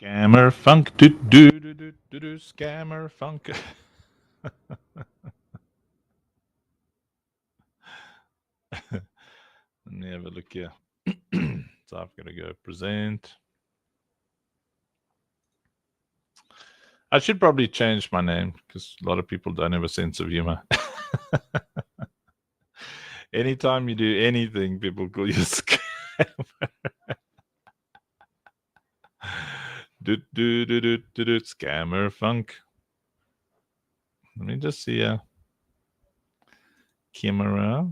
Scammer funk, do do do do do do. Scammer funk. Let me have a look here. So I've got to go present. I should probably change my name because a lot of people don't have a sense of humor. Anytime you do anything, people call you a scammer. do do do do do do. Scammer funk. Let me just see a camera.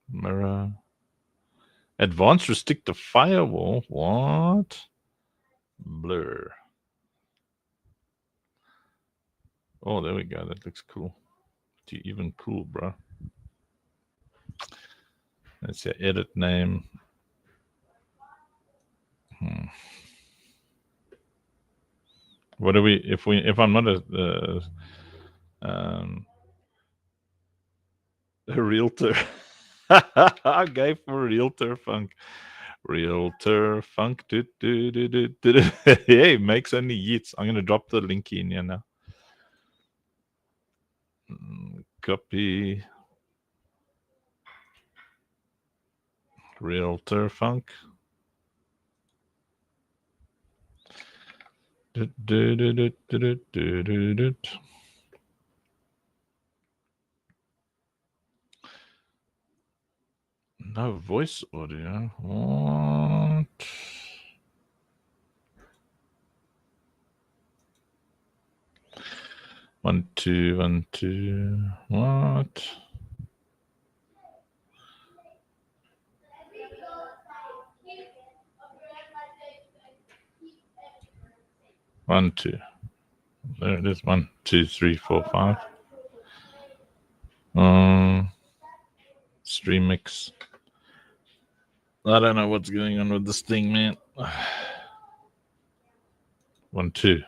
Mirror. Advanced restrictive firewall. What? Blur. Oh, there we go. That looks cool. Even cool, bro. Let's say edit name. What do we? If I'm not a realtor, I go for realtor funk. Realtor funk. Hey, makes only yeets. I'm gonna drop the link in here now. Copy. Realtor funk. No voice audio. What? One, two, 1, 2. What? One, two. There it is. 1, 2, 3, 4, 5. Stream mix. I don't know what's going on with this thing, man. 1, 2.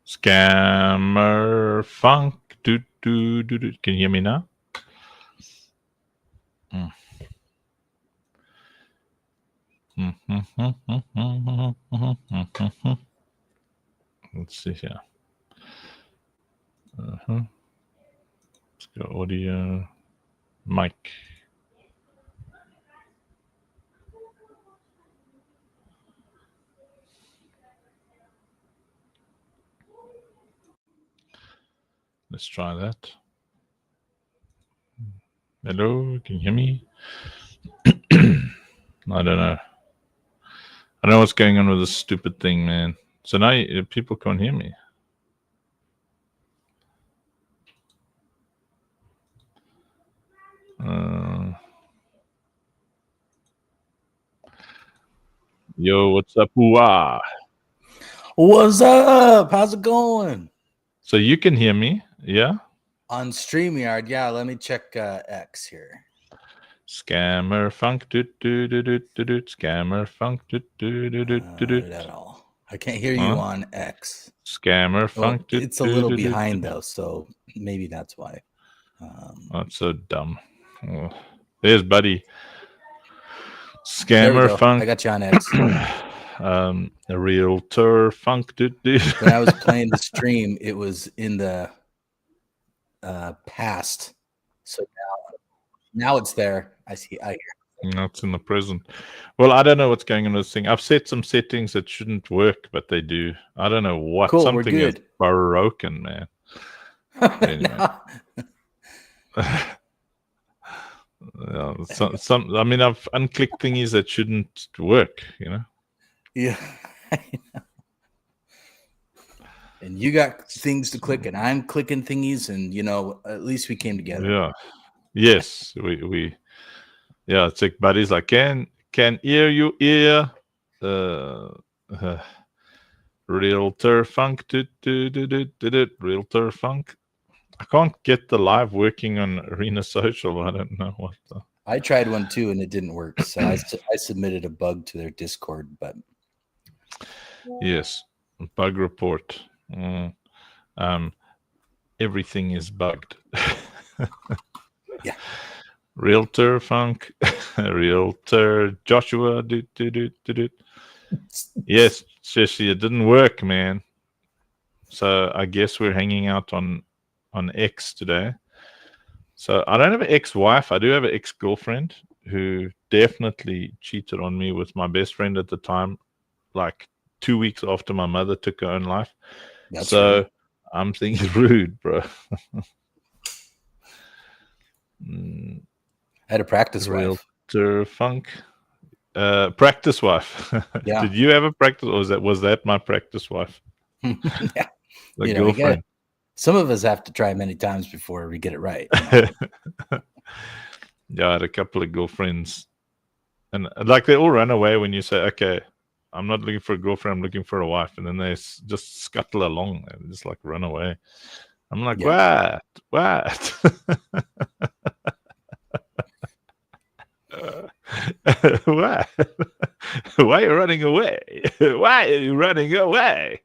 Scammer funk. Do do do do. Can you hear me now? Let's see here. Let's go audio, mic. Let's try that. Hello, can you hear me? I don't know. I don't know what's going on with this stupid thing, man. So now people can't hear me. Yo, what's up? Ooh-ah. What's up? How's it going? So you can hear me, yeah? On StreamYard, yeah. Let me check X here. Scammer funk, do do do do do do. Scammer funk, do do do do do do. Not at all. I can't hear you on X. Scammer funk. Well, it's a little behind though, so maybe that's why. That's so dumb. Oh. There's Buddy. Scammer funk. I got you on X. A realtor funk. When I was playing the stream, it was in the past, so now it's there. I see. I hear. That's in the present. Well, I don't know what's going on with this thing. I've set some settings that shouldn't work, but they do. I don't know what. Cool, something is broken, man. Anyway. Some. I mean, I've unclicked thingies that shouldn't work. You know. Yeah. And you got things to click, and I'm clicking thingies, and at least we came together. Yeah. Yes, we. Yeah, it's like Buddy's like can hear you ear. Realtor funk. Realtor funk. I can't get the live working on Arena Social. I don't know what. I tried one too, and it didn't work. So I submitted a bug to their Discord, but yes, bug report. Everything is bugged. Yeah. Realtor funk. Realtor Joshua. Yes, Shashi, it didn't work, man. So I guess we're hanging out on X today. So I don't have an ex-wife. I do have an ex-girlfriend who definitely cheated on me with my best friend at the time, like 2 weeks after my mother took her own life. That's so right. I'm thinking rude, bro. I had a practice wife. Realtor funk. Practice wife. Yeah. Did you have a practice, or was that my practice wife? Yeah. The You know, girlfriend. some of us have to try many times before we get it right. You know? Yeah, I had a couple of girlfriends, and like they all run away when you say, "Okay, I'm not looking for a girlfriend. I'm looking for a wife," and then they just scuttle along and just like run away. I'm like, Yeah. what? Why? Why are you running away? Why are you running away?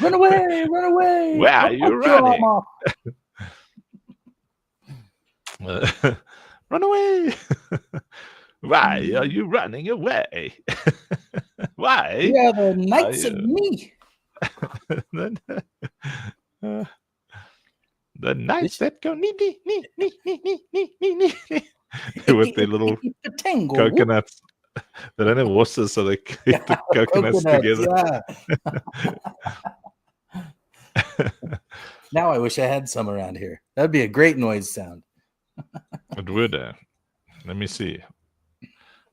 Run away! Run away! Where are I'll you cut your arm running? off. Run away! Why are you running away? Why? We are the knights of me. The knights that go nee with their little coconuts. They don't have horses, so they keep the coconuts together. Yeah. Now I wish I had some around here. That'd be a great noise sound. It would. Let me see.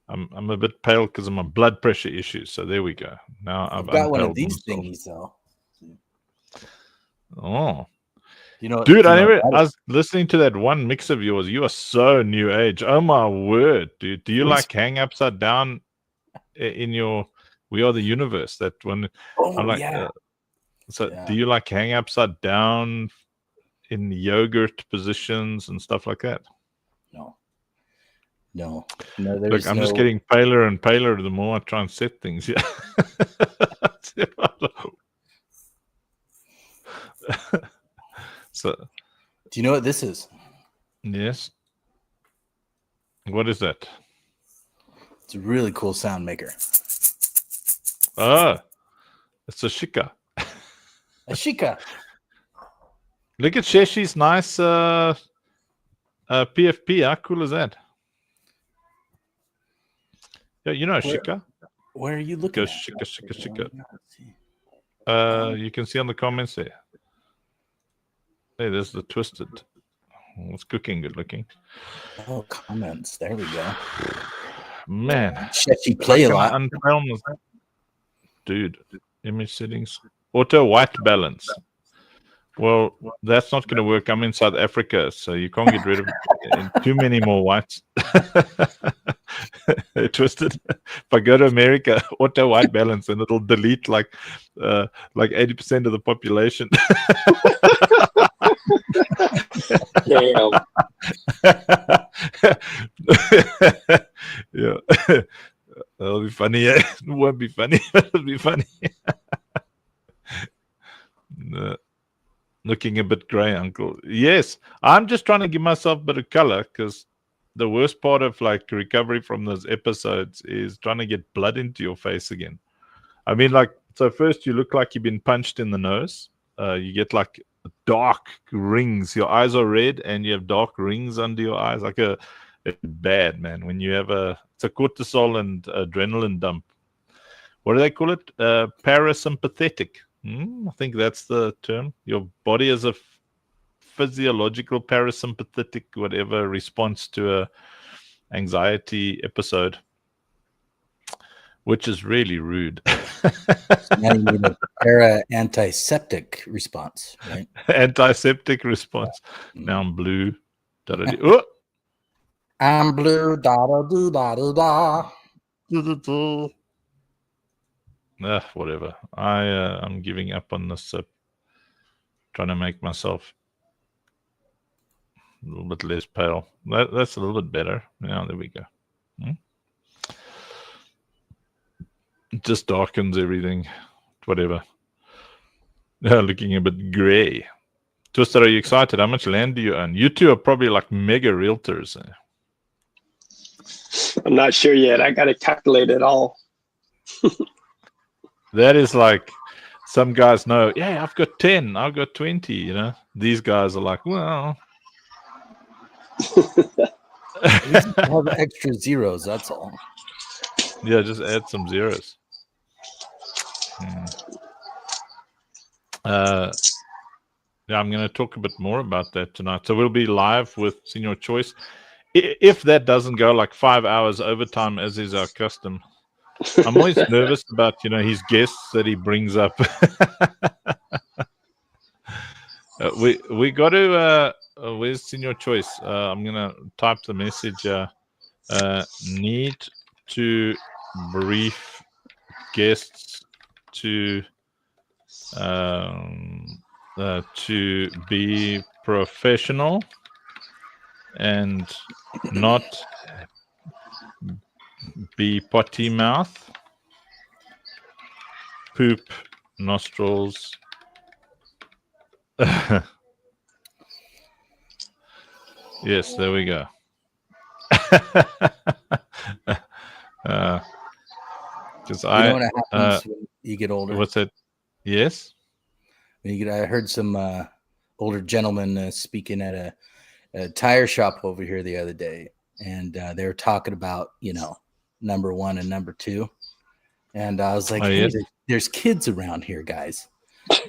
I'm a bit pale because of my blood pressure issues. So there we go. Now I've got one of these thingies though. Oh, you know, dude, I was listening to that one mix of yours. You are so new age. Oh my word, dude. Do you like hang upside down in your We Are the Universe? That one. Oh, I'm like, yeah. Do you like hang upside down in yogurt positions and stuff like that? No. Look, I'm just getting paler and paler the more I try and set things. Yeah. So, do you know what this is? Yes. What is that? It's a really cool sound maker. Oh, it's a shika. A shika. Look at Sheshi's nice PFP. How cool is that? Yeah, you know shika. Where are you looking at? Shika. You can see on the comments there. Hey, there's the twisted. It's cooking good looking. Oh, comments. There we go. Man. Sheshi play a lot. Dude, image settings. Auto white balance. Well, that's not going to work. I'm in South Africa, so you can't get rid of too many more whites. Twisted. If I go to America, auto white balance, and it'll delete like 80% of the population. Damn. Yeah. That'll be funny. It won't be funny. It'll be funny. Looking a bit grey, uncle. Yes, I'm just trying to give myself a bit of color, because the worst part of like recovery from those episodes is trying to get blood into your face again. I mean, like, so first you look like you've been punched in the nose. You get like dark rings. Your eyes are red and you have dark rings under your eyes. Like it's bad, man. When you have it's a cortisol and adrenaline dump. What do they call it? Parasympathetic. I think that's the term. Your body is a physiological parasympathetic whatever response to a anxiety episode, which is really rude. So now you need a para-antiseptic response, right? Antiseptic response. Now I'm blue. Oh! I'm blue. Da da da da da. Whatever. I'm giving up on this. Trying to make myself a little bit less pale. That's a little bit better. Yeah, there we go. It just darkens everything. Whatever. Looking a bit grey. Twister, are you excited? How much land do you own? You two are probably like mega realtors. I'm not sure yet. I got to calculate it all. That is like some guys know, yeah, I've got 10, I've got 20, you know. These guys are like, well, At least you have extra zeros. That's all. yeah, just add some zeros. Yeah, I'm going to talk a bit more about that tonight. So we'll be live with Senior Choice. If that doesn't go like 5 hours overtime, as is our custom, I'm always nervous about, you know, his guests that he brings up. We got to, where's Senior Choice? I'm going to type the message. Need to brief guests to be professional and not be potty mouth, poop nostrils. Yes, there we go. Because You know what happens when you get older? what's that? Yes. I heard some older gentleman speaking at a tire shop over here the other day, and they were talking about, you know, number 1 and number 2, and I was like, Oh, hey, yes. there's kids around here, guys,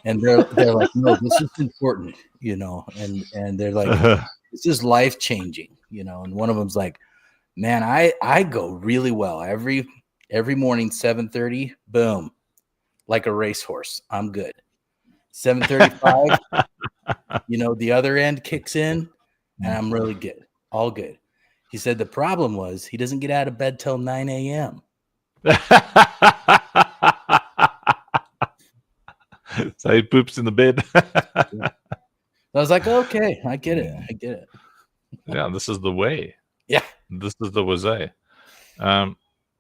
and they're like, no, this is important, you know, and they're like, this is life changing, you know, and one of them's like, man, I go really well every morning, 7:30, boom, like a racehorse, I'm good. 7:35, you know, the other end kicks in, and I'm really good, all good. He said the problem was he doesn't get out of bed till 9 a.m. So he poops in the bed. I was like, okay, I get it. Yeah, this is the way. Yeah. This is the way.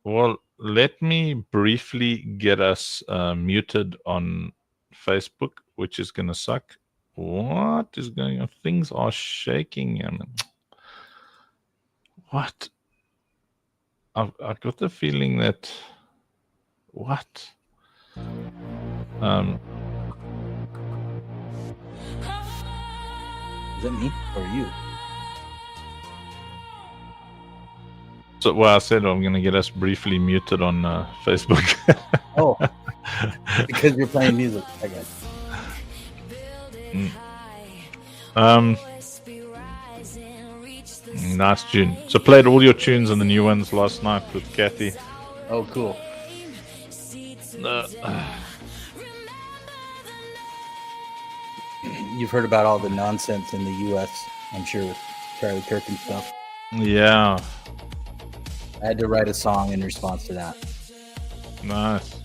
Well, let me briefly get us muted on Facebook, which is going to suck. What is going on? Things are shaking. I mean, what? I've got the feeling that... What? Is that me or you? So, well, I said I'm going to get us briefly muted on Facebook. Oh, because you're playing music. I guess. Nice tune. So played all your tunes and the new ones last night with Kathy. Oh, cool. You've heard about all the nonsense in the U.S., I'm sure, with Charlie Kirk and stuff. Yeah. I had to write a song in response to that. Nice.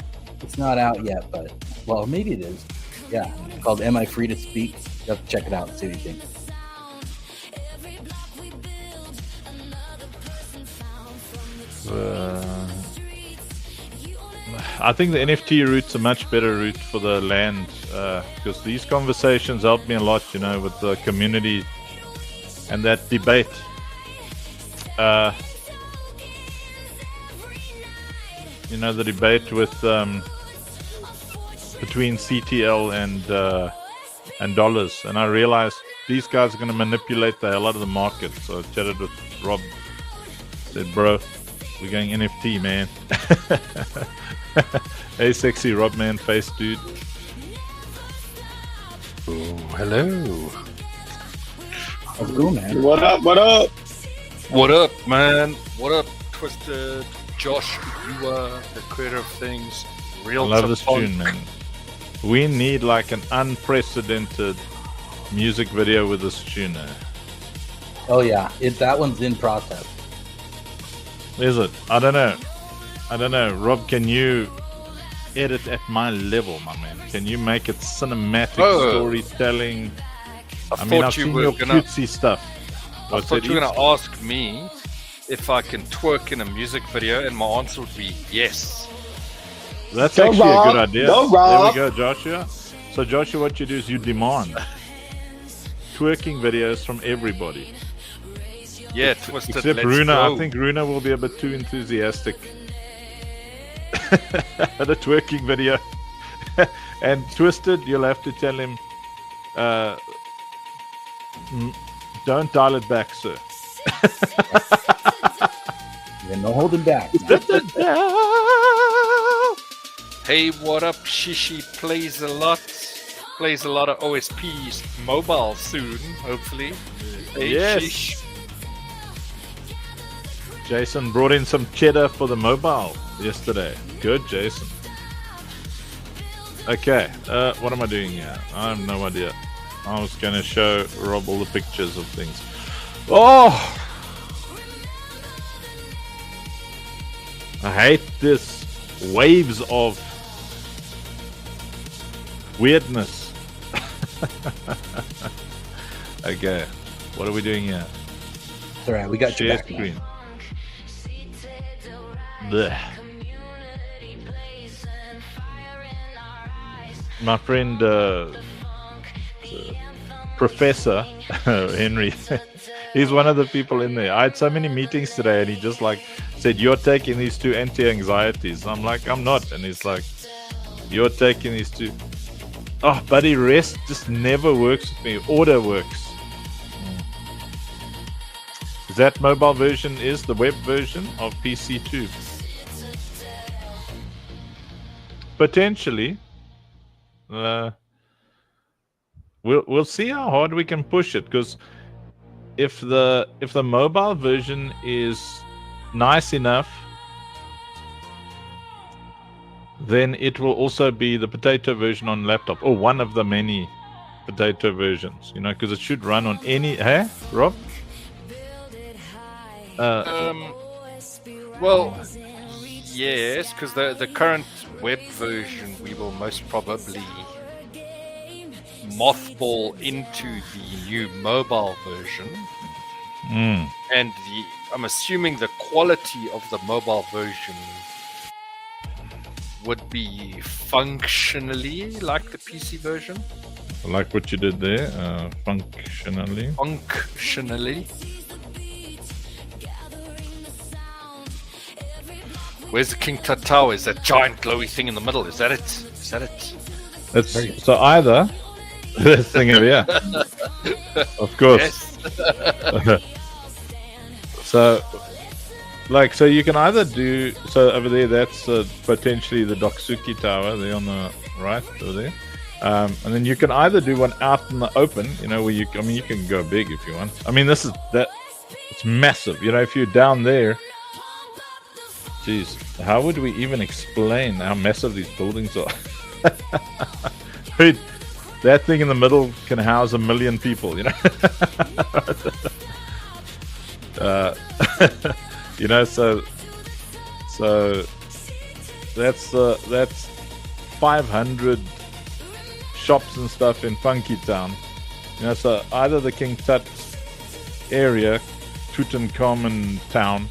It's not out yet, but, well, maybe it is. Yeah, it's called Am I Free to Speak? You have to check it out and see what you think. I think the NFT route's a much better route for the land, because these conversations help me a lot, you know, with the community and that debate. You know, the debate with between CTL and dollars, and I realized these guys are going to manipulate the hell out of the market. So I chatted with Rob, said, bro, we're going NFT, man. Hey, sexy Rob man face dude. Oh, hello. Let's go, man. What up? What up? What up, man? What up, Twisted? Josh, you are the creator of things. Real I love to this punk. tune, man. We need like an unprecedented music video with this tune. Oh, yeah. That one's in process. Is it? I don't know. Rob, can you edit at my level, my man? Can you make it cinematic storytelling? I mean, I've seen your cutesy stuff. I thought you were going to ask me if I can twerk in a music video, and my answer would be yes. That's Go actually Rob. a good idea. Go There Rob. we go, Joshua. So, Joshua, what you do is you demand twerking videos from everybody. Yeah, Twisted. Except let's Runa. go. I think Runa will be a bit too enthusiastic. the twerking video. And Twisted, you'll have to tell him, don't dial it back, sir. Yeah, no holding back. Hey, what up? Shishi plays a lot of OSPs mobile soon, hopefully. Hey, Yes. Shish. Jason brought in some cheddar for the mobile yesterday. Good, Jason. Okay, what am I doing here? I have no idea. I was going to show Rob all the pictures of things. Oh! I hate this waves of weirdness. Okay, what are we doing here? It's all right. We got your Share back. screen. Blech. My friend Professor Henry, he's one of the people in there. I had so many meetings today, and he just like said, "You're taking these two anti-anxieties." I'm like, "I'm not," and he's like, "You're taking these two." Oh, buddy, rest just never works with me. Order works. That mobile version is the web version of PC2. Potentially. We'll see how hard we can push it, because if the mobile version is nice enough, then it will also be the potato version on laptop, or one of the many potato versions, because it should run on any. Hey, Rob? Well, yes, because the current web version we will most probably mothball into the new mobile version, and I'm assuming the quality of the mobile version would be functionally like the PC version. Like what you did there, functionally. Where's the King Tut Tower? Is that giant glowy thing in the middle? Is that it? It's so either this thing over here, of course. Yes. So you can either do over there. That's potentially the Doksuki Tower there on the right over there, and then you can either do one out in the open, where you can go big if you want. It's massive. If you're down there. Jeez, how would we even explain how massive these buildings are? Dude, that thing in the middle can house 1 million people, so that's 500 shops and stuff in Funky Town. So either the King Tut area, Tutankhamun Town,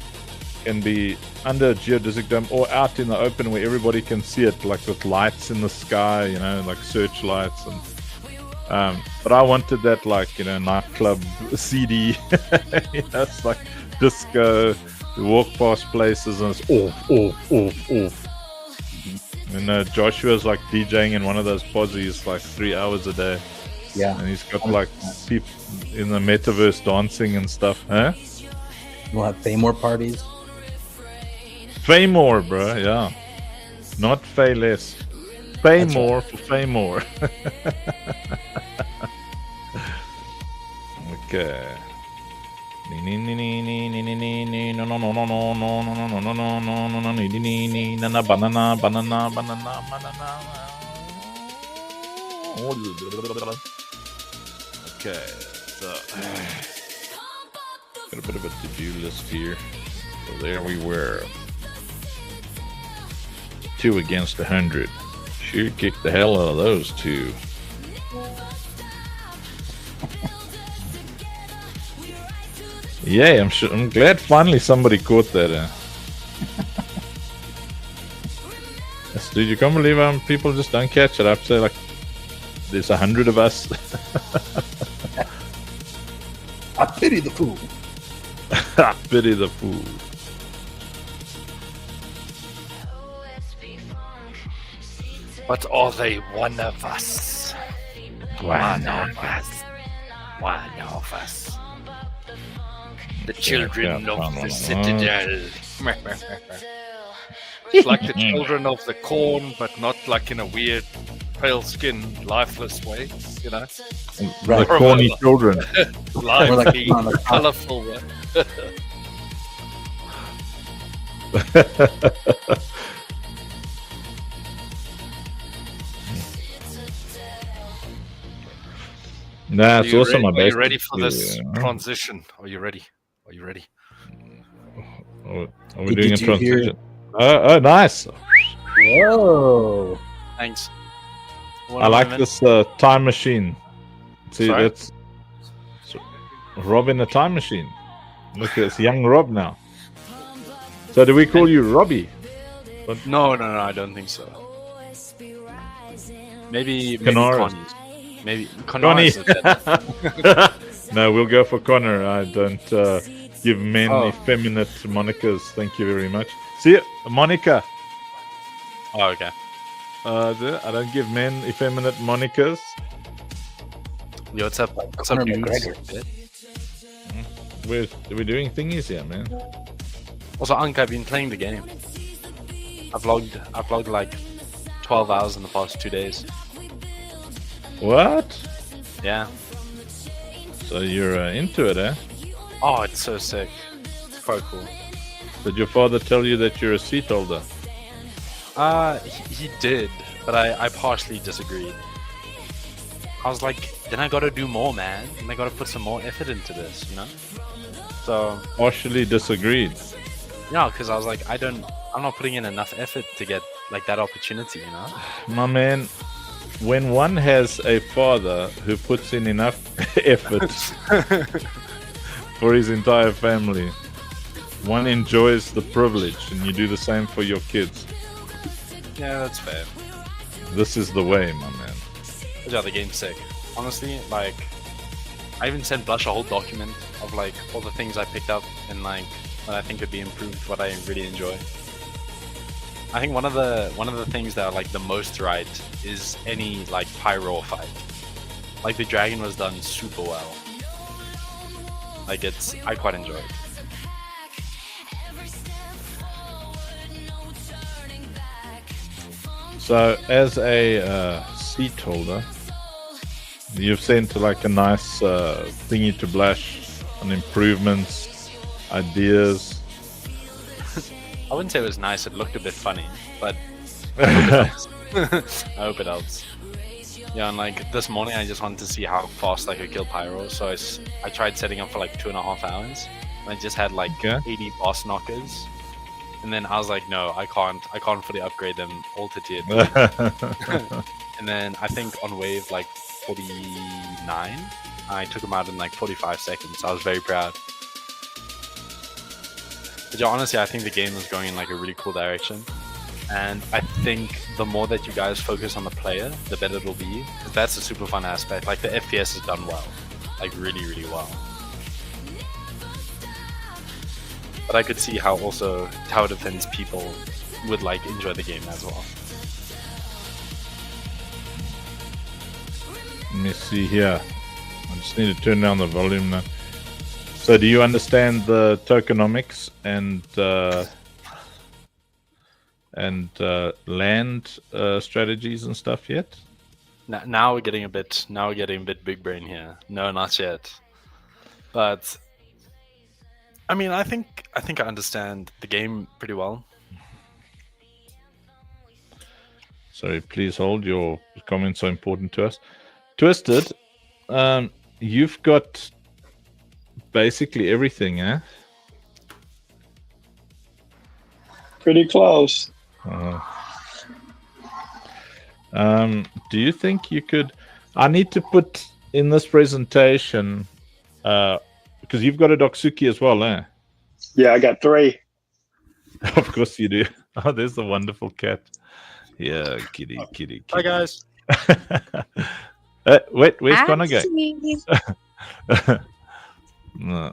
can be under a geodesic dome or out in the open where everybody can see it, like with lights in the sky, like searchlights. And but I wanted that nightclub CD. It's like disco. You walk past places and it's off. And Joshua's like DJing in one of those posies like 3 hours a day. Yeah. And he's got like people in the metaverse dancing and stuff. Huh? We'll have Faymore parties. Faymore, bro, yeah. Not Fay less. Faymore for Faymore. Okay. Okay, so got a bit of a to-do list here. So there we were. 2 against 100. Sure kicked the hell out of those two. Yeah, I'm glad finally somebody caught that. Yes, dude, you can't believe how people just don't catch it. I'd say like there's 100 of us. I pity the fool. I pity the fool. But are they one of us? One of us. One of us. The children of the Citadel. It's like the children of the corn, but not like in a weird, pale-skinned, lifeless way, you know? The corny children. Lively, colourful way. Nah, it's awesome. Are you ready for this transition? Are you ready? Are you ready? Are we doing a transition? Oh, nice. Whoa. Thanks. I like this time machine. See, Sorry? that's Rob in a time machine. Look at this young Rob now. So do we call you Robbie? No, I don't think so. Maybe Connor. Connie. Maybe Connor. No, we'll go for Connor. I don't give men effeminate monikers. Thank you very much. See, Monica. Oh, okay. I don't give men effeminate monikers. Yo, what's up? What's up, dudes? We're doing thingies here, man. Also, Anka, I've been playing the game. I've logged like 12 hours in the past 2 days. What? Yeah. So you're into it, eh? Oh, it's so sick. It's quite cool. Did your father tell you that you're a seat holder? He did, but I partially disagreed. I was like, then I gotta do more, man. And I gotta put some more effort into this, you know? So... Partially disagreed? Yeah, because I was like, I'm not putting in enough effort to get, like, that opportunity, you know? My man, when one has a father who puts in enough effort for his entire family, one enjoys the privilege, and you do the same for your kids. Yeah, that's fair. This is the way, my man. Yeah, the game's sick. Honestly, like, I even sent Blush a whole document of, like, all the things I picked up and, like, what I think could be improved, what I really enjoy. I think one of the things that are, like, the most right is any, like, pyro fight. Like, the dragon was done super well. Like, I quite enjoy it. So, as a seat holder, you've sent like a nice thingy to Blush on improvements, ideas. I wouldn't say it was nice. It looked a bit funny, but I hope it helps. Yeah, and like this morning, I just wanted to see how fast I could kill Pyro, so I tried setting up for like 2.5 hours. And I just had like 80 boss knockers. And then I was like, no, I can't fully upgrade them all to tier 2. And then I think on wave like 49, I took them out in like 45 seconds. So I was very proud. But yeah, honestly, I think the game is going in like a really cool direction. And I think the more that you guys focus on the player, the better it'll be. Because that's a super fun aspect. Like the FPS is done well. Like really, really well. But I could see how also tower defense people would like enjoy the game as well. Let me see here. I just need to turn down the volume now. So do you understand the tokenomics and land strategies and stuff yet? Now we're getting a bit big brain here. No, not yet. But I mean, I think I understand the game pretty well. Sorry, please hold. Your comments are important to us. Twisted, you've got basically everything, eh? Pretty close. Do you think you could... I need to put in this presentation... because you've got a Doksuki as well, eh? Yeah, I got 3. Of course you do. Oh, there's the wonderful cat. Yeah, kitty. Hi, guys. Wait, where's Connor going? No.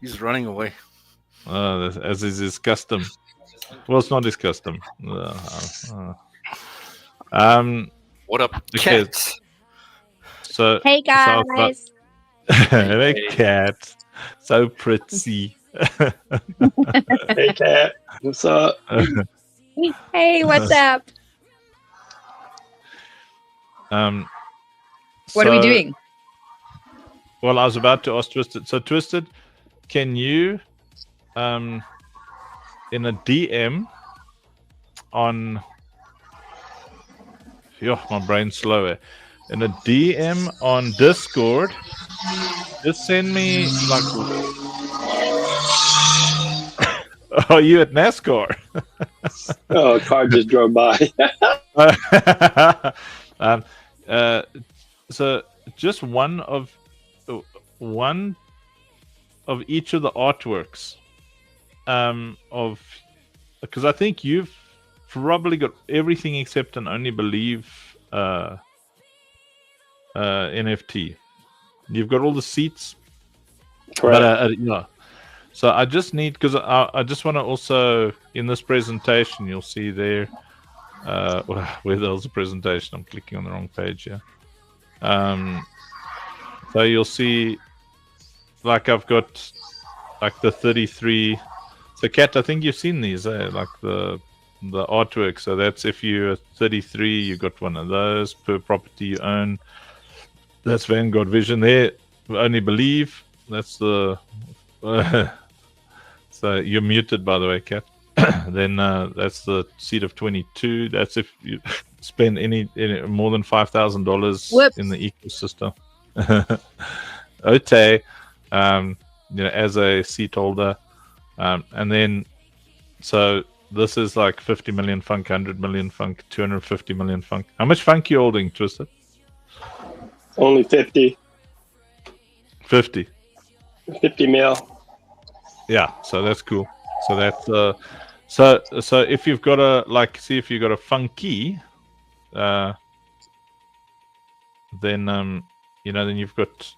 He's running away. As is his custom. Well, it's not his custom. What up, Okay. cat? So Hey so I was about- guys. hey, Hey. cat, so pretty. Hey, Cat. What's up? Hey, what's up? What are we So- doing? Well, I was about to ask Twisted. So, Twisted, can you, in a DM on, my brain's slower. In a DM on Discord, just send me like. Are you at NASCAR? Oh, a car just drove by. um, so just one of each of the artworks of, because I think you've probably got everything except an Only Believe NFT. You've got all the seats, Correct. but yeah. So I just need, because I just want to also, in this presentation, you'll see there, where there's a presentation. I'm clicking on the wrong page here. So you'll see, like I've got like the 33. So Kat, I think you've seen these, like the artwork. So that's if you're 33, you got one of those per property you own. That's Vanguard Vision there. Only Believe. That's the. So you're muted, by the way, Kat. Then that's the seat of 22. That's if you spend any more than $5,000 in the ecosystem. Ote, as a seat holder, and then so this is like 50 million funk, 100 million funk, 250 million funk. How much funk you holding, Twisted? Only 50 mil. Yeah, so that's cool. So that's so if you've got see if you've got a funky, then then you've got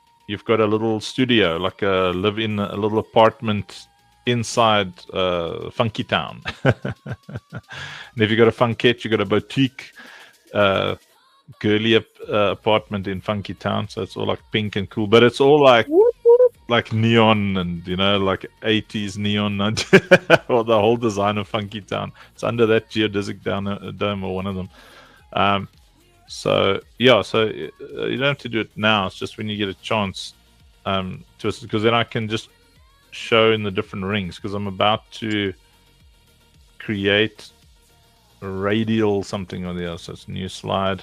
a little studio, like a a little apartment inside Funky Town. And if you've got a funkette, you've got a boutique girly apartment in Funky Town. So it's all like pink and cool, but it's all like neon and like 80s neon or the whole design of Funky Town. It's under that geodesic dome or one of them. So yeah, so you don't have to do it now. It's just when you get a chance, because then I can just show in the different rings, because I'm about to create a radial something or the other. So it's a new slide.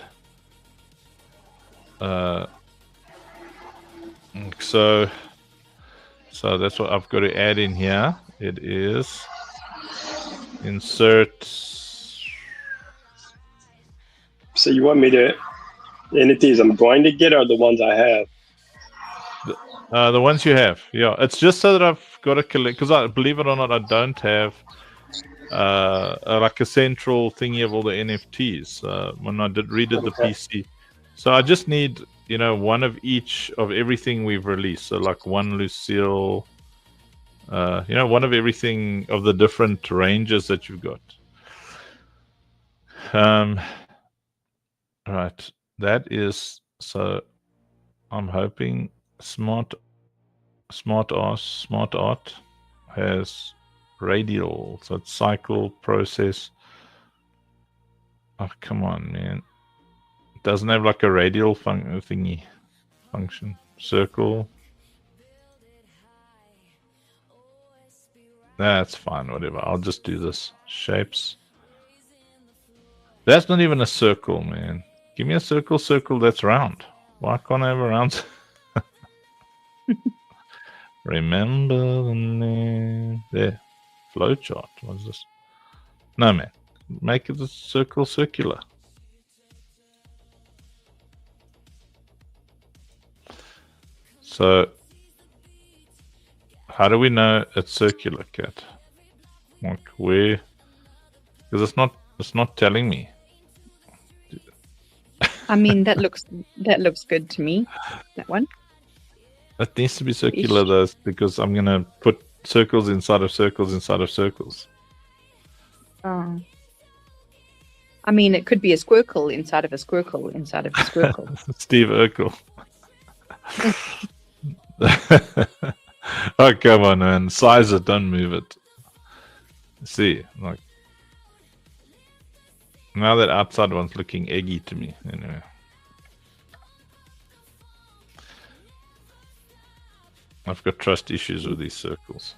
So that's what I've got to add in here. It is insert. So you want me to, the entities I'm going to get are the ones I have? The ones you have, yeah. It's just so that I've got to collect, because I believe it or not, I don't have like a central thingy of all the NFTs when I redid the PC. So I just need one of each of everything we've released. So like one Lucille, one of everything of the different ranges that you've got. Right, that is, so I'm hoping Smart Art has radial, so it's cycle, process. Oh, come on, man. It doesn't have like a radial function. Circle. That's fine, whatever. I'll just do this. Shapes. That's not even a circle, man. Give me a circle that's round. Why can't I have a round? Remember the name. There. Flowchart. What's this? No, man. Make it a circular. So, how do we know it's circular, Cat? Like where? Because it's not telling me. I mean, that looks good to me. That one. It needs to be circular though, because I'm gonna put circles inside of circles inside of circles. Oh. I mean, it could be a squircle inside of a squircle inside of a squircle. Steve Urkel. Oh, come on, man. Size it, don't move it. See, like, now that outside one's looking eggy to me. Anyway. I've got trust issues with these circles.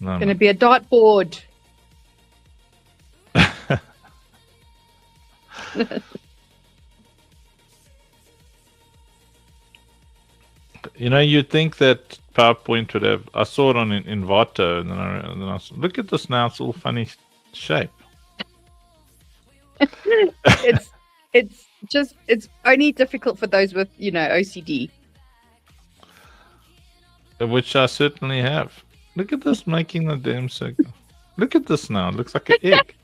No, Going to be a dartboard. You know, you'd think that PowerPoint would have. I saw it on Envato, and then I saw, look at this now. It's all funny shape. It's only difficult for those with, you know, OCD. Which I certainly have. Look at this making the damn circle. Look at this now. It looks like an egg.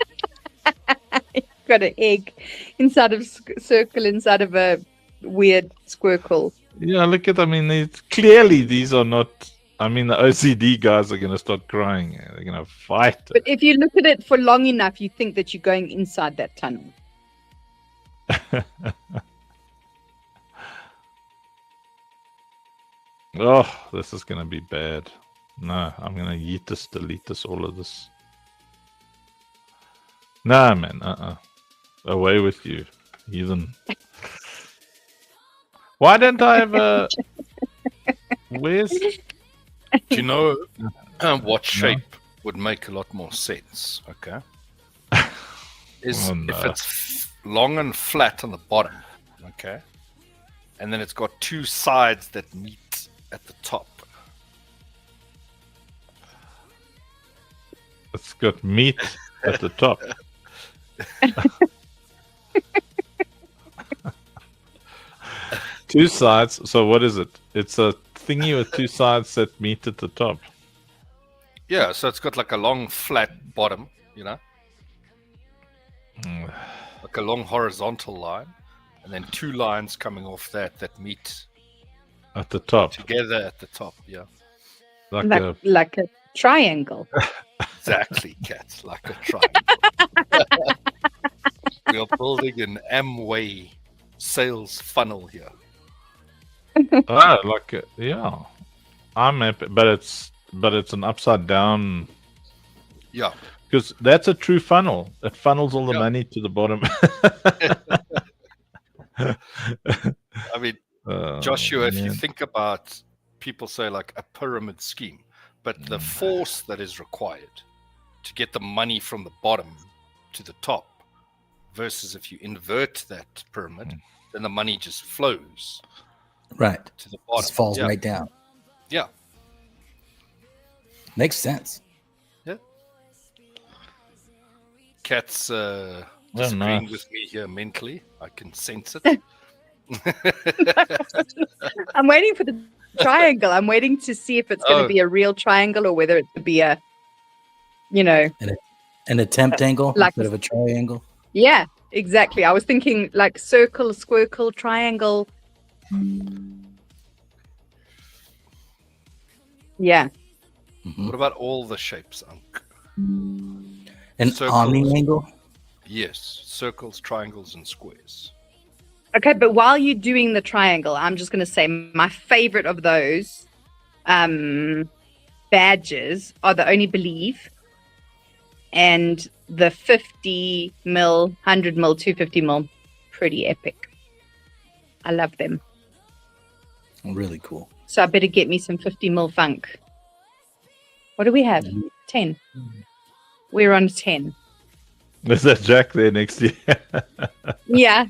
Got an egg inside of circle inside of a weird squircle. Yeah, look at. I mean, clearly these are not. I mean, the OCD guys are going to start crying. They're going to fight. But if you look at it for long enough, you think that you're going inside that tunnel. Oh, this is going to be bad. No, I'm going to yeet this, delete this, all of this. Nah, man. Away with you, heathen. Why don't I have a... Where's... Do you know what shape would make a lot more sense? Okay. Is if it's long and flat on the bottom, okay, and then it's got two sides that meet at the top. It's got meat at the top. Two sides. So what is it? It's a thingy with two sides that meet at the top. Yeah, so it's got like a long flat bottom, you know, like a long horizontal line, and then two lines coming off that meet At the top. together at the top. Yeah, Like a triangle. exactly, Kat, like a triangle. We are building an Amway sales funnel here. Yeah. I'm happy, but it's an upside down. Yeah, Because that's a true funnel. It funnels all the money to the bottom. I mean, Joshua, if you think about, people say like a pyramid scheme, but the force that is required to get the money from the bottom to the top versus if you invert that pyramid, then the money just flows Right. to the bottom. Just falls right down. Yeah. Makes sense. Yeah. Kat's disagreeing with me here mentally. I can sense it. I'm waiting for the triangle. I'm waiting to see if it's going to be a real triangle or whether it could be a, you know, An attempt angle like instead of a triangle. yeah, exactly. I was thinking like circle, squircle, triangle. Yeah. Mhm. What about all the shapes, Unc? An Circles. omni angle. Yes, circles, triangles, and squares. Okay, but while you're doing the triangle, I'm just going to say my favorite of those badges are the Only Believe and the 50 mil, 100 mil, 250 mil. Pretty epic. I love them. Really cool. So I better get me some 50 mil funk. What do we have? 10. We're on 10. There's that Jack there next to you. Yeah.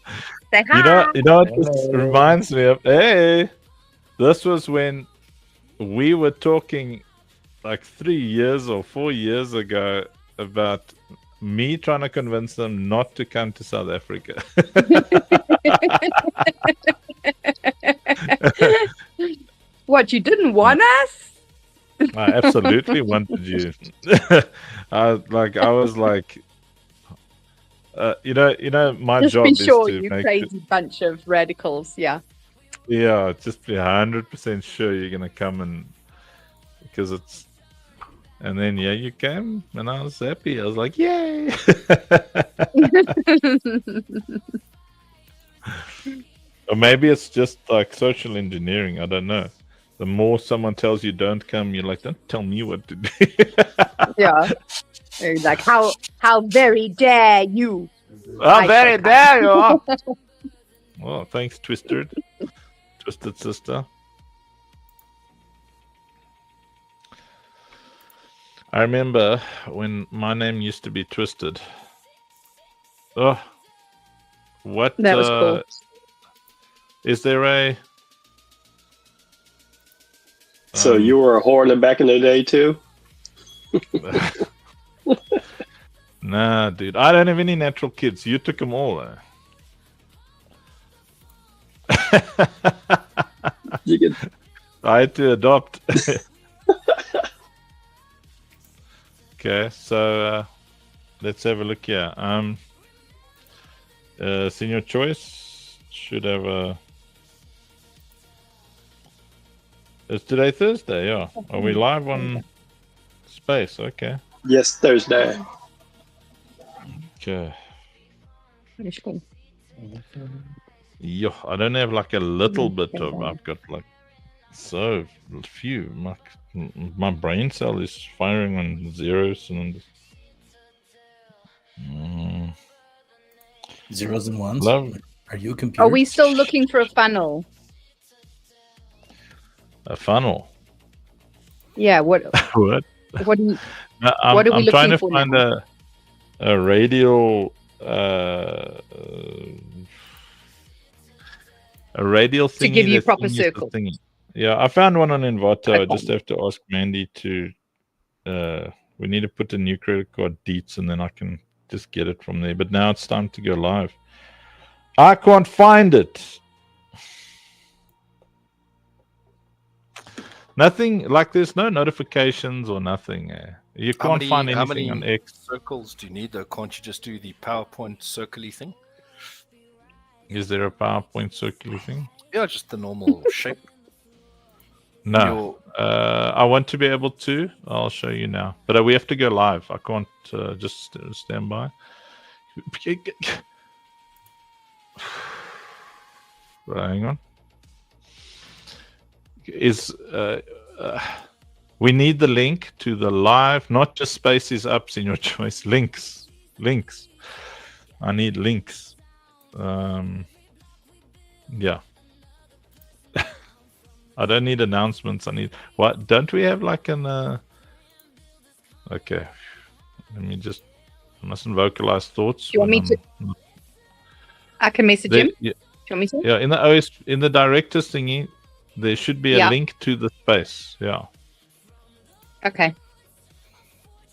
Say hi. You know, it just reminds me of, hey, this was when we were talking like 3 years or 4 years ago about me trying to convince them not to come to South Africa. What, you didn't want us? I absolutely wanted you. I was like, my Just job be is sure, to you make crazy bunch of radicals. Yeah. just be 100% sure you're gonna come, and because And then yeah, you came, and I was happy. I was like, yay! Or maybe it's just like social engineering. I don't know. The more someone tells you don't come, you're like, don't tell me what to do. Yeah. They're like, how very dare you? Oh, very dare you are. Well, thanks, Twisted Sister. I remember when my name used to be Twisted. Oh, what? That was cool. Is there a? So you were a hoarder back in the day too? Nah, dude. I don't have any natural kids. You took them all. You get I had to adopt. Okay, so let's have a look here. Senior Choice should have a. Is today Thursday? Yeah. Are we live on Space? Okay. yes, Thursday. Okay. That's cool. Yeah, I don't have like a little bit of. I've got like so few. My brain cell is firing on zeros and. Zeros and ones. Love. Are you a computer? Are we still looking for a funnel? A funnel. Yeah. What? What? What? Do you, No, What are we I'm trying to looking for find now? a radial thingy To give you that's proper in your circle. thingy. Yeah, I found one on Envato. I Okay. just have to ask Mandy to. We need to put a new credit card deets, and then I can just get it from there. But now it's time to go live. I can't find it. Nothing like there's no notifications or nothing. You can't find How anything many on X. circles do you need though? Can't you just do the PowerPoint circly thing? Is there a PowerPoint circular thing? Yeah, just the normal shape. No. I want to be able to. I'll show you now. But we have to go live. I can't just stand by. Hang on. We need the link to the live, not just spaces ups in your choice. Links. I need links. Yeah. I don't need announcements. I need what? Don't we have like an? Okay, let me just. I mustn't vocalize thoughts. You want me to? I can message him. Yeah, Do you want me to? yeah. In the OS, in the directors thingy, there should be a Yeah. link to the space. Yeah. Okay.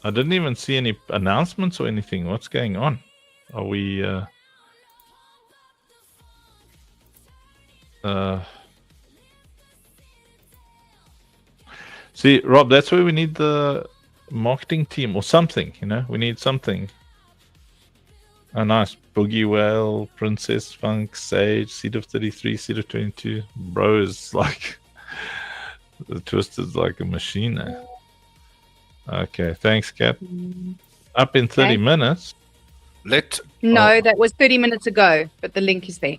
I didn't even see any announcements or anything. What's going on? Are we? See, Rob, that's where we need the marketing team or something. We need something. Oh, nice. Boogie Whale, Princess Funk, Sage, Seed of 33, Seed of 22. Bro is like the Twisted's like a machine. Okay, thanks, Kat. Up in 30 minutes. No, that was 30 minutes ago, but the link is there.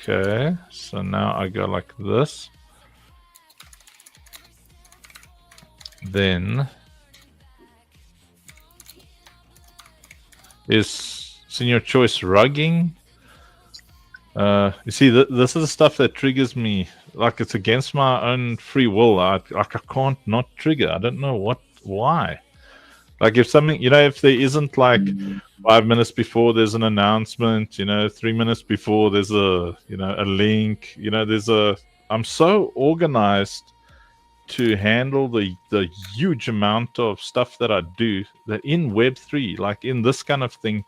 Okay, so now I go like this. Then is Senior Choice rugging. You see, this is the stuff that triggers me. Like it's against my own free will. I can't not trigger. I don't know why. Like if something, if there isn't like 5 minutes before there's an announcement, 3 minutes before there's a link, I'm so organized to handle the huge amount of stuff that I do that in Web3, like in this kind of thing,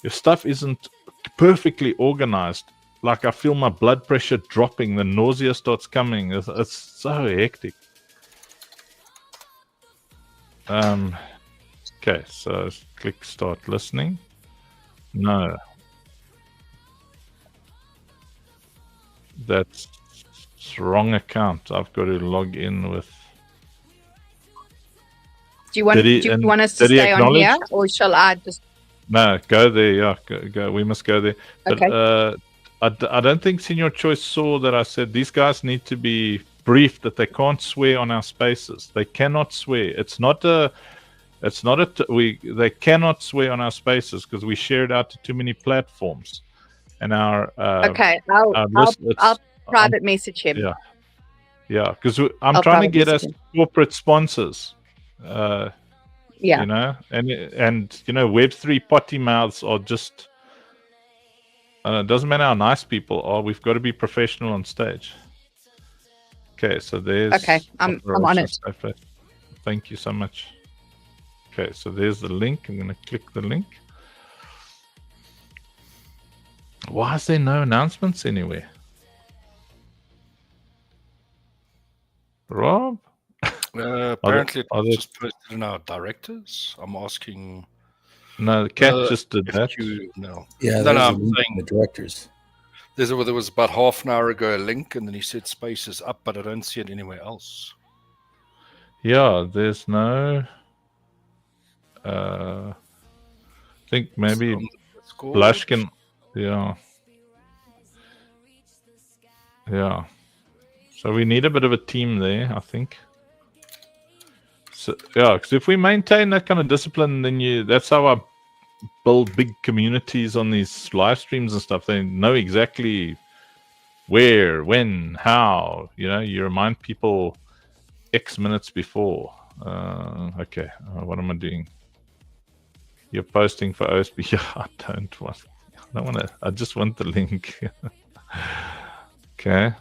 if stuff isn't perfectly organized, like I feel my blood pressure dropping, the nausea starts coming. It's so hectic. Okay, so click start listening. No. That's Oops, wrong account. I've got to log in with. Do you want us to did he stay on acknowledge? here, or shall I just? No, go there. Yeah, go. We must go there. But Okay. I don't think Senior Choice saw that I said these guys need to be briefed that they can't swear on our spaces. They cannot swear. They cannot swear on our spaces because we share it out to too many platforms. And our Okay, I'll private message him. Yeah, because I'm I'll trying to private get message us him. corporate sponsors. Yeah. You know, and Web3 potty mouths are just. It doesn't matter how nice people are. We've got to be professional on stage. Okay, so there's. Okay, I'm on it. Thank you so much. Okay, so there's the link. I'm going to click the link. Why is there no announcements anywhere? Rob? Apparently, it's just posted in our directors. I'm asking. No, the cat just did that. No. Yeah, no, I'm saying the directors. There was about half an hour ago a link, and then he said space is up, but I don't see it anywhere else. Yeah, there's no. I think maybe Blushkin. Yeah. Yeah. So we need a bit of a team there, I think. So yeah, because if we maintain that kind of discipline, then that's how I build big communities on these live streams and stuff. They know exactly where, when, how. You remind people X minutes before. Okay, what am I doing? You're posting for OSB. Yeah, I don't want to. I just want the link. Okay.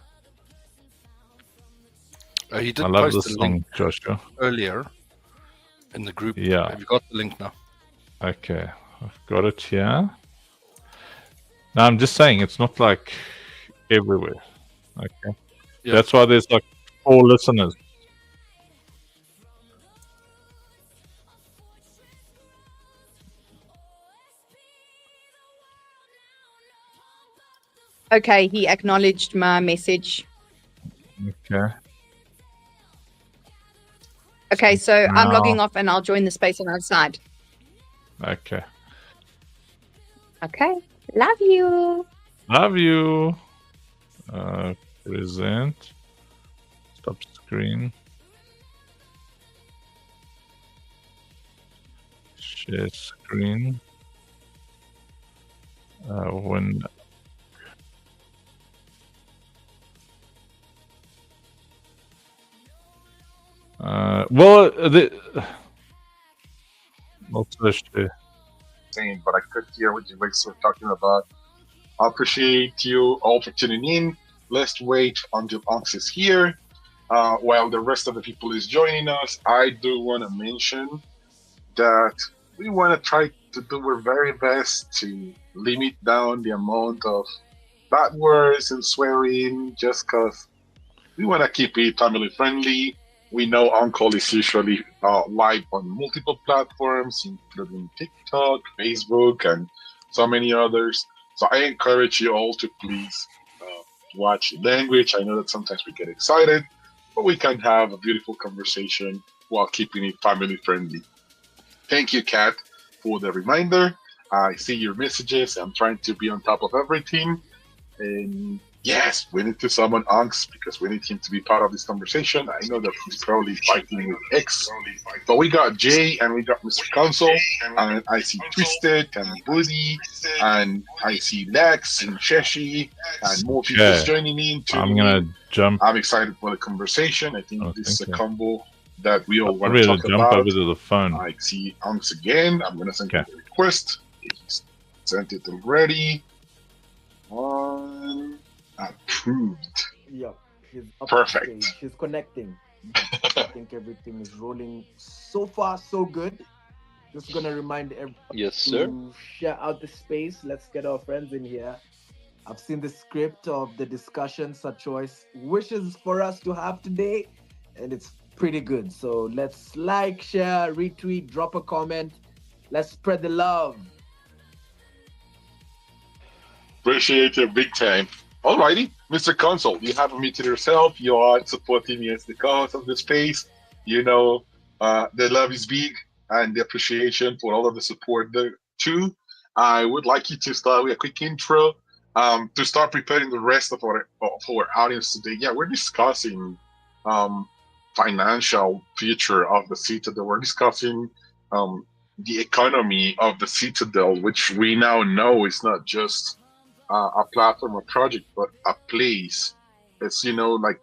He did I love post this the song, link Joshua. earlier in the group. Yeah. Have you got the link now? Okay, I've got it here. Now I'm just saying it's not like everywhere. Okay. Yeah. That's why there's like 4 listeners. Okay, he acknowledged my message. Okay. Okay, so I'm logging off and I'll join the space on outside. Okay. Okay. Love you. Love you. Present. Stop screen. Share screen. When. Well, also share. But I could hear what you guys were talking about. I appreciate you all for tuning in. Let's wait until Ox is here. While the rest of the people is joining us, I do want to mention that we want to try to do our very best to limit down the amount of bad words and swearing, just because we want to keep it family friendly. We know Uncle is usually live on multiple platforms, including TikTok, Facebook, and so many others. So I encourage you all to please watch language. I know that sometimes we get excited, but we can have a beautiful conversation while keeping it family friendly. Thank you, Kat, for the reminder. I see your messages. I'm trying to be on top of everything. And yes, we need to summon Unks because we need him to be part of this conversation. I know that he's probably fighting with X, but we got Jay and we got Mr. Council, and I see Twisted and Woody, and I see Lex and Sheshi, and more people joining in. I'm gonna jump. I'm excited for the conversation. I think this is a combo that we all want to talk jump about. Over to the phone. I see Unks again. I'm gonna send him the request. He's sent it already. Approved. Yep, she's up. Perfect. She's connecting. I think everything is rolling so far, so good. Just gonna remind everyone to share out the space. Let's get our friends in here. I've seen the script of the discussion Sachoice wishes for us to have today, and it's pretty good. So let's like, share, retweet, drop a comment. Let's spread the love. Appreciate you big time. Alrighty, Mr. Console, you have admitted yourself. You are supporting me as the cause of the space. You know, the love is big and the appreciation for all of the support there too. I would like you to start with a quick intro to start preparing the rest of our audience today. Yeah, we're discussing financial future of the Citadel. We're discussing the economy of the Citadel, which we now know is not just a platform or project, but a place. It's, like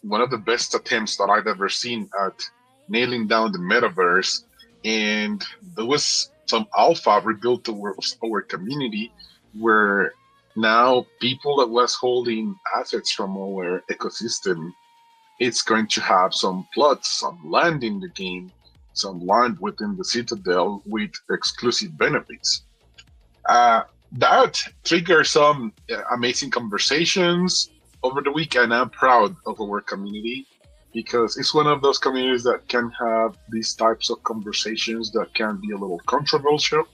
one of the best attempts that I've ever seen at nailing down the metaverse. And there was some alpha rebuilt towards our community where now people that was holding assets from our ecosystem, it's going to have some plots, some land in the game, some land within the Citadel with exclusive benefits. That triggered some amazing conversations over the week, and I'm proud of our community because it's one of those communities that can have these types of conversations that can be a little controversial,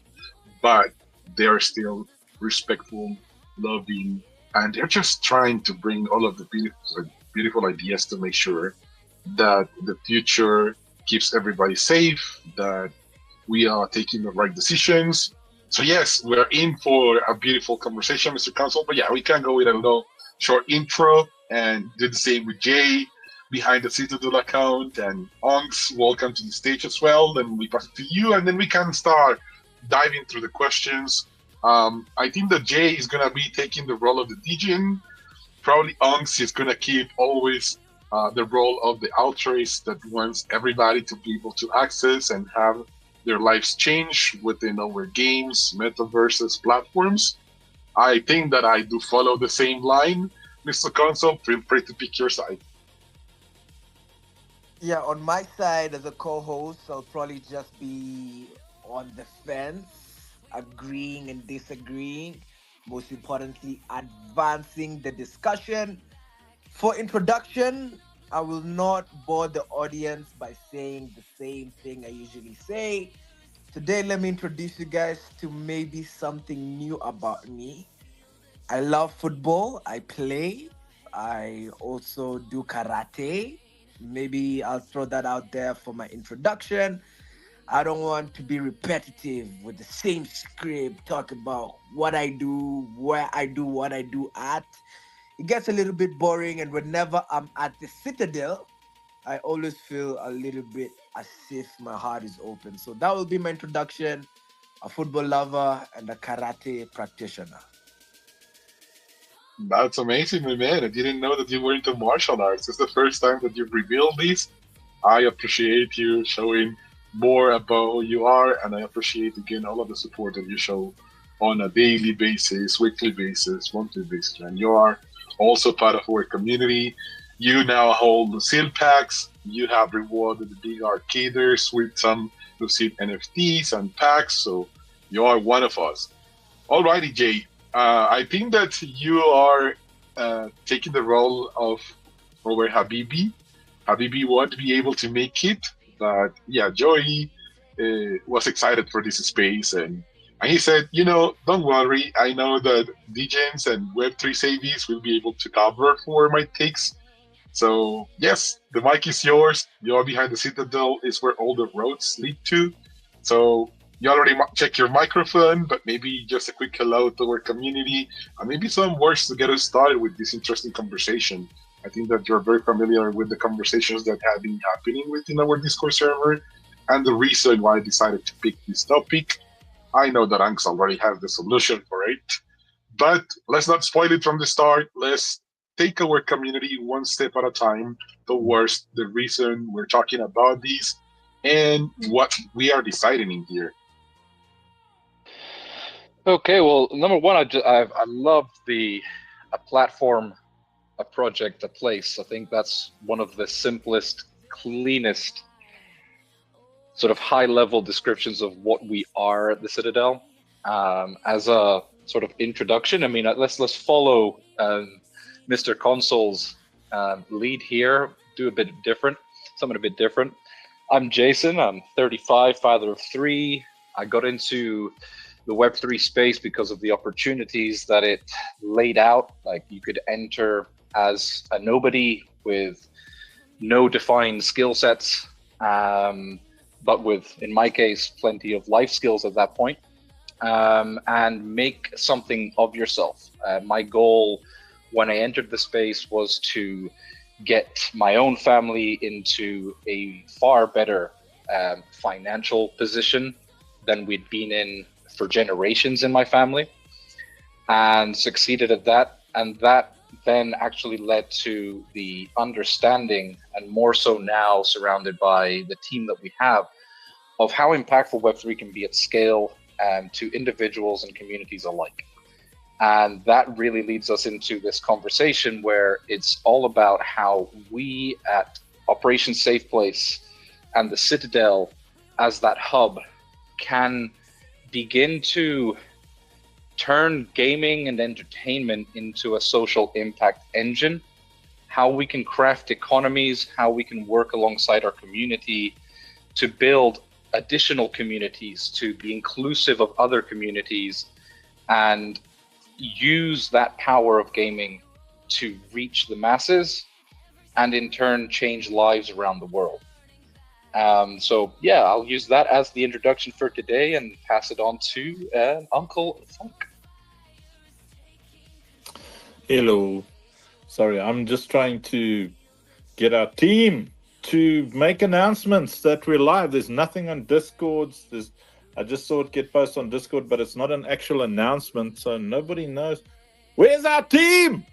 but they're still respectful, loving, and they're just trying to bring all of the beautiful ideas to make sure that the future keeps everybody safe, that we are taking the right decisions. So yes, we're in for a beautiful conversation, Mr. Council. But yeah, we can go with a little short intro and do the same with Jay behind the Citadel account, and Onks, welcome to the stage as well. Then we pass it to you, and then we can start diving through the questions. I think that Jay is gonna be taking the role of the DJ. Probably Onks is gonna keep always the role of the altruist that wants everybody to be able to access and have their lives change within our games, metaverses, platforms. I think that I do follow the same line. Mr. Console, feel free to pick your side. Yeah, on my side as a co-host, I'll probably just be on the fence, agreeing and disagreeing. Most importantly, advancing the discussion. For introduction, I will not bore the audience by saying the same thing I usually say. Today, let me introduce you guys to maybe something new about me. I love football. I play. I also do karate. Maybe I'll throw that out there for my introduction. I don't want to be repetitive with the same script, talk about what I do, where I do what I do at. It gets a little bit boring, and whenever I'm at the Citadel, I always feel a little bit as if my heart is open. So that will be my introduction, a football lover and a karate practitioner. That's amazing, my man. I didn't know that you were into martial arts. It's the first time that you've revealed this. I appreciate you showing more about who you are, and I appreciate again all of the support that you show on a daily basis, weekly basis, monthly basis. And you are also part of our community. You now hold the seal packs. You have rewarded the big arcaders with some received NFTs and packs. So you are one of us. Alrighty, Jay. I think that you are taking the role of our Habibi. Habibi won't be able to make it, but yeah, Joey was excited for this space, and he said, don't worry. I know that DJs and Web3 savies will be able to cover for my takes. So yes, the mic is yours. You're behind the Citadel is where all the roads lead to. So you already check your microphone, but maybe just a quick hello to our community, and maybe some words to get us started with this interesting conversation. I think that you're very familiar with the conversations that have been happening within our Discord server and the reason why I decided to pick this topic. I know that Anx already has the solution for it, but let's not spoil it from the start. Let's take our community one step at a time towards the reason we're talking about this and what we are deciding in here. Okay, well, number one, I love a platform, a project, a place. I think that's one of the simplest, cleanest, sort of high-level descriptions of what we are at the Citadel. As a sort of introduction, I mean, let's follow Mr. Console's lead here. Do something a bit different. I'm Jason. I'm 35, father of 3. I got into the Web3 space because of the opportunities that it laid out. Like you could enter as a nobody with no defined skill sets, but with, in my case, plenty of life skills at that point, and make something of yourself. My goal when I entered the space was to get my own family into a far better financial position than we'd been in for generations in my family, and succeeded at that. And that then actually led to the understanding, and more so now surrounded by the team that we have, of how impactful Web3 can be at scale to individuals and communities alike. And that really leads us into this conversation where it's all about how we at Operation Safe Place and the Citadel as that hub can begin to turn gaming and entertainment into a social impact engine, how we can craft economies, how we can work alongside our community to build additional communities, to be inclusive of other communities, and use that power of gaming to reach the masses and in turn change lives around the world. So yeah, I'll use that as the introduction for today and pass it on to Uncle Funk. Hello. Sorry, I'm just trying to get our team to make announcements that we're live. There's nothing on Discords. I just saw it get posted on Discord, but it's not an actual announcement, so nobody knows. Where's our team?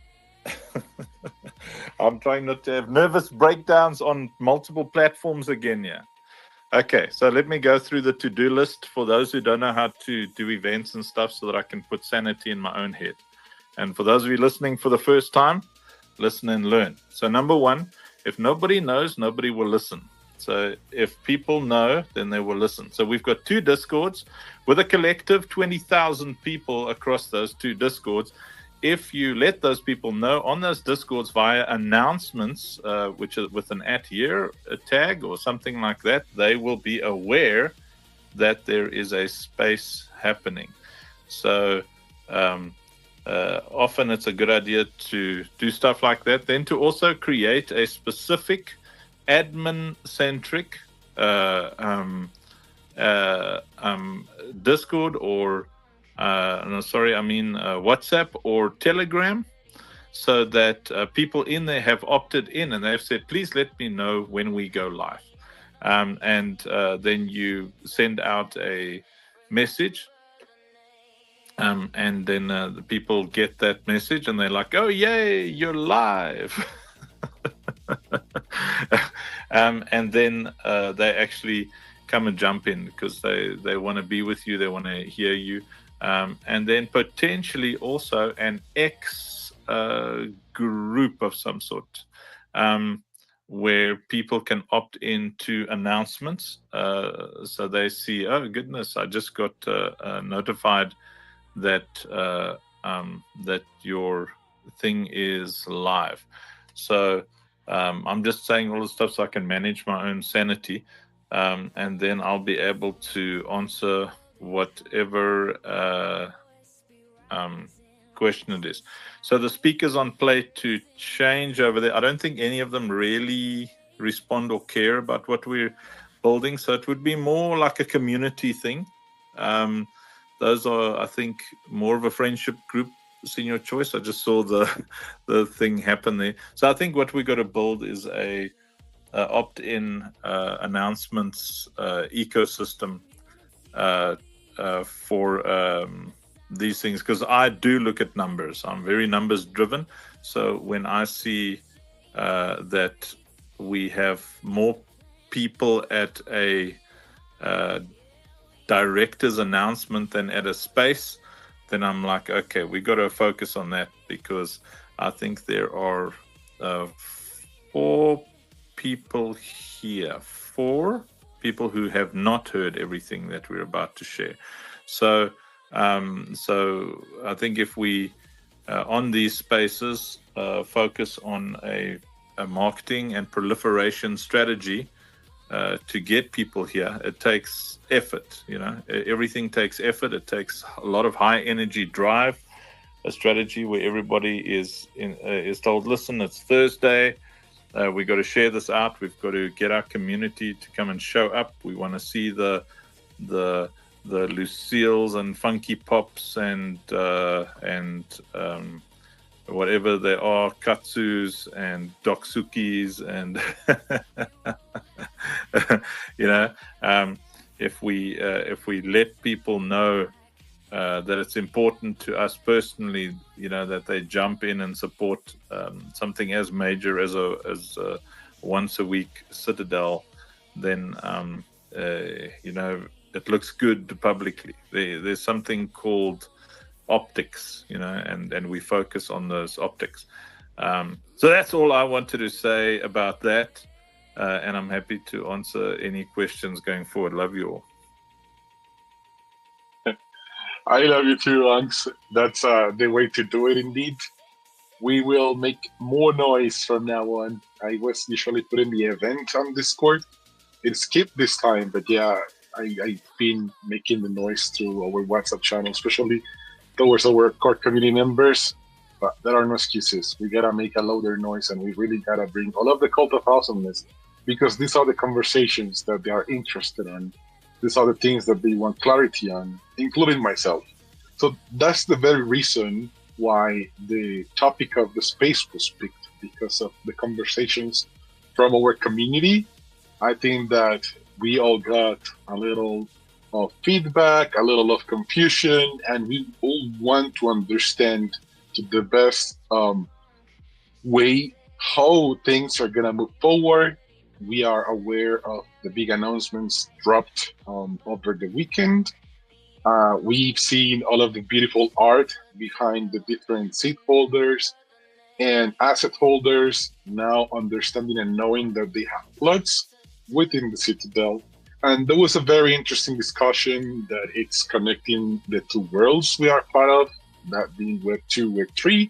I'm trying not to have nervous breakdowns on multiple platforms again, yeah. Okay, so let me go through the to-do list for those who don't know how to do events and stuff so that I can put sanity in my own head. And for those of you listening for the first time, listen and learn. So number one, if nobody knows, nobody will listen. So if people know, then they will listen. So we've got 2 Discords with a collective 20,000 people across those 2 Discords. If you let those people know on those Discords via announcements, which is with an @here tag or something like that, they will be aware that there is a space happening. So often it's a good idea to do stuff like that. Then to also create a specific admin-centric Discord or WhatsApp or Telegram, so that people in there have opted in and they've said, please let me know when we go live. Then you send out a message, and then the people get that message and they're like, oh, yay, you're live. And then they actually come and jump in because they want to be with you, they want to hear you. And then potentially also an X group of some sort, where people can opt into announcements. So they see, oh goodness, I just got notified that that your thing is live. So I'm just saying all this stuff so I can manage my own sanity, and then I'll be able to answer whatever question it is. So the speakers on play to change over there, I don't think any of them really respond or care about what we're building, so it would be more like a community thing. Those are, I think, more of a friendship group. Senior choice. I just saw the thing happen there. So I think what we got to build is a opt-in announcements ecosystem for these things, because I do look at numbers. I'm very numbers driven. So when I see that we have more people at a director's announcement than at a space, then I'm like, okay, we got to focus on that, because I think there are 4 people here, 4 people who have not heard everything that we're about to share. So I think if we on these spaces focus on a marketing and proliferation strategy to get people here. It takes effort, everything takes effort. It takes a lot of high energy drive, a strategy where everybody is told, listen, it's Thursday, we got to share this out, we've got to get our community to come and show up. We want to see the Lucille's and Funky Pops and whatever there are, Katsus and Doksukis, and if we let people know that it's important to us personally, that they jump in and support something as major as a once a week Citadel, then it looks good publicly. There's something called optics, and we focus on those optics. So that's all I wanted to say about that, and I'm happy to answer any questions going forward. Love you all. I love you too, Lunks. That's the way to do it indeed. We will make more noise from now on. I was usually putting the event on Discord. It skipped this time, but yeah, I've been making the noise through our WhatsApp channel, especially towards our core community members. But there are no excuses. We gotta make a louder noise, and we really gotta bring all of the cult of awesomeness, because these are the conversations that they are interested in. These are the things that they want clarity on, including myself. So that's the very reason why the topic of the space was picked, because of the conversations from our community. I think that we all got a little of feedback, a little of confusion, and we all want to understand to the best way how things are gonna move forward. We are aware of the big announcements dropped over the weekend. We've seen all of the beautiful art behind the different seat holders and asset holders, now understanding and knowing that they have plots within the Citadel. And there was a very interesting discussion that it's connecting the two worlds we are part of, that being Web 2, Web 3.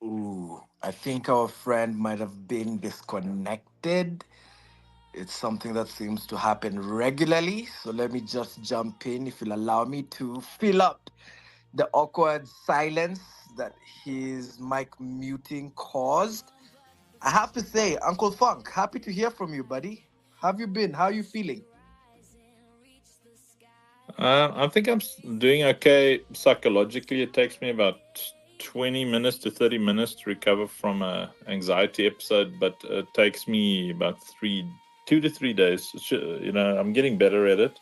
Ooh, I think our friend might have been disconnected. It's something that seems to happen regularly. So let me just jump in, if you'll allow me, to fill up the awkward silence that his mic muting caused. I have to say, Uncle Funk, happy to hear from you, buddy. How have you been? How are you feeling? I think I'm doing okay psychologically. It takes me about 20 minutes to 30 minutes to recover from an anxiety episode, but it takes me about 2 to 3 days. I'm getting better at it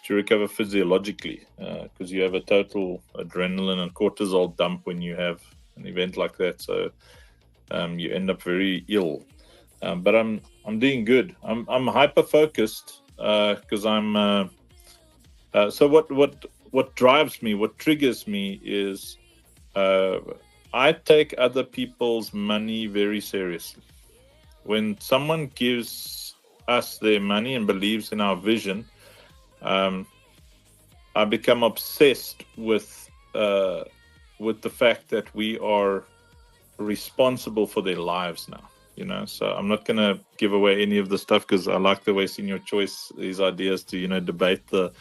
to recover physiologically, because you have a total adrenaline and cortisol dump when you have an event like that. So you end up very ill. But I'm doing good. I'm hyper focused because I'm. So what drives me, what triggers me is I take other people's money very seriously. When someone gives us their money and believes in our vision, I become obsessed with the fact that we are responsible for their lives now. So I'm not going to give away any of the stuff, because I like the way Senior Choice, these ideas to debate the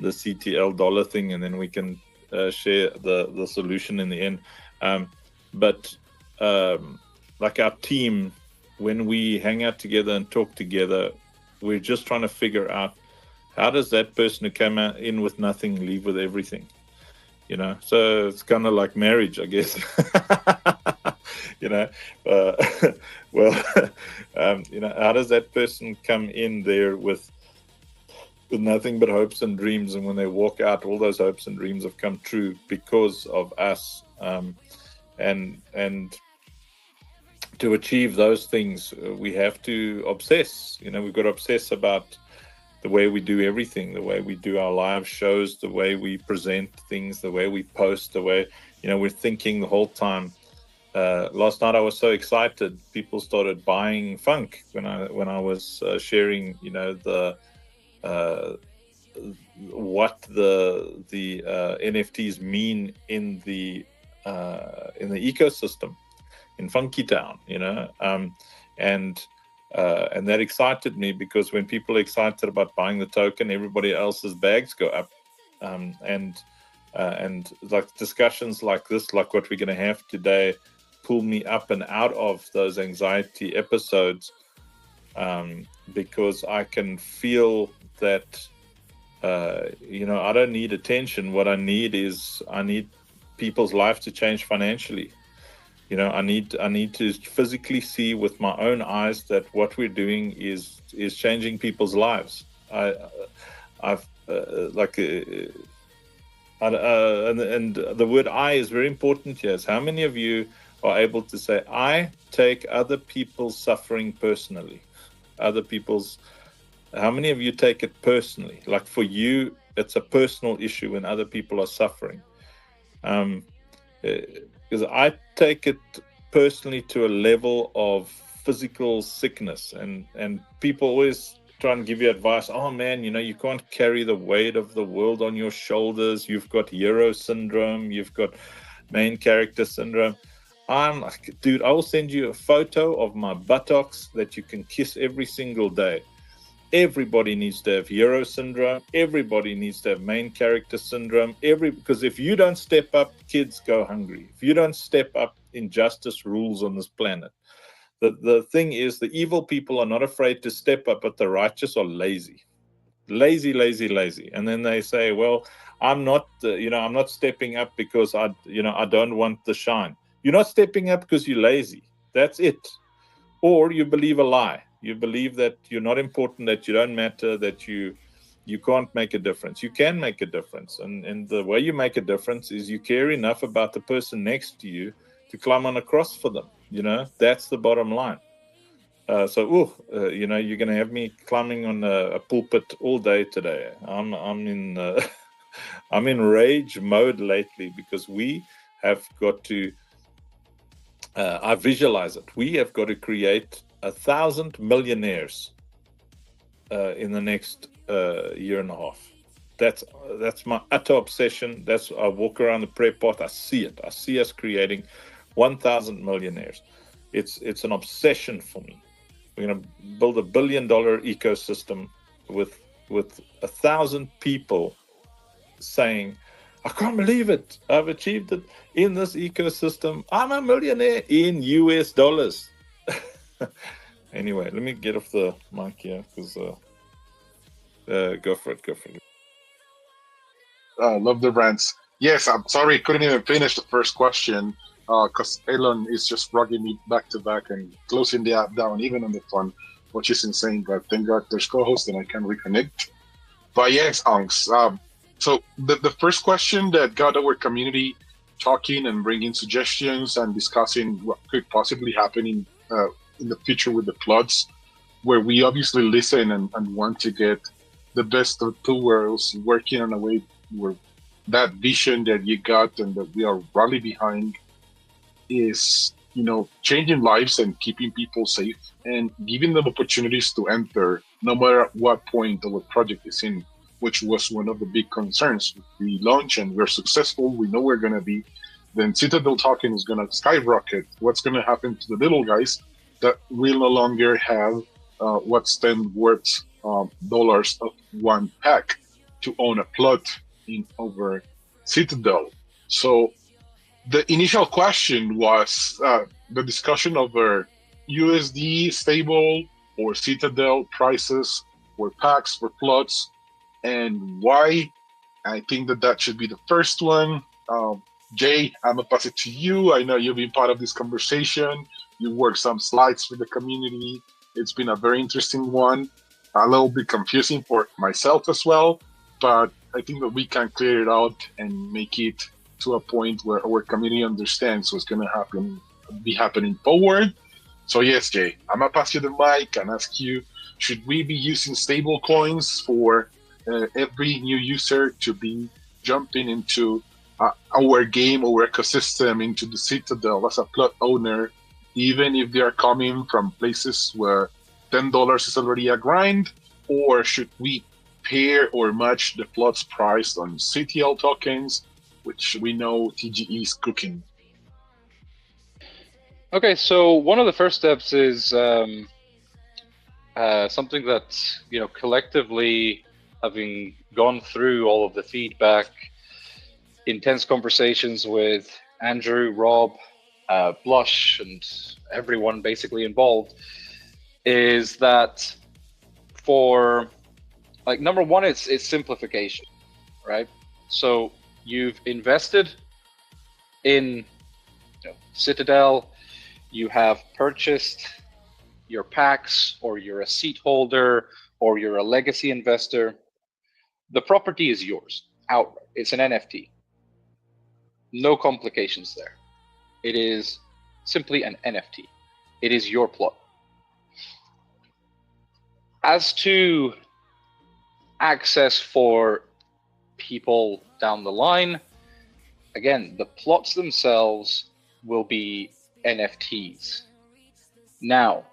CTL dollar thing, and then we can share the solution in the end. But like our team, when we hang out together and talk together, we're just trying to figure out, how does that person who came in with nothing leave with everything? So it's kind of like marriage, I guess. Well, how does that person come in there with nothing but hopes and dreams, and when they walk out, all those hopes and dreams have come true because of us. And to achieve those things, we have to obsess. We've got to obsess about the way we do everything, the way we do our live shows, the way we present things, the way we post, the way we're thinking the whole time. Last night I was so excited. People started buying funk when I was sharing, what the NFTs mean in the ecosystem in Funky Town, and that excited me, because when people are excited about buying the token, everybody else's bags go up, and like discussions like this, like what we're going to have today, pull me up and out of those anxiety episodes, because I can feel that I don't need attention. What I need people's life to change financially. I need to physically see with my own eyes that what we're doing is changing people's lives. And the word "I" is very important here. Is how many of you are able to say, "I take other people's suffering personally"? How many of you take it personally? Like for you, it's a personal issue when other people are suffering. Because I take it personally to a level of physical sickness, and people always try and give you advice. Oh man, you can't carry the weight of the world on your shoulders. You've got hero syndrome. You've got main character syndrome. I'm like, dude, I will send you a photo of my buttocks that you can kiss every single day. Everybody needs to have hero syndrome. Everybody needs to have main character syndrome. Because if you don't step up, kids go hungry. If you don't step up, injustice rules on this planet. The thing is, the evil people are not afraid to step up, but the righteous are lazy. Lazy. And then they say, well, I'm not stepping up because I don't want the shine. You're not stepping up because you're lazy. That's it. Or you believe a lie. You believe that you're not important, that you don't matter, that you can't make a difference. You can make a difference. And the way you make a difference is you care enough about the person next to you to climb on a cross for them. That's the bottom line. You're going to have me climbing on a pulpit all day today. I'm in I'm in rage mode lately, because we have got to I visualize it. We have got to create 1,000 millionaires in the next year and a half. That's my utter obsession. I walk around the prayer path. I see it. I see us creating 1,000 millionaires. It's an obsession for me. We're going to build $1 billion ecosystem with 1,000 people saying, I can't believe it. I've achieved it in this ecosystem. I'm a millionaire in US dollars. Anyway, let me get off the mic here, because go for it. Love the rants. Yes, I'm sorry, couldn't even finish the first question because Elon is just rugging me back to back and closing the app down, even on the phone, which is insane. But thank God there's co-host and I can reconnect. But yes, Angs. So the first question that got our community talking and bringing suggestions and discussing what could possibly happen in the future with the floods, where we obviously listen and want to get the best of two worlds, working on a way where that vision that you got and that we are rally behind is, changing lives and keeping people safe and giving them opportunities to enter no matter what point our project is in, which was one of the big concerns. If we launch and we're successful, we know we're going to be, then Citadel token is going to skyrocket. What's going to happen to the little guys that will no longer have what's then worth dollars of one pack to own a plot in over Citadel? So the initial question was the discussion over USD stable or Citadel prices for packs, for plots, and why. I think that should be the first one. Jay, I'm going to pass it to you. I know you've been part of this conversation. You worked some slides for the community. It's been a very interesting one. A little bit confusing for myself as well, but I think that we can clear it out and make it to a point where our community understands what's going to be happening forward. So yes, Jay, I'm going to pass you the mic and ask you, should we be using stable coins for every new user to be jumping into our game, our ecosystem, into the Citadel as a plot owner, even if they are coming from places where $10 is already a grind? Or should we compare or match the plots priced on CTL tokens, which we know TGE is cooking? Okay, so one of the first steps is something that, collectively, having gone through all of the feedback, intense conversations with Andrew, Rob, Blush, and everyone basically involved, is that for, like, number one, it's simplification, right? So you've invested in Citadel, you have purchased your packs, or you're a seat holder, or you're a legacy investor. The property is yours outright. It's an NFT. No complications there. It is simply an NFT. It is your plot. As to access for people down the line, again, the plots themselves will be NFTs. Now,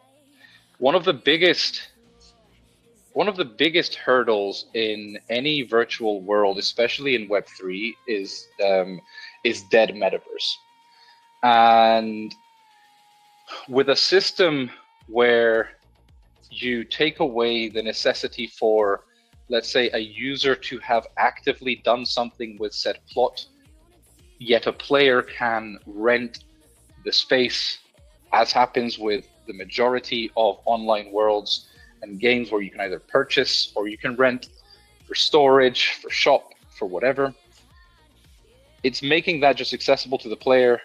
one of the biggest hurdles in any virtual world, especially in Web3, is dead metaverse. And with a system where you take away the necessity for, let's say, a user to have actively done something with said plot, yet a player can rent the space, as happens with the majority of online worlds and games, where you can either purchase or you can rent for storage, for shop, for whatever. It's making that just accessible to the player.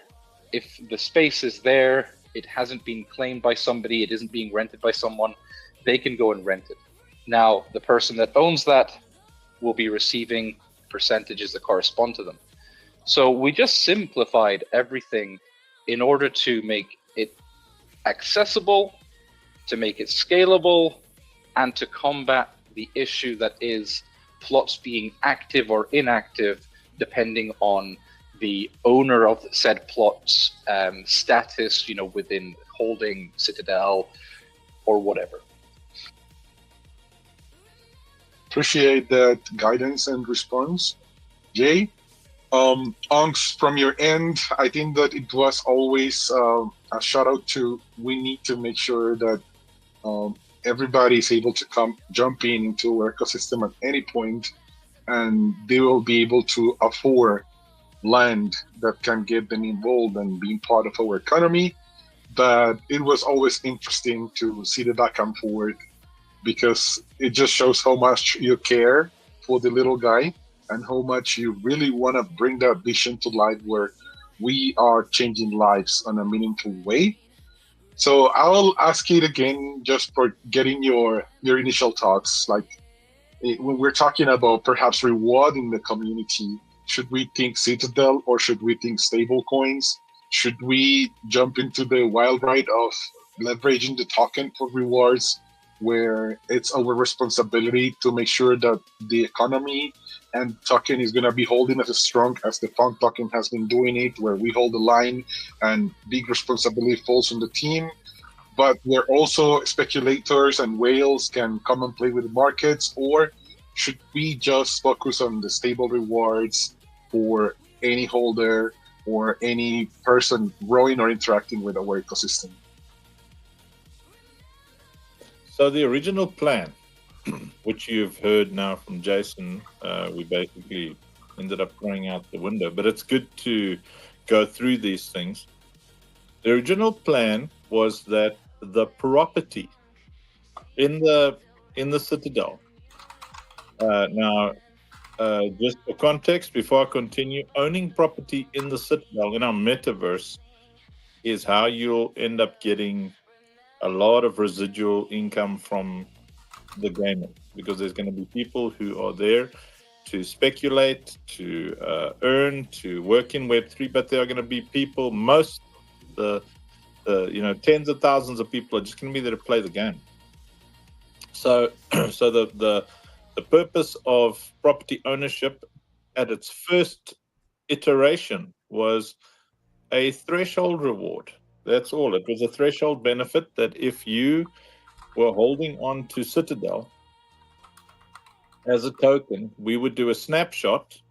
If the space is there, it hasn't been claimed by somebody, it isn't being rented by someone, they can go and rent it. Now, the person that owns that will be receiving percentages that correspond to them. So we just simplified everything in order to make it accessible, to make it scalable, and to combat the issue that is plots being active or inactive depending on the owner of said plot's status, within holding Citadel or whatever. Appreciate that guidance and response. Jay, Onks, from your end, I think that it was always a shout out to, we need to make sure that everybody is able to jump into our ecosystem at any point, and they will be able to afford land that can get them involved and being part of our economy. But it was always interesting to see the back and forth, because it just shows how much you care for the little guy and how much you really want to bring that vision to life, where we are changing lives in a meaningful way. So I'll ask it again, just for getting your initial thoughts. Like, when we're talking about perhaps rewarding the community, should we think Citadel or should we think stable coins? Should we jump into the wild ride of leveraging the token for rewards, where it's our responsibility to make sure that the economy and token is going to be holding as strong as the fund token has been doing it, where we hold the line and big responsibility falls on the team, but where also speculators and whales can come and play with the markets? Or should we just focus on the stable rewards for any holder or any person growing or interacting with our ecosystem? So the original plan, which you've heard now from Jason, we basically ended up throwing out the window, but it's good to go through these things. The original plan was that the property in the Citadel, just for context, before I continue, owning property in the Citadel, in our metaverse, is how you'll end up getting a lot of residual income from the gaming, because there's going to be people who are there to speculate, to earn, to work in Web3, but there are going to be people, tens of thousands of people are just going to be there to play the game. So the purpose of property ownership at its first iteration was a threshold reward. That's all. It was a threshold benefit that if you were holding on to Citadel as a token, we would do a snapshot,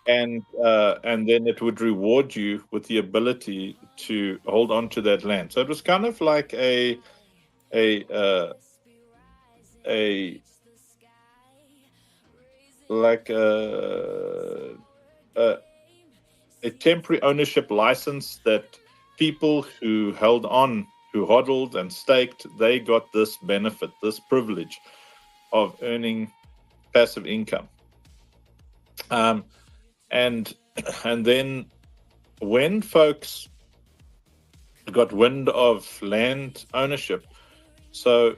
and then it would reward you with the ability to hold on to that land. So it was kind of like a temporary ownership license that people who held on, who hodled and staked, they got this benefit, this privilege of earning passive income. And then when folks got wind of land ownership, so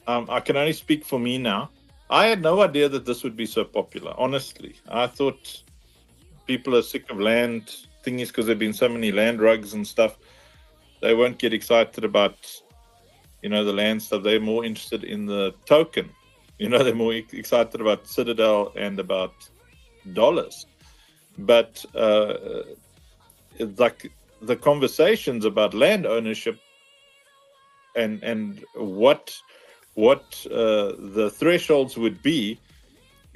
I can only speak for me now. I had no idea that this would be so popular, honestly. I thought people are sick of land thingies because there have been so many land rugs and stuff. They won't get excited about, the land stuff. They're more interested in the token. They're more excited about Citadel and about dollars. But like the conversations about land ownership and what the thresholds would be,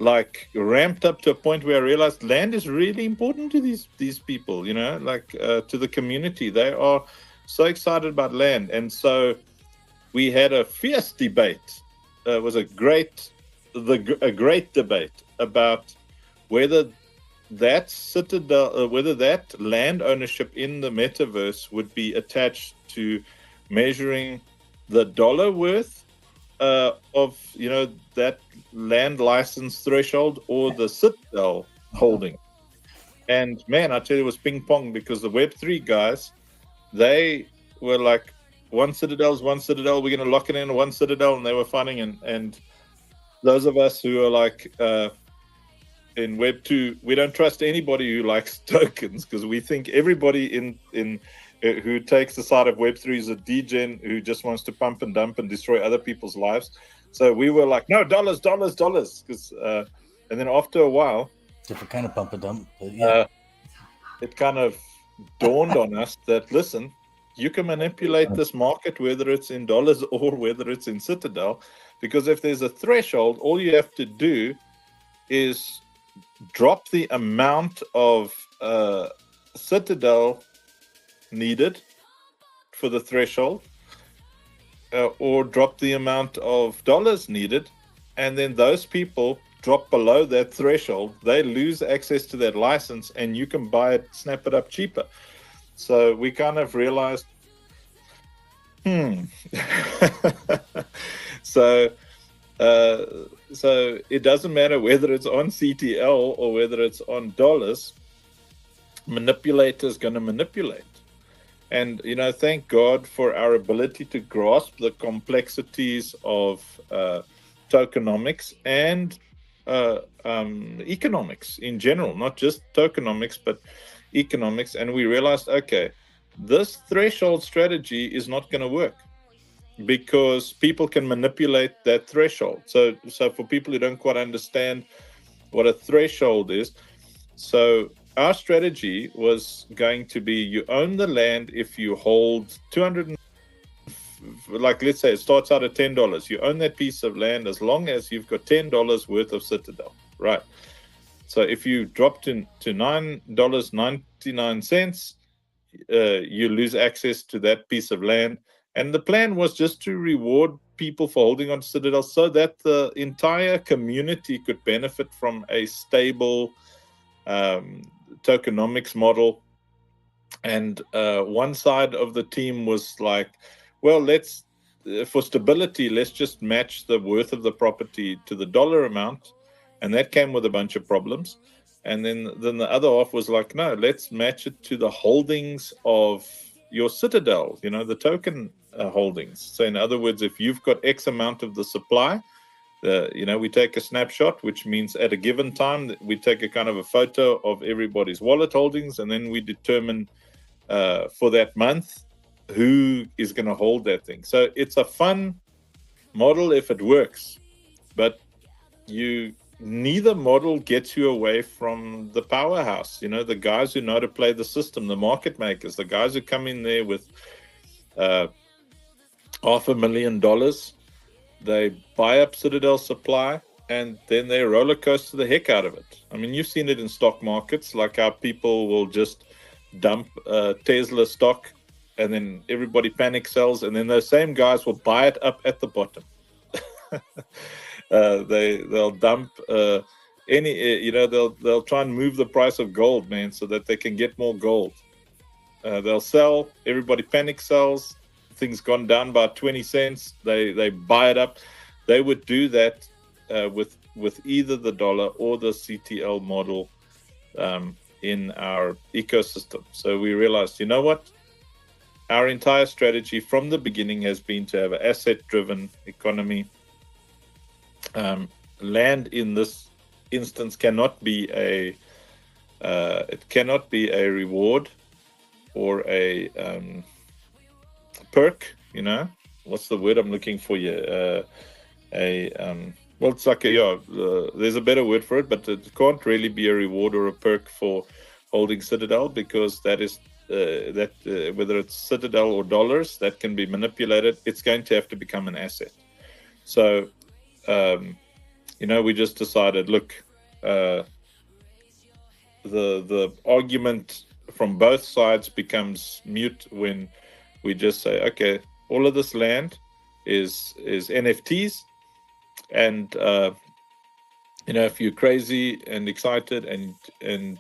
like, ramped up to a point where I realized land is really important to these people, to the community. They are so excited about land. And so we had a fierce debate. It was a great debate about whether that Citadel, whether that land ownership in the metaverse would be attached to measuring the dollar worth of that land license threshold, or the Citadel holding. And man, I tell you, it was ping pong, because the Web3 guys, they were like, one Citadel's one Citadel, we're going to lock it in one Citadel, and they were fighting. And those of us who are like in Web2, we don't trust anybody who likes tokens, because we think everybody in who takes the side of Web3 is a degen who just wants to pump and dump and destroy other people's lives. So we were like, no, dollars, because and then after a while, different kind of pump and dump, but yeah, it kind of dawned on us that, listen, you can manipulate this market, whether it's in dollars or whether it's in Citadel, because if there's a threshold, all you have to do is drop the amount of Citadel needed for the threshold, or drop the amount of dollars needed, and then those people drop below that threshold, they lose access to that license, and you can buy it, snap it up cheaper. So we kind of realized, so it doesn't matter whether it's on CTL or whether it's on dollars, manipulator's going to manipulate. And, thank God for our ability to grasp the complexities of tokenomics and economics in general, not just tokenomics, but economics. And we realized, okay, this threshold strategy is not going to work, because people can manipulate that threshold. So for people who don't quite understand what a threshold is, so our strategy was going to be, you own the land if you hold 200, like, let's say it starts out at $10. You own that piece of land as long as you've got $10 worth of Citadel, right? So if you drop to $9.99, you lose access to that piece of land. And the plan was just to reward people for holding on to Citadel, so that the entire community could benefit from a stable tokenomics model. And one side of the team was like, well, let's for stability, let's just match the worth of the property to the dollar amount. And that came with a bunch of problems. And then the other half was like, no, let's match it to the holdings of your Citadel, the token holdings. So in other words, if you've got X amount of the supply, we take a snapshot, which means at a given time, we take a kind of a photo of everybody's wallet holdings, and then we determine for that month who is going to hold that thing. So it's a fun model if it works, but neither model gets you away from the powerhouse, the guys who know how to play the system, the market makers, the guys who come in there with $500,000. They buy up Citadel supply, and then they roller coaster the heck out of it. I mean, you've seen it in stock markets, like how people will just dump Tesla stock, and then everybody panic sells, and then those same guys will buy it up at the bottom. They'll dump they'll try and move the price of gold, man, so that they can get more gold. They'll sell, everybody panic sells, things gone down by 20 cents, they buy it up. They would do that with either the dollar or the CTL model in our ecosystem. So we realized, you know what? Our entire strategy from the beginning has been to have an asset-driven economy. Land in this instance cannot be a reward or a perk. You know, what's the word I'm looking for here? Well, it's like there's a better word for it, but it can't really be a reward or a perk for holding Citadel, because that is whether it's Citadel or dollars, that can be manipulated. It's going to have to become an asset. So we just decided, look, the argument from both sides becomes mute when we just say, okay, all of this land is NFTs, and if you're crazy and excited and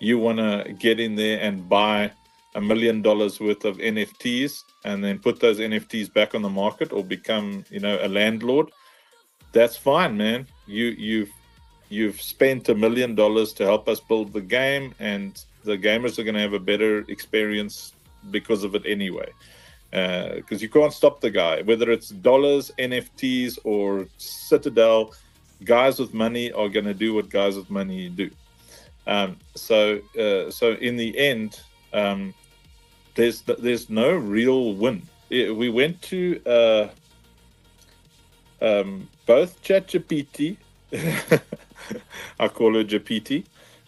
you want to get in there and buy $1 million worth of NFTs and then put those NFTs back on the market or become a landlord, that's fine, man. You've spent $1 million to help us build the game, and the gamers are going to have a better experience because of it anyway. Because you can't stop the guy, whether it's dollars, NFTs, or Citadel. Guys with money are going to do what guys with money do. So in the end, there's no real win. We went to both ChatGPT, I call her GPT.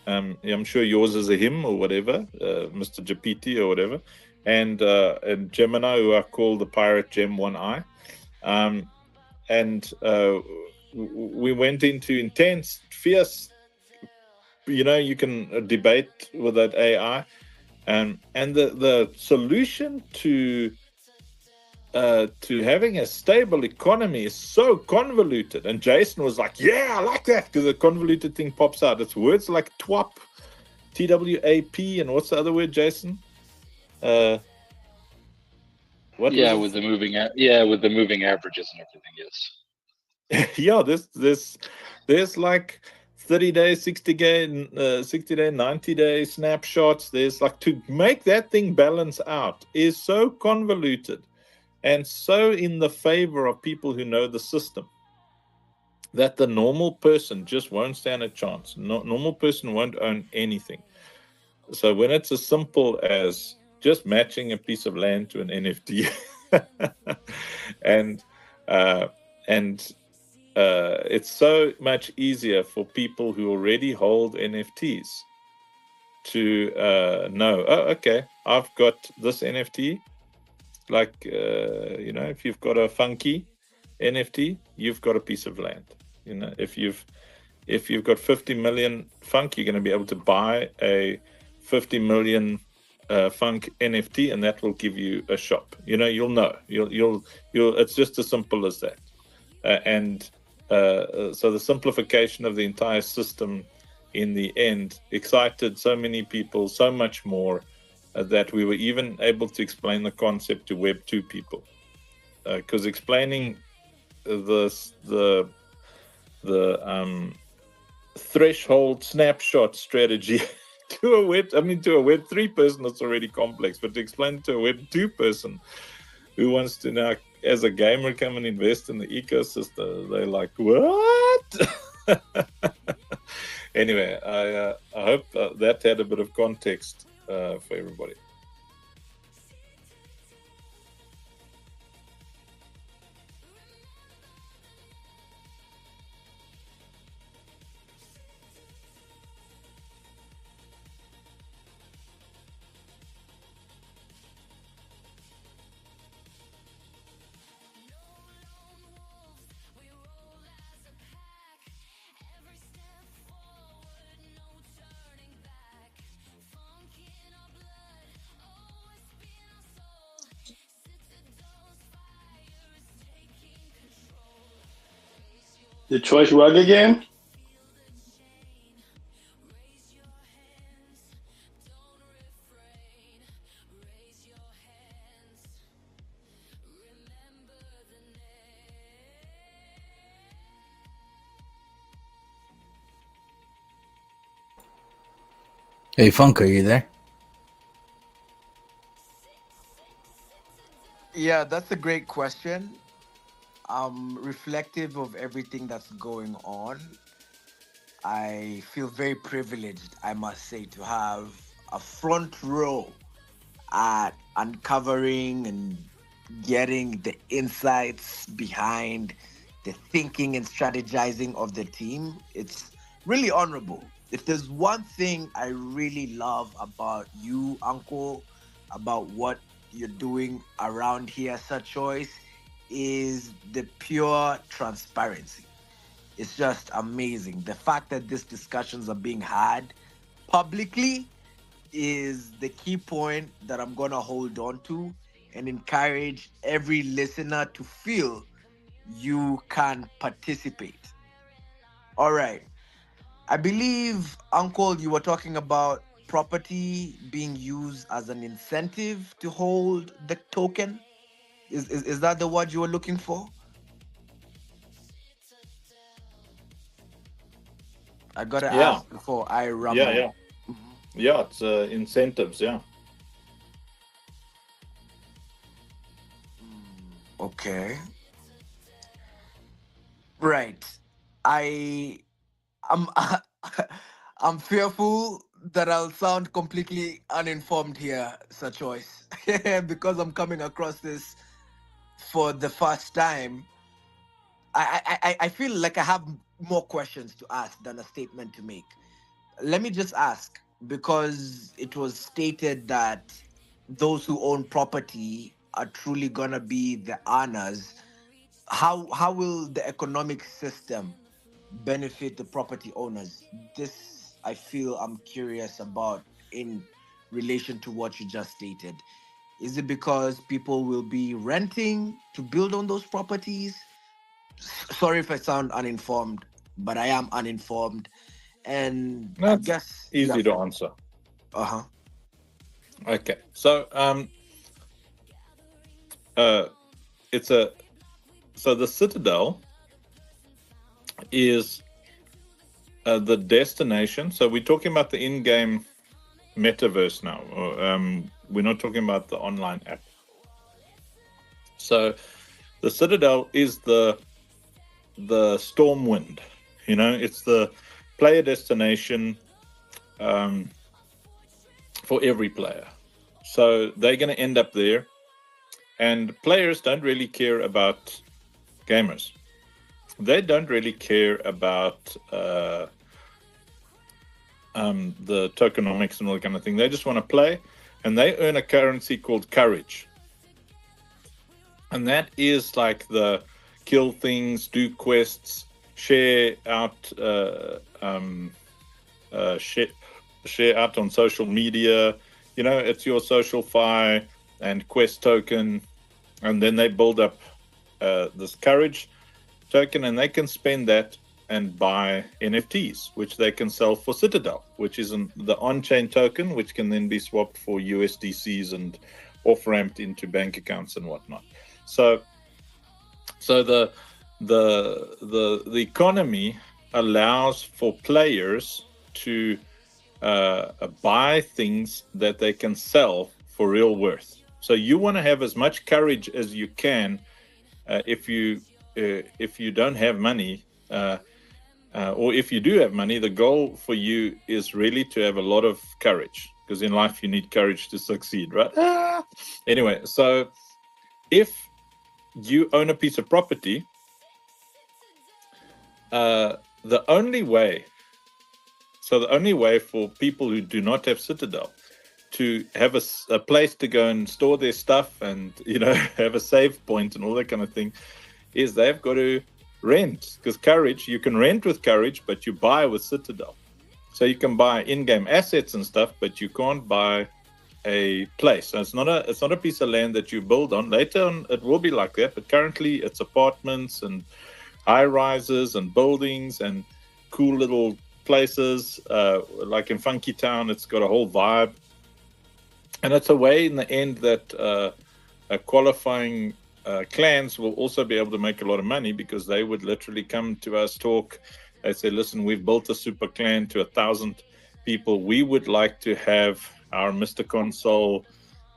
I'm sure yours is a him or whatever, Mr. GPT or whatever, and Gemini, who I call the pirate Gem One Eye, and we went into intense, fierce. You can debate with that AI, and the solution to having a stable economy is so convoluted. And Jason was like, yeah, I like that, because the convoluted thing pops out. It's words like TWAP, TWAP, and what's the other word, Jason? With the moving averages and everything, yes. Yeah, there's like 30-day, 60-day, 90-day snapshots. There's like, to make that thing balance out is so convoluted and so in the favor of people who know the system that the normal person just won't stand a chance. Normal person won't own anything. So when it's as simple as just matching a piece of land to an NFT, and it's so much easier for people who already hold NFTs to know, oh, okay, I've got this NFT. Like, if you've got a funky NFT, you've got a piece of land. If you've got 50 million funk, you're going to be able to buy a 50 million funk NFT, and that will give you a shop. You'll know. You'll. It's just as simple as that. So the simplification of the entire system, in the end, excited so many people, so much more, that we were even able to explain the concept to Web 2 people. Because explaining the threshold snapshot strategy to a Web 3 person, it's already complex. But to explain to a Web 2 person who wants to now, as a gamer, come and invest in the ecosystem, they're like, what? Anyway, I hope that had a bit of context for everybody. The choice rug again? Hey, Funk, are you there? Yeah, that's a great question. Reflective of everything that's going on, I feel very privileged, I must say, to have a front row at uncovering and getting the insights behind the thinking and strategizing of the team. It's really honorable. If there's one thing I really love about you, Uncle, about what you're doing around here, Such Choice, is the pure transparency. It's just amazing. The fact that these discussions are being had publicly is the key point that I'm going to hold on to and encourage every listener to feel you can participate. All right. I believe, Uncle, you were talking about property being used as an incentive to hold the token. Is that the word you were looking for? I got to Yeah, ask before I yeah, rumble. yeah, yeah. It's incentives. Yeah. Okay. Right. I I'm I'm fearful that I'll sound completely uninformed here, Sir Choice, because I'm coming across this for the first time. I feel like I have more questions to ask than a statement to make. Let me just ask, because it was stated that those who own property are truly gonna be the owners. How will the economic system benefit the property owners? This I feel I'm curious about in relation to what you just stated. Is it because people will be renting to build on those properties? Sorry if I sound uninformed, but I am uninformed. And I That's guess, yeah. easy to answer. Uh-huh. Okay, so it's a so the Citadel is the destination. So we're talking about the in-game metaverse now. We're not talking about the online app. So the Citadel is the Stormwind. It's the player destination for every player. So they're going to end up there, and players don't really care about gamers. They don't really care about the tokenomics and all that kind of thing. They just want to play, and they earn a currency called courage. And that is like the kill things, do quests, share out, share out on social media. It's your social fi and quest token, and then they build up this courage token, and they can spend that and buy NFTs, which they can sell for Citadel, which is the on-chain token, which can then be swapped for USDCs and off-ramped into bank accounts and whatnot. So the economy allows for players to buy things that they can sell for real worth. So you want to have as much courage as you can. If you don't have money, or if you do have money, the goal for you is really to have a lot of courage, because in life you need courage to succeed, right? Anyway, so if you own a piece of property, the only way for people who do not have Citadel to have a place to go and store their stuff and have a save point and all that kind of thing is they've got to rent, because courage, you can rent with courage, but you buy with Citadel. So you can buy in-game assets and stuff, but you can't buy a place. So it's not a piece of land that you build on. Later on it will be like that, but currently it's apartments and high rises and buildings and cool little places. Like in Funky Town, it's got a whole vibe. And it's a way in the end that qualifying clans will also be able to make a lot of money, because they would literally come to us, talk. They say, listen, we've built a super clan to 1,000 people. We would like to have our Mr. Console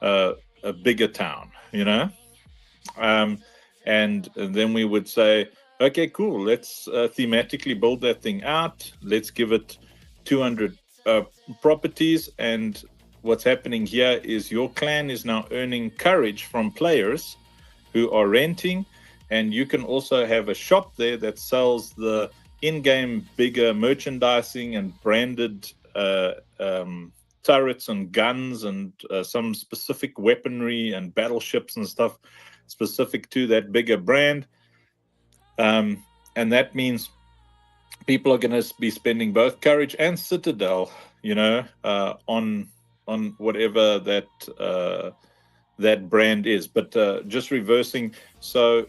a bigger town, you know? And then we would say, okay, cool, let's thematically build that thing out. Let's give it 200 properties. And what's happening here is your clan is now earning courage from players who are renting, and you can also have a shop there that sells the in-game bigger merchandising and branded turrets and guns and some specific weaponry and battleships and stuff specific to that bigger brand. And that means people are going to be spending both courage and Citadel, you know, on whatever that brand is. But just reversing, so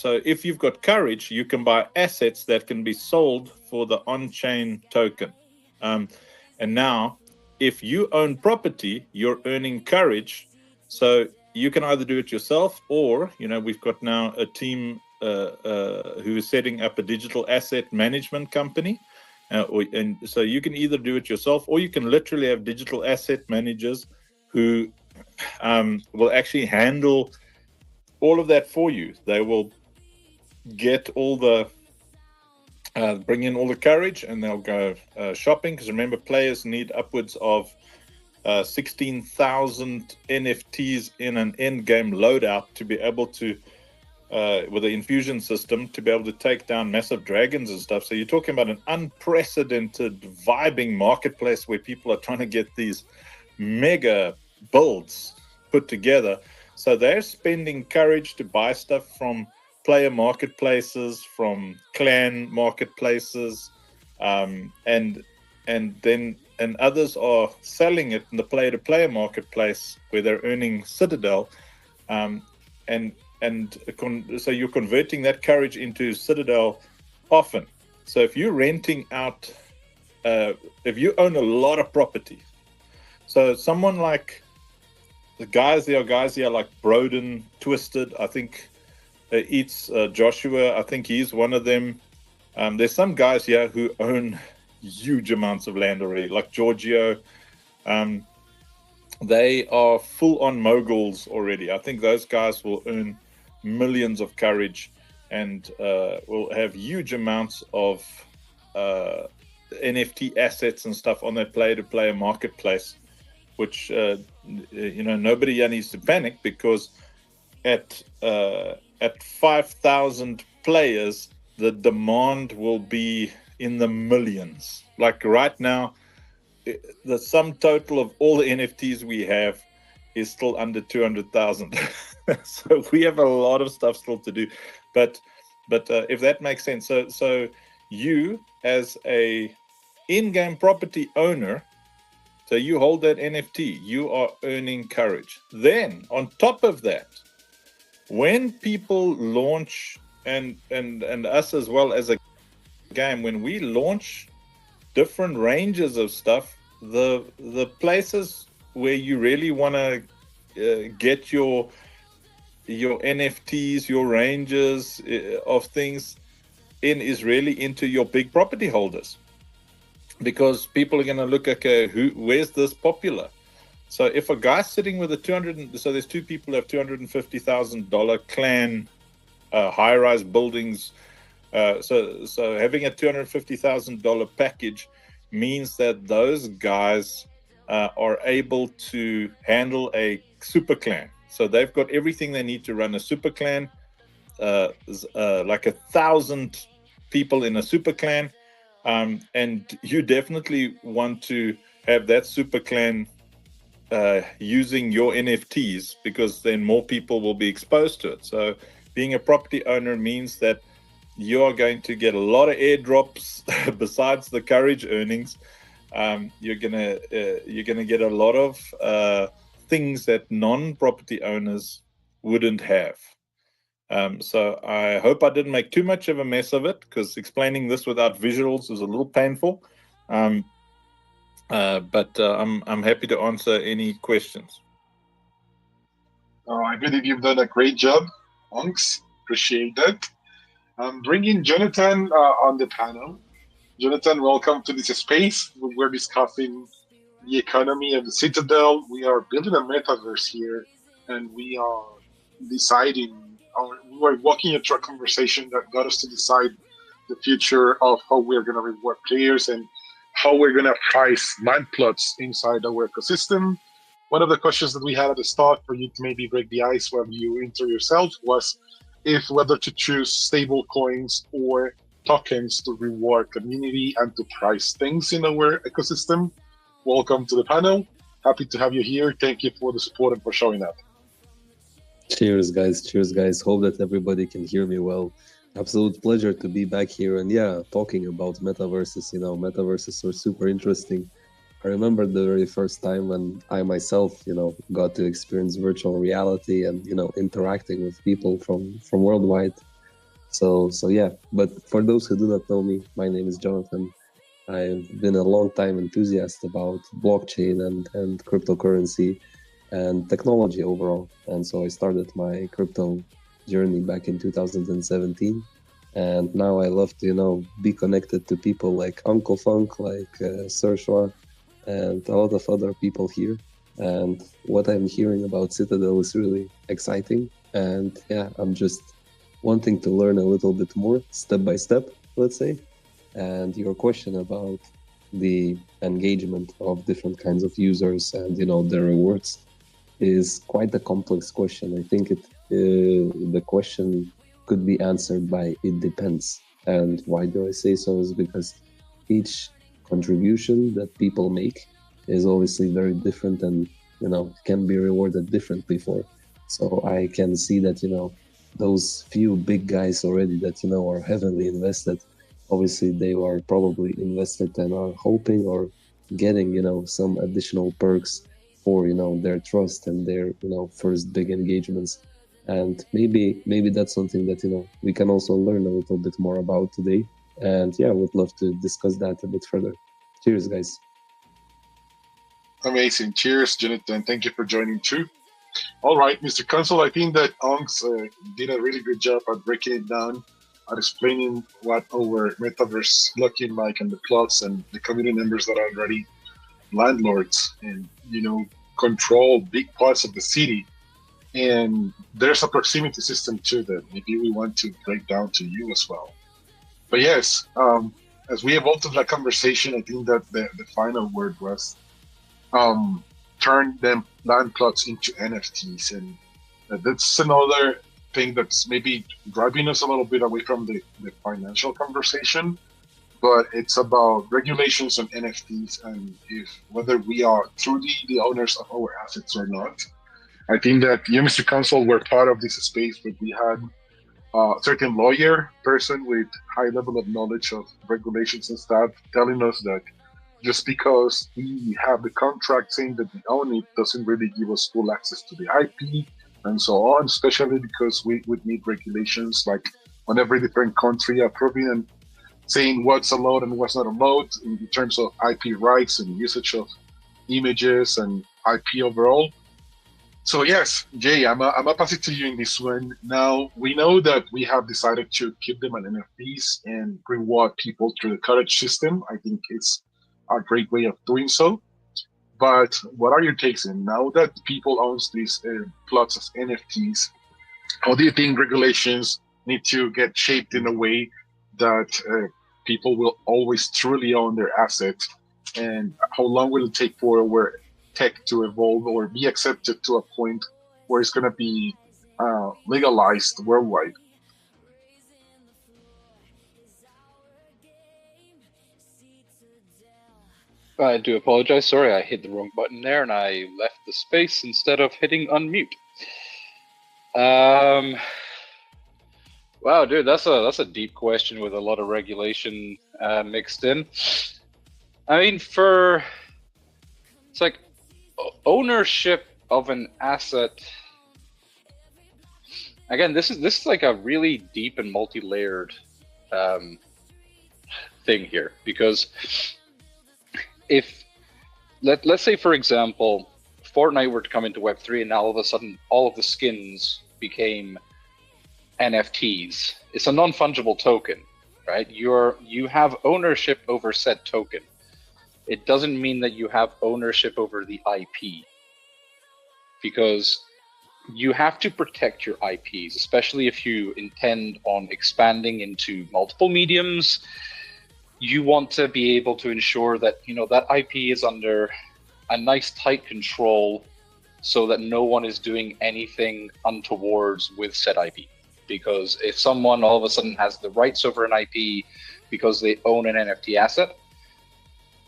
if you've got courage, you can buy assets that can be sold for the on-chain token. And now, if you own property, you're earning courage. So you can either do it yourself, or, you know, we've got now a team who is setting up a digital asset management company. And so you can either do it yourself, or you can literally have digital asset managers who will actually handle all of that for you. They will get all the bring in all the courage, and they'll go shopping, because remember, players need upwards of 16,000 NFTs in an end game loadout to be able to with the infusion system, to be able to take down massive dragons and stuff. So you're talking about an unprecedented vibing marketplace where people are trying to get these mega builds put together. So they're spending courage to buy stuff from player marketplaces, from clan marketplaces, and others are selling it in the player-to-player marketplace where they're earning Citadel, so you're converting that courage into Citadel often. So if you're renting out, if you own a lot of property, so someone like the guys here like Broden, Twisted, I think Eats Joshua, I think he's one of them. There's some guys here who own huge amounts of land already, like Giorgio. They are full-on moguls already. I think those guys will earn millions of courage and will have huge amounts of NFT assets and stuff on their player-to-player marketplace, which you know, nobody here needs to panic, because at 5,000 players, the demand will be in the millions. Like right now, the sum total of all the NFTs we have is still under 200,000. So we have a lot of stuff still to do. But if that makes sense, so you as a in-game property owner, so you hold that NFT, you are earning courage. Then on top of that, when people launch, and us as well as a game, when we launch different ranges of stuff, the places where you really want to get your NFTs, your ranges of things in, is really into your big property holders, because people are going to look, okay, where's this popular? So if a guy's sitting with a so there's two people who have $250,000 clan high-rise buildings. So having a $250,000 package means that those guys are able to handle a super clan. So they've got everything they need to run a super clan, like 1,000 people in a super clan. And you definitely want to have that super clan using your NFTs, because then more people will be exposed to it. So being a property owner means that you're going to get a lot of airdrops besides the courage earnings. You're gonna get a lot of things that non-property owners wouldn't have. So I hope I didn't make too much of a mess of it, because explaining this without visuals is a little painful. But I'm happy to answer any questions. I believe you've done a great job, Onks. Appreciate that. I'm bringing Jonathan on the panel. Jonathan, welcome to this space. We're discussing the economy of the Citadel. We are building a metaverse here, and we are deciding, or we were walking into a conversation that got us to decide the future of how we're going to reward players and how we're going to price land plots inside our ecosystem. One of the questions that we had at the start for you to maybe break the ice when you enter yourself was if whether to choose stable coins or tokens to reward community and to price things in our ecosystem. Welcome to the panel. Happy to have you here. Thank you for the support and for showing up. Cheers, guys. Cheers, guys. Hope that everybody can hear me well. Absolute pleasure to be back here and talking about metaverses. Metaverses are super interesting. I remember the very first time when I myself, got to experience virtual reality and, interacting with people from worldwide. So yeah, but for those who do not know me, my name is Jonathan. I've been a long time enthusiast about blockchain and cryptocurrency and technology overall. And so I started my crypto journey back in 2017. And now I love to, be connected to people like Uncle Funk, like Sir Shua, and a lot of other people here. And what I'm hearing about Citadel is really exciting. And I'm just wanting to learn a little bit more, step by step, let's say. And your question about the engagement of different kinds of users and, their rewards is quite a complex question. I think the question could be answered by it depends. And why do I say so is because each contribution that people make is obviously very different and, can be rewarded differently for. So I can see that, those few big guys already that, are heavily invested, obviously they are probably invested and are hoping or getting, some additional perks for, their trust and their, first big engagements. And maybe that's something that, we can also learn a little bit more about today. And I would love to discuss that a bit further. Cheers, guys. Amazing. Cheers, Jonathan. Thank you for joining too. All right, Mr. Consul, I think that Onks did a really good job at breaking it down, at explaining what our metaverse looking like and the plots and the community members that are already landlords and, control big parts of the city. And there's a proximity system too that maybe we want to break down to you as well. But yes, as we evolved to that conversation, I think that the final word was turn them land plots into NFTs. And that's another thing that's maybe driving us a little bit away from the financial conversation. But it's about regulations on NFTs and if whether we are truly the owners of our assets or not. I think that you, Mr. Counsel, were part of this space where we had a certain lawyer person with high level of knowledge of regulations and stuff telling us that just because we have the contract saying that we own it doesn't really give us full access to the IP and so on, especially because we would need regulations like on every different country approving and saying what's allowed and what's not allowed in terms of IP rights and usage of images and IP overall. So yes, Jay, I'm a pass it to you in this one. Now, we know that we have decided to keep them as NFTs and reward people through the cottage system. I think it's a great way of doing so. But what are your takes in now that people own these plots as NFTs? How do you think regulations need to get shaped in a way that people will always truly own their assets? And how long will it take for our tech to evolve or be accepted to a point where it's going to be legalized worldwide? I do apologize. Sorry, I hit the wrong button there and I left the space instead of hitting unmute. Wow, dude, that's a deep question with a lot of regulation mixed in. I mean, it's like ownership of an asset again, this is like a really deep and multi-layered thing here, because if let's say, for example, Fortnite were to come into Web3 and now all of a sudden all of the skins became NFTs. It's a non-fungible token, right? You have ownership over said token. It doesn't mean that you have ownership over the IP, because you have to protect your IPs, especially if you intend on expanding into multiple mediums. You want to be able to ensure that, you know, that IP is under a nice tight control so that no one is doing anything untowards with said IP. Because if someone all of a sudden has the rights over an IP because they own an NFT asset,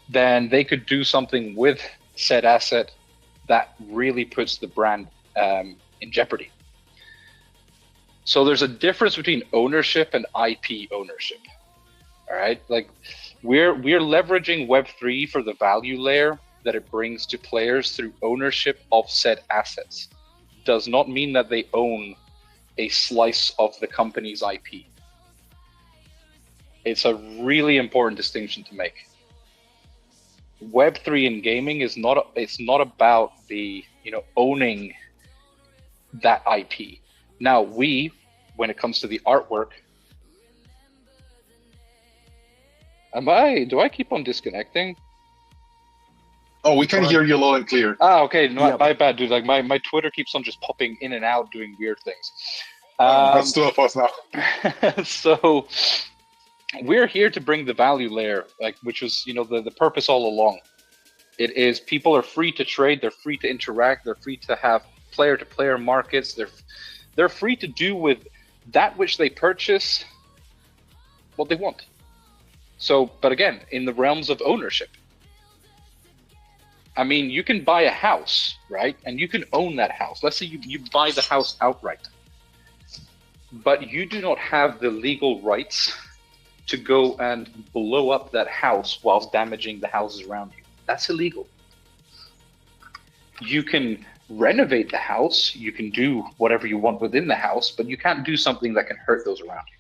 then they could do something with said asset that really puts the brand in jeopardy. So there's a difference between ownership and IP ownership. All right, like we're leveraging Web3 for the value layer that it brings to players through ownership of said assets. Does not mean that they own a slice of the company's IP. It's a really important distinction to make. Web3 in gaming is not it's not about the, you know, owning that IP. Now when it comes to the artwork, do I keep on disconnecting? Oh, we can hear you loud and clear. Ah, okay. My bad, dude. Like my Twitter keeps on just popping in and out, doing weird things. That's two of us now. So we're here to bring the value layer, like, which was, you know, the purpose all along. It is people are free to trade, they're free to interact, they're free to have player-to-player markets, they're free to do with that which they purchase what they want. So, but again, in the realms of ownership. I mean, you can buy a house, right? And you can own that house. Let's say you buy the house outright. But you do not have the legal rights to go and blow up that house whilst damaging the houses around you. That's illegal. You can renovate the house, you can do whatever you want within the house, but you can't do something that can hurt those around you.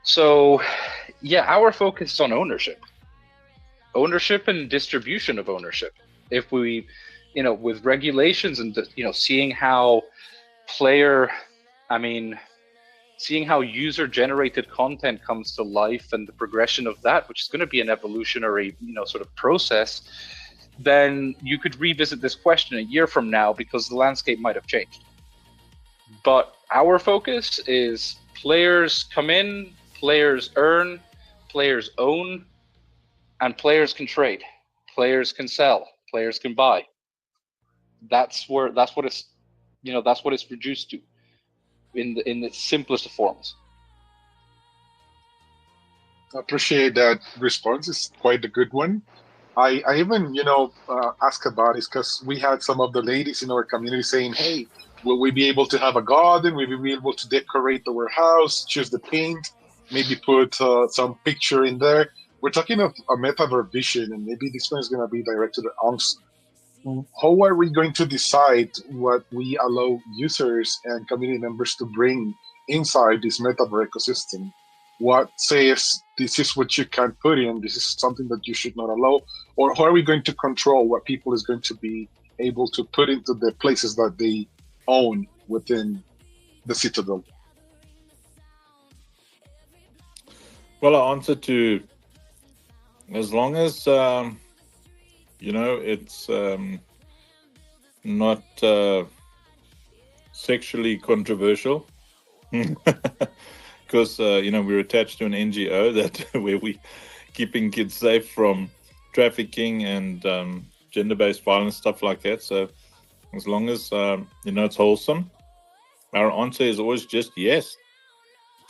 So, yeah, our focus is on ownership. Ownership and distribution of ownership. If we, you know, with regulations and, you know, seeing how seeing how user-generated content comes to life and the progression of that, which is going to be an evolutionary, you know, sort of process, then you could revisit this question a year from now because the landscape might have changed. But our focus is players come in, players earn, players own, and players can trade, players can sell, players can buy. That's what it's reduced to in the simplest of forms. I appreciate that response. It's quite a good one. I even, ask about it because we had some of the ladies in our community saying, hey, will we be able to have a garden? Will we be able to decorate our house, choose the paint, maybe put some picture in there? We're talking of a metaverse vision, and maybe this one is going to be directed at ANCS. How are we going to decide what we allow users and community members to bring inside this metaverse ecosystem? What says this is what you can put in, this is something that you should not allow? Or how are we going to control what people is going to be able to put into the places that they own within the Citadel? Well, I answer to, as long as it's not sexually controversial, because we're attached to an NGO that where we keeping kids safe from trafficking and gender-based violence, stuff like that. So as long as it's wholesome, our answer is always just yes.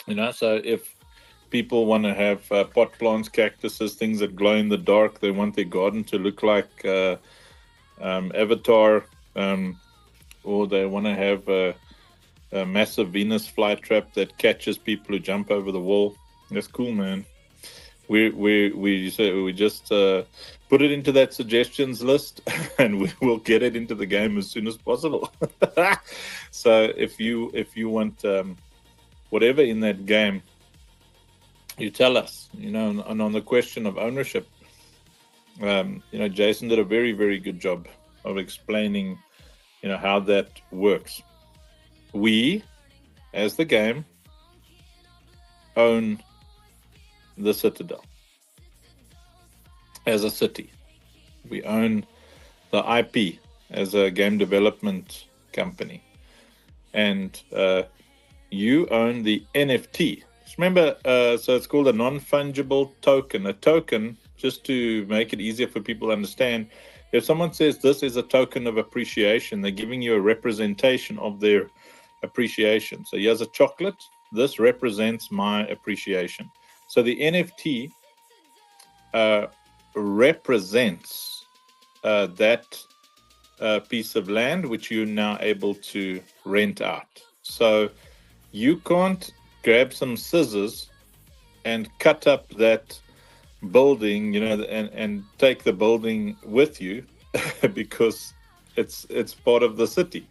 So if people want to have pot plants, cactuses, things that glow in the dark, they want their garden to look like Avatar, or they want to have a massive Venus flytrap that catches people who jump over the wall. That's cool, man. we just put it into that suggestions list, and we will get it into the game as soon as possible. So if you want whatever in that game, you tell us. And on the question of ownership, Jason did a very, very good job of explaining how that works. We, as the game, own the Citadel as a city. We own the IP as a game development company, and you own the NFT. Just remember, so it's called a non-fungible token. A token, just to make it easier for people to understand, if someone says this is a token of appreciation, they're giving you a representation of their appreciation. So here's a chocolate. This represents my appreciation. So the NFT represents that piece of land which you're now able to rent out. So you can't grab some scissors and cut up that building, and take the building with you because it's part of the city.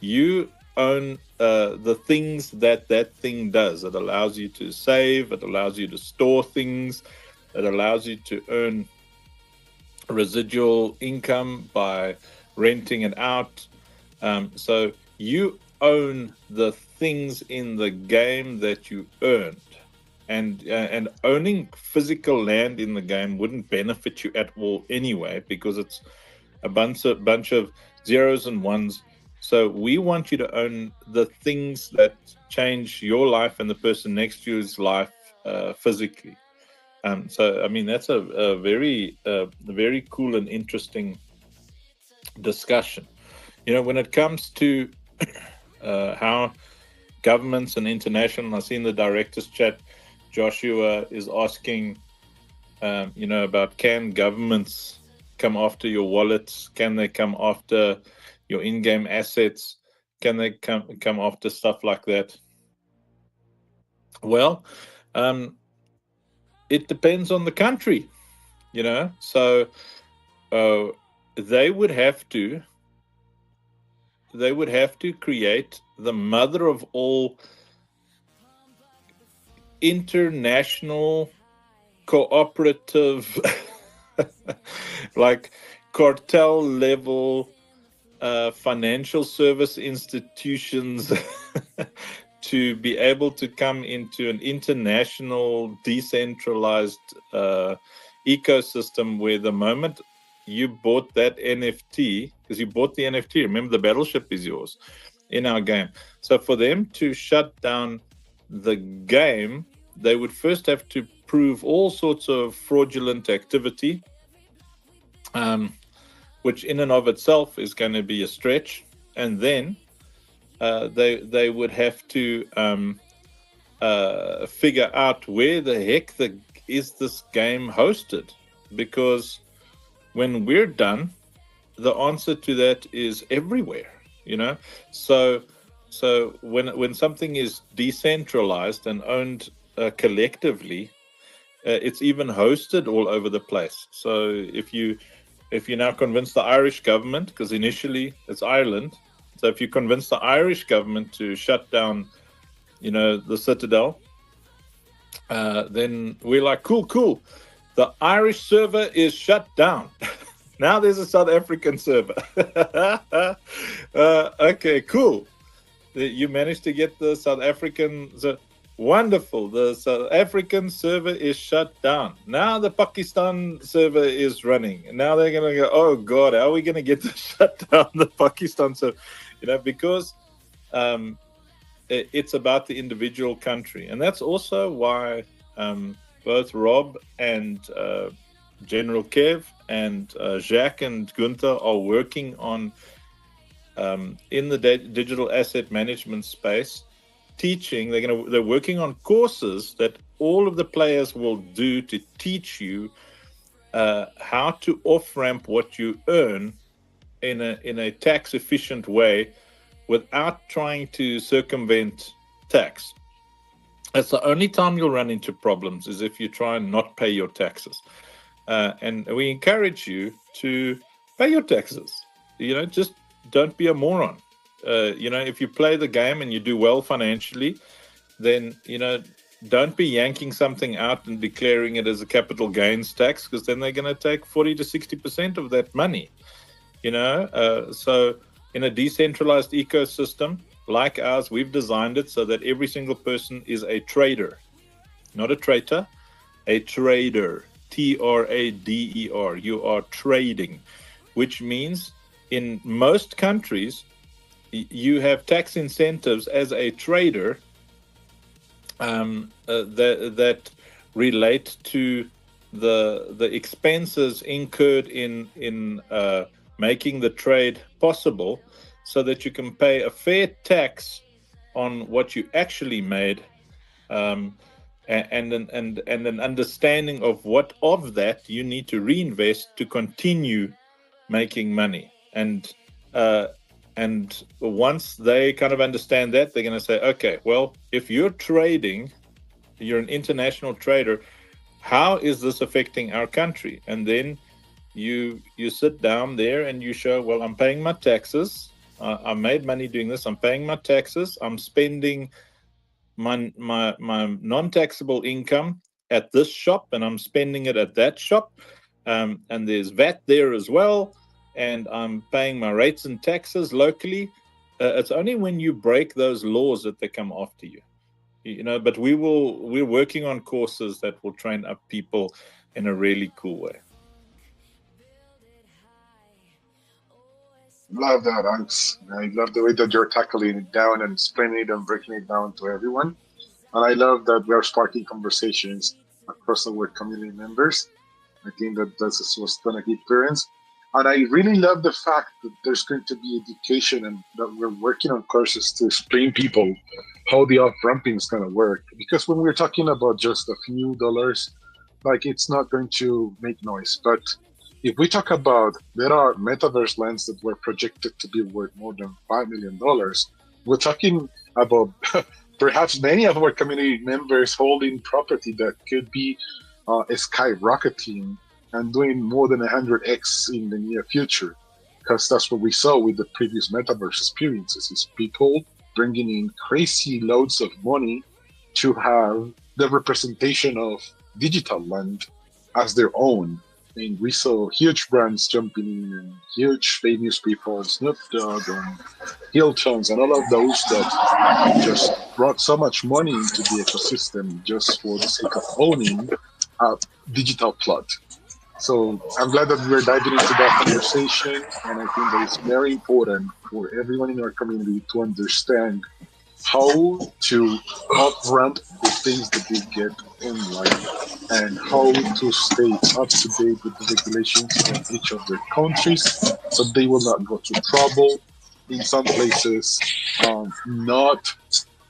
You own the things that thing does. It allows you to save, it allows you to store things, it allows you to earn residual income by renting it out. So you own the things in the game that you earned. And owning physical land in the game wouldn't benefit you at all anyway, because it's a bunch of zeros and ones. So we want you to own the things that change your life and the person next to you's life physically. So I mean, that's a very cool and interesting discussion. When it comes to how governments and international, I've seen the director's chat. Joshua is asking, about can governments come after your wallets? Can they come after your in-game assets? Can they come after stuff like that? Well, it depends on the country, So they would have to create the mother of all international cooperative like cartel level financial service institutions to be able to come into an international decentralized ecosystem, where the moment you bought that NFT, because you bought the NFT, remember the battleship is yours in our game. So for them to shut down the game, they would first have to prove all sorts of fraudulent activity, which in and of itself is going to be a stretch. And then they would have to figure out where the heck is this game hosted, because when we're done, the answer to that is everywhere. So when something is decentralized and owned collectively, it's even hosted all over the place. So if you now convince the Irish government, because initially it's Ireland, so if you convince the Irish government to shut down, the Citadel, then we're like, cool. The Irish server is shut down. Now there's a South African server. Okay, cool. You managed to get the South African. Wonderful. The South African server is shut down. Now the Pakistan server is running. And now they're going to go, oh, God, how are we going to get to shut down the Pakistan server? Because it's about the individual country. And that's also why both Rob and General Kev and Jacques and Gunther are working on, in the digital asset management space, teaching. They're working on courses that all of the players will do to teach you how to off-ramp what you earn in a tax efficient way without trying to circumvent tax. That's the only time you'll run into problems, is if you try and not pay your taxes. And we encourage you to pay your taxes. Just don't be a moron. If you play the game and you do well financially, then, don't be yanking something out and declaring it as a capital gains tax, because then they're going to take 40 to 60% of that money. So in a decentralized ecosystem like ours, we've designed it so that every single person is a trader, not a traitor, a trader, TRADER. You are trading, which means in most countries, you have tax incentives as a trader that relate to the expenses incurred in making the trade possible, so that you can pay a fair tax on what you actually made, and an understanding of what of that you need to reinvest to continue making money. And once they kind of understand that, they're going to say, okay, well, if you're trading, you're an international trader, how is this affecting our country? And then you sit down there and you show, well, I'm paying my taxes. I made money doing this. I'm paying my taxes. I'm spending my non-taxable income at this shop, and I'm spending it at that shop. And there's VAT there as well. And I'm paying my rates and taxes locally. It's only when you break those laws that they come after you. But we're working on courses that will train up people in a really cool way. Love that, Anx. I love the way that you're tackling it down and explaining it and breaking it down to everyone. And I love that we are sparking conversations across our community members. I think that that's what's going to give parents. And I really love the fact that there's going to be education and that we're working on courses to explain people how the off-ramping is going to work. Because when we're talking about just a few dollars, it's not going to make noise. But if we talk about, there are metaverse lands that were projected to be worth more than $5 million, we're talking about perhaps many of our community members holding property that could be skyrocketing and doing more than 100x in the near future. Because that's what we saw with the previous metaverse experiences, is people bringing in crazy loads of money to have the representation of digital land as their own. And we saw huge brands jumping in and huge famous people, Snoop Dogg and Hiltons and all of those that just brought so much money into the ecosystem just for the sake of owning a digital plot. So I'm glad that we're diving into that conversation, and I think that it's very important for everyone in our community to understand how to up-ramp the things that they get in life and how to stay up to date with the regulations of each of their countries so they will not go to trouble. In some places, not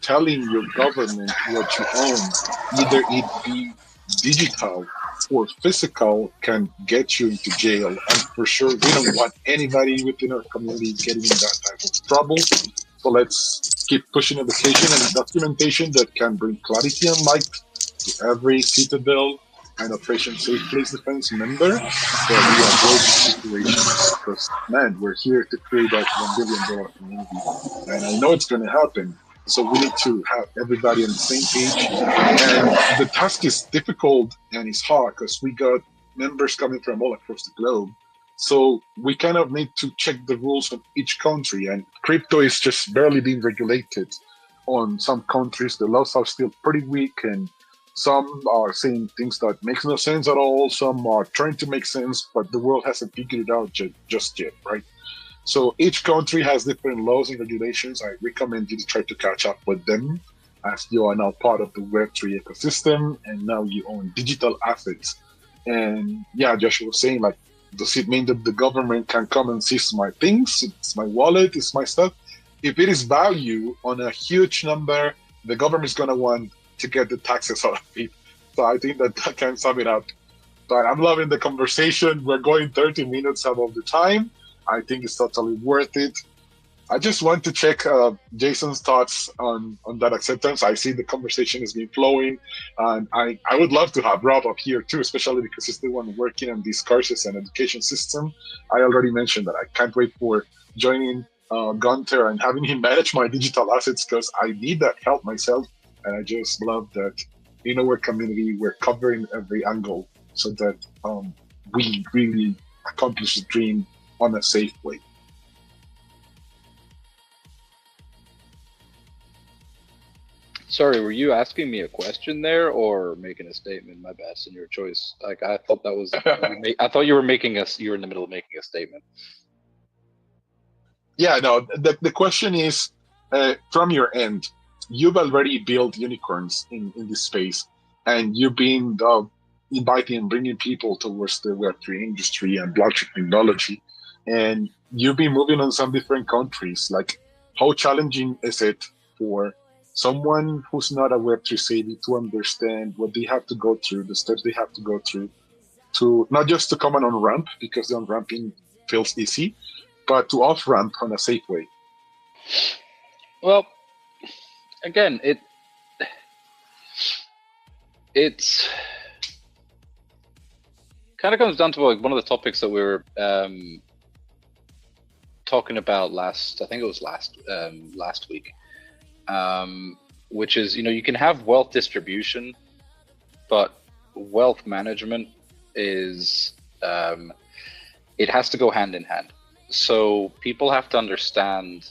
telling your government what you own, either it be digital or physical, can get you into jail. And for sure, we don't want anybody within our community getting in that type of trouble. So let's keep pushing education and documentation that can bring clarity and light to every Citadel and Operation Safe Place Defense member, that we avoid these situations. Because, man, we're here to create that $1 billion community. And I know it's going to happen. So we need to have everybody on the same page. And the task is difficult and it's hard because we got members coming from all across the globe. So we kind of need to check the rules of each country. And crypto is just barely being regulated on some countries. The laws are still pretty weak, and some are saying things that makes no sense at all. Some are trying to make sense, but the world hasn't figured it out just yet, right? So each country has different laws and regulations. I recommend you to try to catch up with them, as you are now part of the Web3 ecosystem, and now you own digital assets. And yeah, Joshua was saying, like, does it mean that the government can come and seize my things? It's my wallet, it's my stuff. If it is value on a huge number, the government is going to want to get the taxes out of it. So I think that can sum it up. But I'm loving the conversation. We're going 30 minutes above the time. I think it's totally worth it. I just want to check Jason's thoughts on that acceptance. I see the conversation has been flowing, and I would love to have Rob up here too, especially because he's the one working on these courses and education system. I already mentioned that I can't wait for joining Gunther and having him manage my digital assets because I need that help myself, and I just love that in our community we're covering every angle so that we really accomplish the dream on a safe way. Sorry, were you asking me a question there or making a statement? My bad, in your choice. Like I thought that was. I thought you were making us. You were in the middle of making a statement. Yeah, no. The question is, from your end, you've already built unicorns in this space, and you've been inviting and bringing people towards the Web3 industry and blockchain technology, and you've been moving on some different countries. Like, how challenging is it for someone who's not a Web3 savvy to understand what they have to go through, the steps they have to go through, to not just to come on ramp because the on-ramping feels easy, but to off-ramp on a safe way? Well, again, it's kind of comes down to like one of the topics that we were talking about last week, which is, you can have wealth distribution, but wealth management is it has to go hand in hand. So people have to understand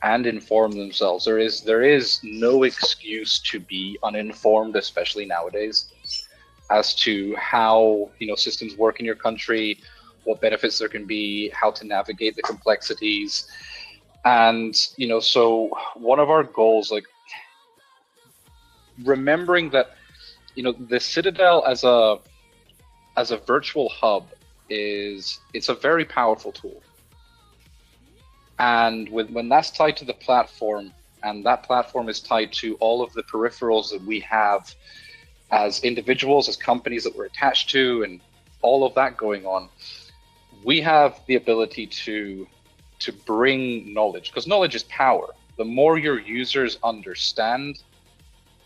and inform themselves. There is no excuse to be uninformed, especially nowadays, as to how systems work in your country, what benefits there can be, how to navigate the complexities. And so one of our goals, like remembering that the Citadel as a virtual hub it's a very powerful tool. And when that's tied to the platform, and that platform is tied to all of the peripherals that we have as individuals, as companies that we're attached to, and all of that going on, we have the ability to bring knowledge, because knowledge is power. The more your users understand,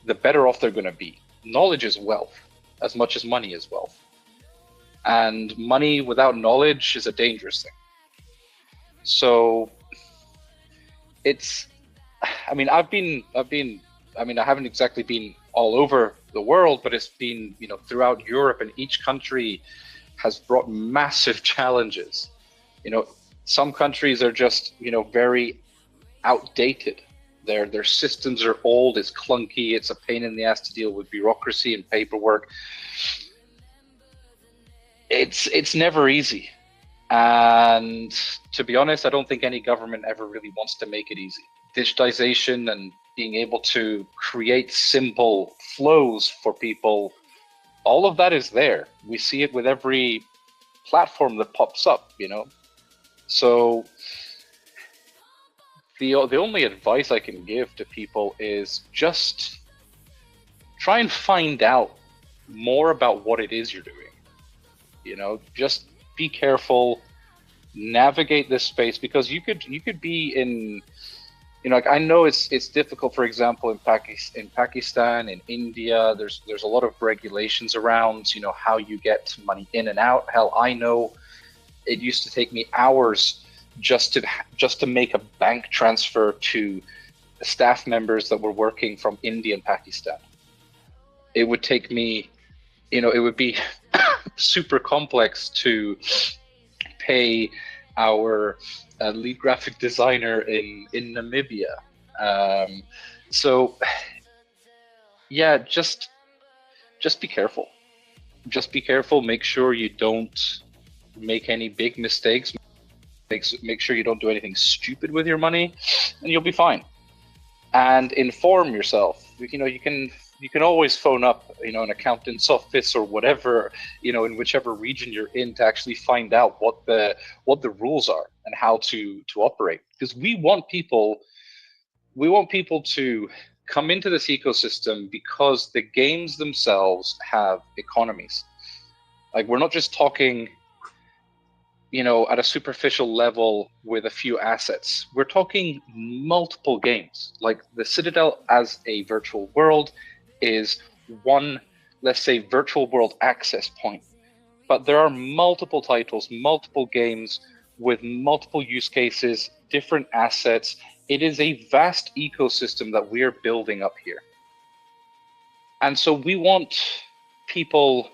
the better off they're going to be. Knowledge is wealth, as much as money is wealth. And money without knowledge is a dangerous thing. So I haven't exactly been all over the world, but it's been, throughout Europe, and each country has brought massive challenges. Some countries are just, very outdated. Their systems are old, it's clunky, it's a pain in the ass to deal with bureaucracy and paperwork. It's never easy. And to be honest, I don't think any government ever really wants to make it easy. Digitization and being able to create simple flows for people, all of that is there. We see it with every platform that pops up, So the only advice I can give to people is just try and find out more about what it is you're doing. Just be careful, navigate this space, because you could be in, like, I know it's difficult. For example, in Pakistan, in India, there's a lot of regulations around, how you get money in and out. Hell, I know it used to take me hours just to make a bank transfer to staff members that were working from India and Pakistan. It would take me, it would be super complex to pay our lead graphic designer in Namibia. So yeah, just be careful. Just be careful. Make sure you don't make any big mistakes. Make sure you don't do anything stupid with your money, and you'll be fine. And inform yourself. You can always phone up, an accountant's office or whatever, in whichever region you're in, to actually find out what the rules are and how to operate. Because we want people to come into this ecosystem because the games themselves have economies. Like, we're not just talking at a superficial level with a few assets. We're talking multiple games. Like the Citadel as a virtual world is one, let's say, virtual world access point. But there are multiple titles, multiple games with multiple use cases, different assets. It is a vast ecosystem that we're building up here. And so we want people,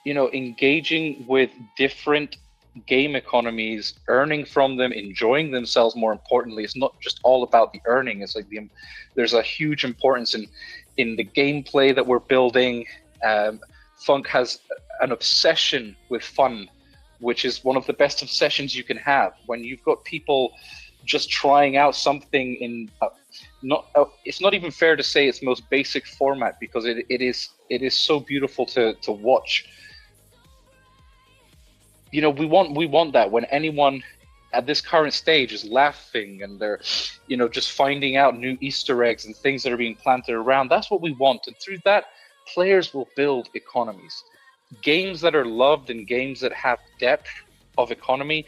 engaging with different game economies, earning from them, enjoying themselves. More importantly, it's not just all about the earning. It's like there's a huge importance in the gameplay that we're building. Funk has an obsession with fun, which is one of the best obsessions you can have. When you've got people just trying out something in it's not even fair to say its most basic format, because it is so beautiful to watch. We want that when anyone at this current stage is laughing and they're just finding out new Easter eggs and things that are being planted around. That's what we want, and through that, players will build economies. Games that are loved and games that have depth of economy,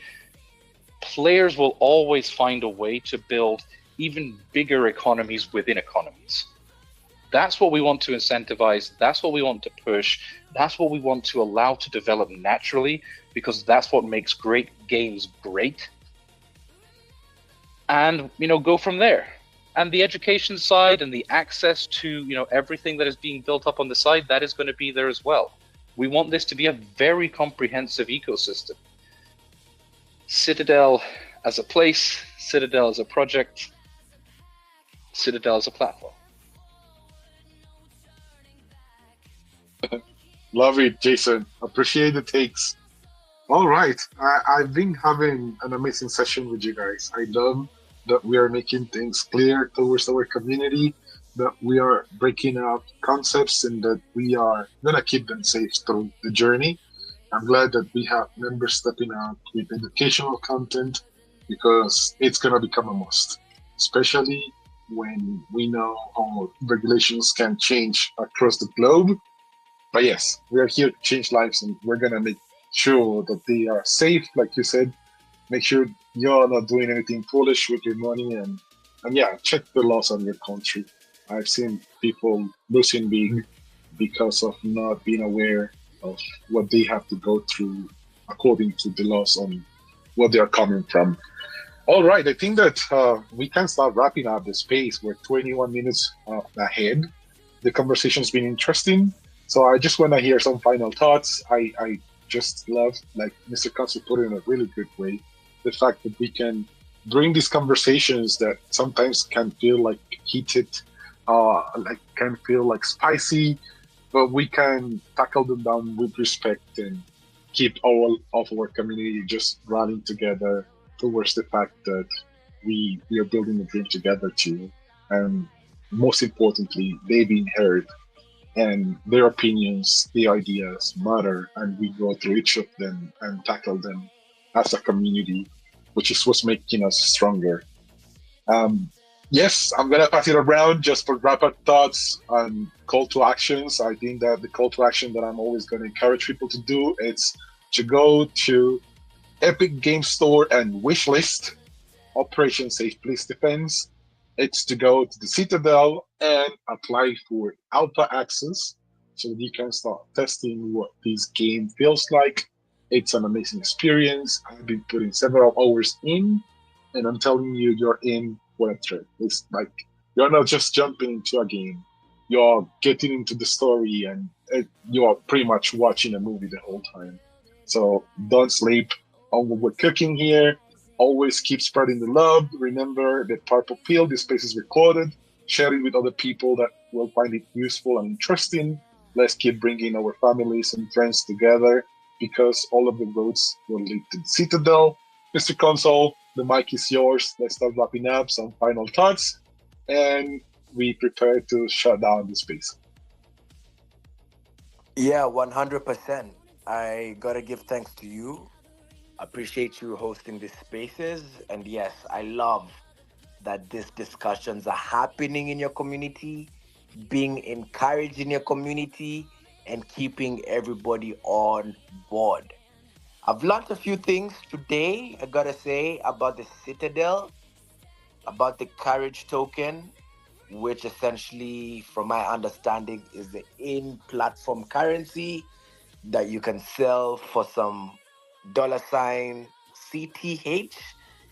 players will always find a way to build even bigger economies within economies. That's what we want to incentivize. That's what we want to push. That's what we want to allow to develop naturally, because that's what makes great games great. And, go from there. And the education side and the access to, everything that is being built up on the side, that is going to be there as well. We want this to be a very comprehensive ecosystem. Citadel as a place, Citadel as a project, Citadel as a platform. Love it, Jason. Appreciate the takes. All right. I've been having an amazing session with you guys. I love that we are making things clear towards our community, that we are breaking out concepts, and that we are going to keep them safe through the journey. I'm glad that we have members stepping out with educational content, because it's going to become a must, especially when we know how regulations can change across the globe. But yes, we are here to change lives, and we're going to make sure that they are safe, like you said. Make sure you're not doing anything foolish with your money, and yeah, check the laws on your country. I've seen people losing big because of not being aware of what they have to go through according to the laws on what they are coming from. All right, I think that we can start wrapping up the space. We're 21 minutes ahead. The conversation's been interesting, so I just want to hear some final thoughts. I just love, like Mr. Council put it in a really good way, the fact that we can bring these conversations that sometimes can feel like heated, like can feel like spicy, but we can tackle them down with respect and keep all of our community just rallying together towards the fact that we are building a dream together too. And most importantly, they being heard, and their opinions, their ideas matter, and we go through each of them and tackle them as a community, which is what's making us stronger. Yes, I'm gonna pass it around just for wrap-up thoughts and call to actions. I think that the call to action that I'm always going to encourage people to do is to go to Epic Game Store and wishlist Operation Safe Place Defense. It's to go to the Citadel and apply for alpha access so that you can start testing what this game feels like. It's an amazing experience. I've been putting several hours in, and I'm telling you, you're in for a trip. It's like you're not just jumping into a game, you're getting into the story, and you're pretty much watching a movie the whole time. So don't sleep on what we're cooking here. Always keep spreading the love. Remember that Purple Pill, this space is recorded. Share it with other people that will find it useful and interesting. Let's keep bringing our families and friends together, because all of the roads will lead to the Citadel. Mr. Console, the mic is yours. Let's start wrapping up. Some final thoughts, and we prepare to shut down the space. Yeah, 100%. I gotta give thanks to you. Appreciate you hosting these spaces. And yes, I love that these discussions are happening in your community, being encouraged in your community, and keeping everybody on board. I've learned a few things today, I gotta say, about the Citadel, about the Courage token, which essentially, from my understanding, is the in-platform currency that you can sell for some $ CTH,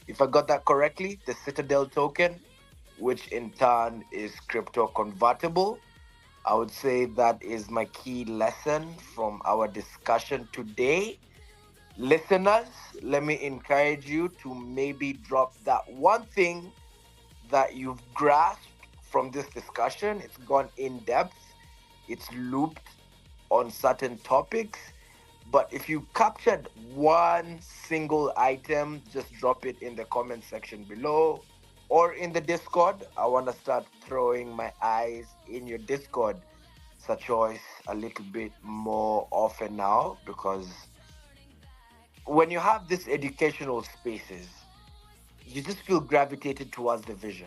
if I got that correctly, the Citadel token, which in turn is crypto convertible. I would say that is my key lesson from our discussion today. Listeners, let me encourage you to maybe drop that one thing that you've grasped from this discussion. It's gone in depth, it's looped on certain topics. But if you captured one single item, just drop it in the comment section below or in the Discord. I want to start throwing my eyes in your Discord, Sachoice, a little bit more often now, because when you have these educational spaces, you just feel gravitated towards the vision,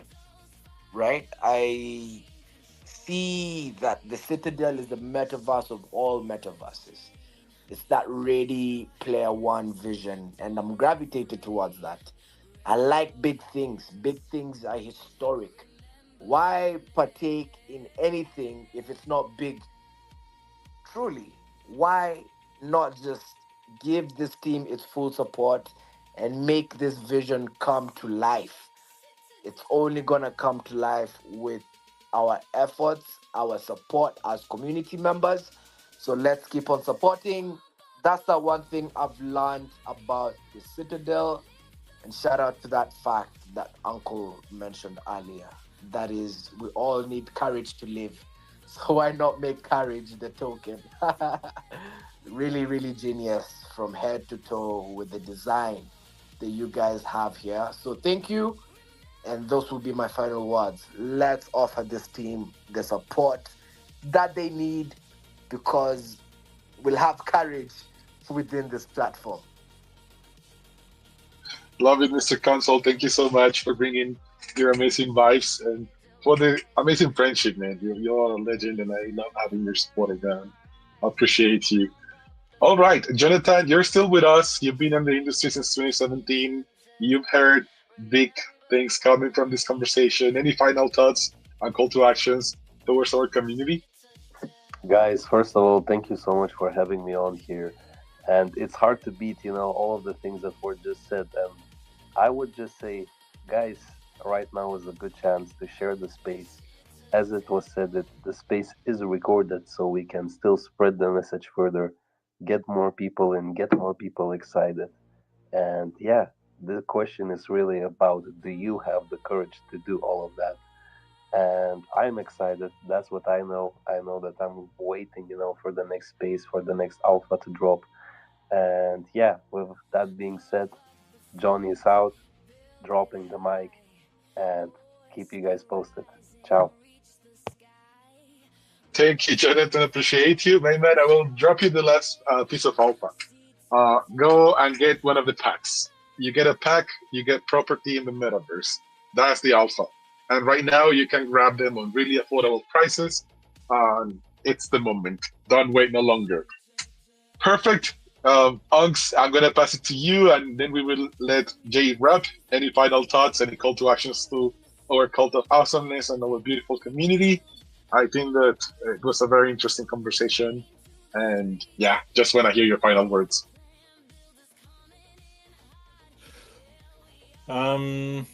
right? I see that the Citadel is the metaverse of all metaverses. It's that Ready Player One vision, and I'm gravitated towards that. I like big things. Big things are historic. Why partake in anything if it's not big? Truly, why not just give this team its full support and make this vision come to life? It's only gonna come to life with our efforts, our support as community members. So let's keep on supporting. That's the one thing I've learned about the Citadel. And shout out to that fact that Uncle mentioned earlier. That is, we all need courage to live. So why not make courage the token? Really, really genius from head to toe with the design that you guys have here. So thank you. And those will be my final words. Let's offer this team the support that they need, because we'll have courage within this platform. Love it, Mr. Console. Thank you so much for bringing your amazing vibes and for the amazing friendship, man. You're a legend, and I love having your support again. I appreciate you. All right, Jonathan, you're still with us. You've been in the industry since 2017. You've heard big things coming from this conversation. Any final thoughts and call to actions towards our community? Guys, first of all, thank you so much for having me on here. And it's hard to beat, all of the things that were just said. And I would just say, guys, right now is a good chance to share the space. As it was said, that the space is recorded, so we can still spread the message further, get more people in, get more people excited. And yeah, the question is really about, do you have the courage to do all of that? And I'm excited. That's what I know. I know that I'm waiting, for the next space, for the next alpha to drop. And yeah, with that being said, Johnny is out, dropping the mic, and keep you guys posted. Ciao. Thank you, Jonathan. Appreciate you. My man, I will drop you the last piece of alpha. Go and get one of the packs. You get a pack, you get property in the metaverse. That's the alpha. And right now, you can grab them on really affordable prices. It's the moment. Don't wait no longer. Perfect. Unks, I'm going to pass it to you, and then we will let Jay wrap. Any final thoughts, any call to actions to our cult of awesomeness and our beautiful community? I think that it was a very interesting conversation. And yeah, just want to hear your final words. I'm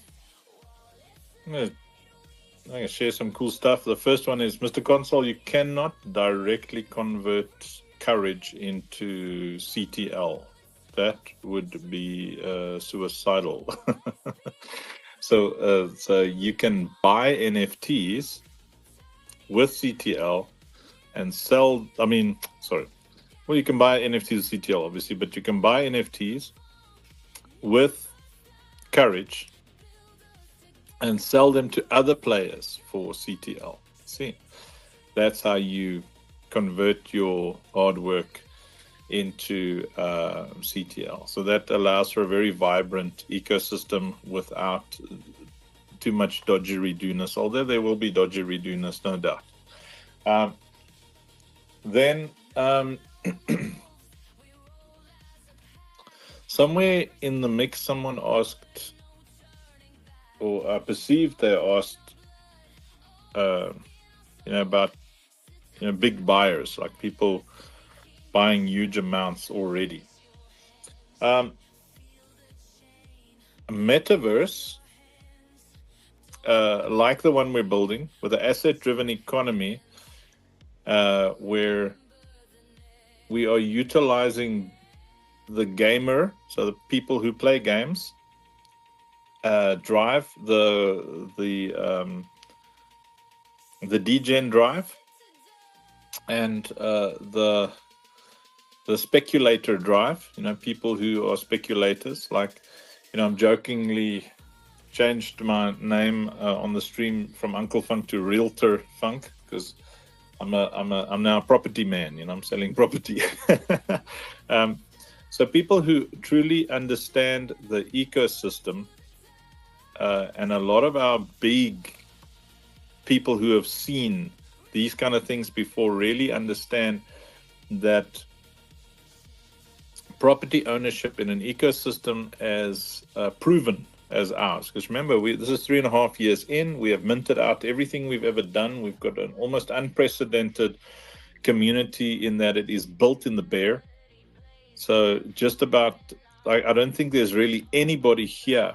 gonna share some cool stuff. The first one is, Mr. Console, you cannot directly convert courage into CTL. That would be suicidal. So you can buy NFTs with CTL and sell. Well, you can buy NFTs with CTL, obviously, but you can buy NFTs with courage and sell them to other players for CTL. See, that's how you convert your hard work into CTL. So that allows for a very vibrant ecosystem without too much dodgery-do-ness, although there will be dodgery-do-ness, no doubt. Then somewhere in the mix, someone asked, or I perceived they asked, about, big buyers, like people buying huge amounts already. Metaverse, like the one we're building, with an asset-driven economy, where we are utilizing the gamer, so the people who play games, drive, the degen drive, and the speculator drive. People who are speculators. Like, I'm jokingly changed my name on the stream from Uncle Funk to Realtor Funk, because I'm now a property man. I'm selling property. So people who truly understand the ecosystem, and a lot of our big people who have seen these kind of things before really understand that property ownership in an ecosystem as proven as ours. Because remember, this is 3.5 years in. We have minted out everything we've ever done. We've got an almost unprecedented community in that it is built in the bear. So just about, I don't think there's really anybody here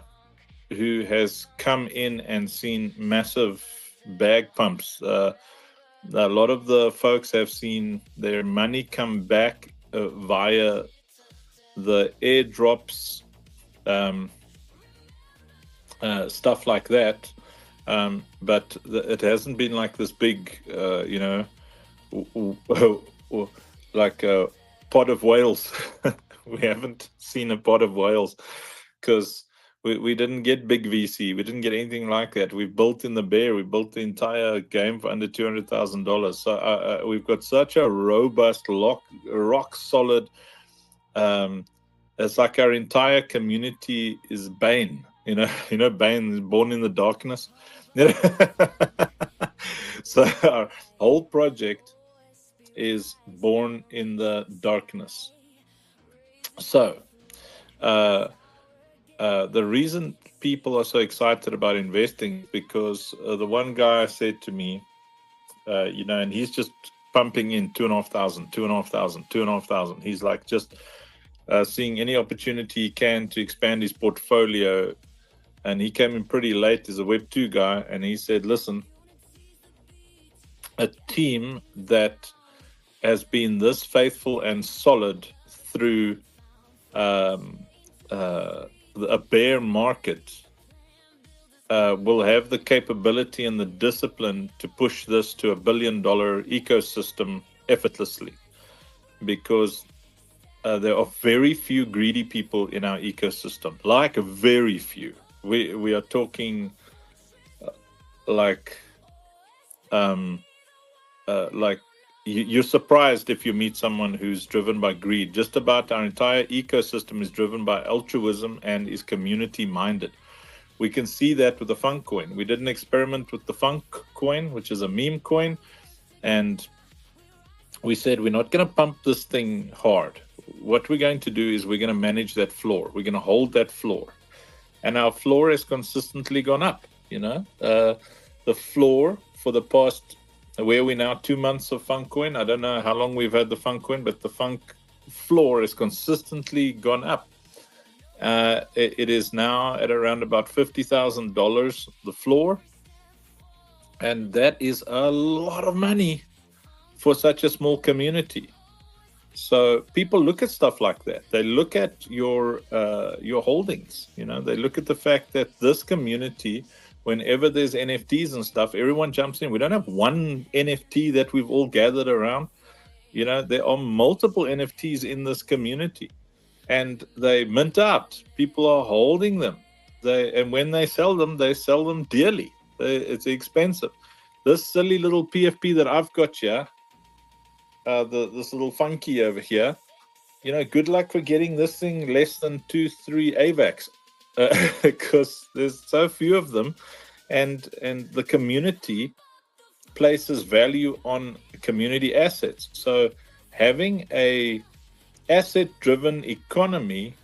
who has come in and seen massive bag pumps. A lot of the folks have seen their money come back via the airdrops, stuff like that. But it hasn't been like this big, like a pot of whales. We haven't seen a pot of whales because we didn't get big VC. We didn't get anything like that. We built in the bear. We built the entire game for under $200,000. So we've got such a robust, rock solid. It's like our entire community is Bane. Bane is born in the darkness. So our whole project is born in the darkness. So the reason people are so excited about investing is because the one guy said to me, and he's just pumping in 2,500, 2,500, 2,500. He's like just seeing any opportunity he can to expand his portfolio. And he came in pretty late as a Web 2 guy, and he said, listen, a team that has been this faithful and solid through a bear market will have the capability and the discipline to push this to $1 billion ecosystem effortlessly, because there are very few greedy people in our ecosystem, like very few. We are talking like you're surprised if you meet someone who's driven by greed. Just about our entire ecosystem is driven by altruism and is community minded. We can see that with the Funk coin. We did an experiment with the Funk coin, which is a meme coin, and we said we're not going to pump this thing hard. What we're going to do is we're going to manage that floor. We're going to hold that floor. And our floor has consistently gone up. The floor for the past, where we now 2 months of Funk coin. I don't know how long we've had the Funk coin, but the Funk floor has consistently gone up. It is now at around about $50,000 the floor, and that is a lot of money for such a small community. So people look at stuff like that. They look at your holdings. They look at the fact that this community, whenever there's NFTs and stuff, everyone jumps in. We don't have one NFT that we've all gathered around. There are multiple NFTs in this community, and they mint out. People are holding them. And when they sell them dearly. It's expensive. This silly little PFP that I've got here, this little funky over here, good luck for getting this thing less than 2-3 AVAX, because there's so few of them, and the community places value on community assets. So having a asset-driven economy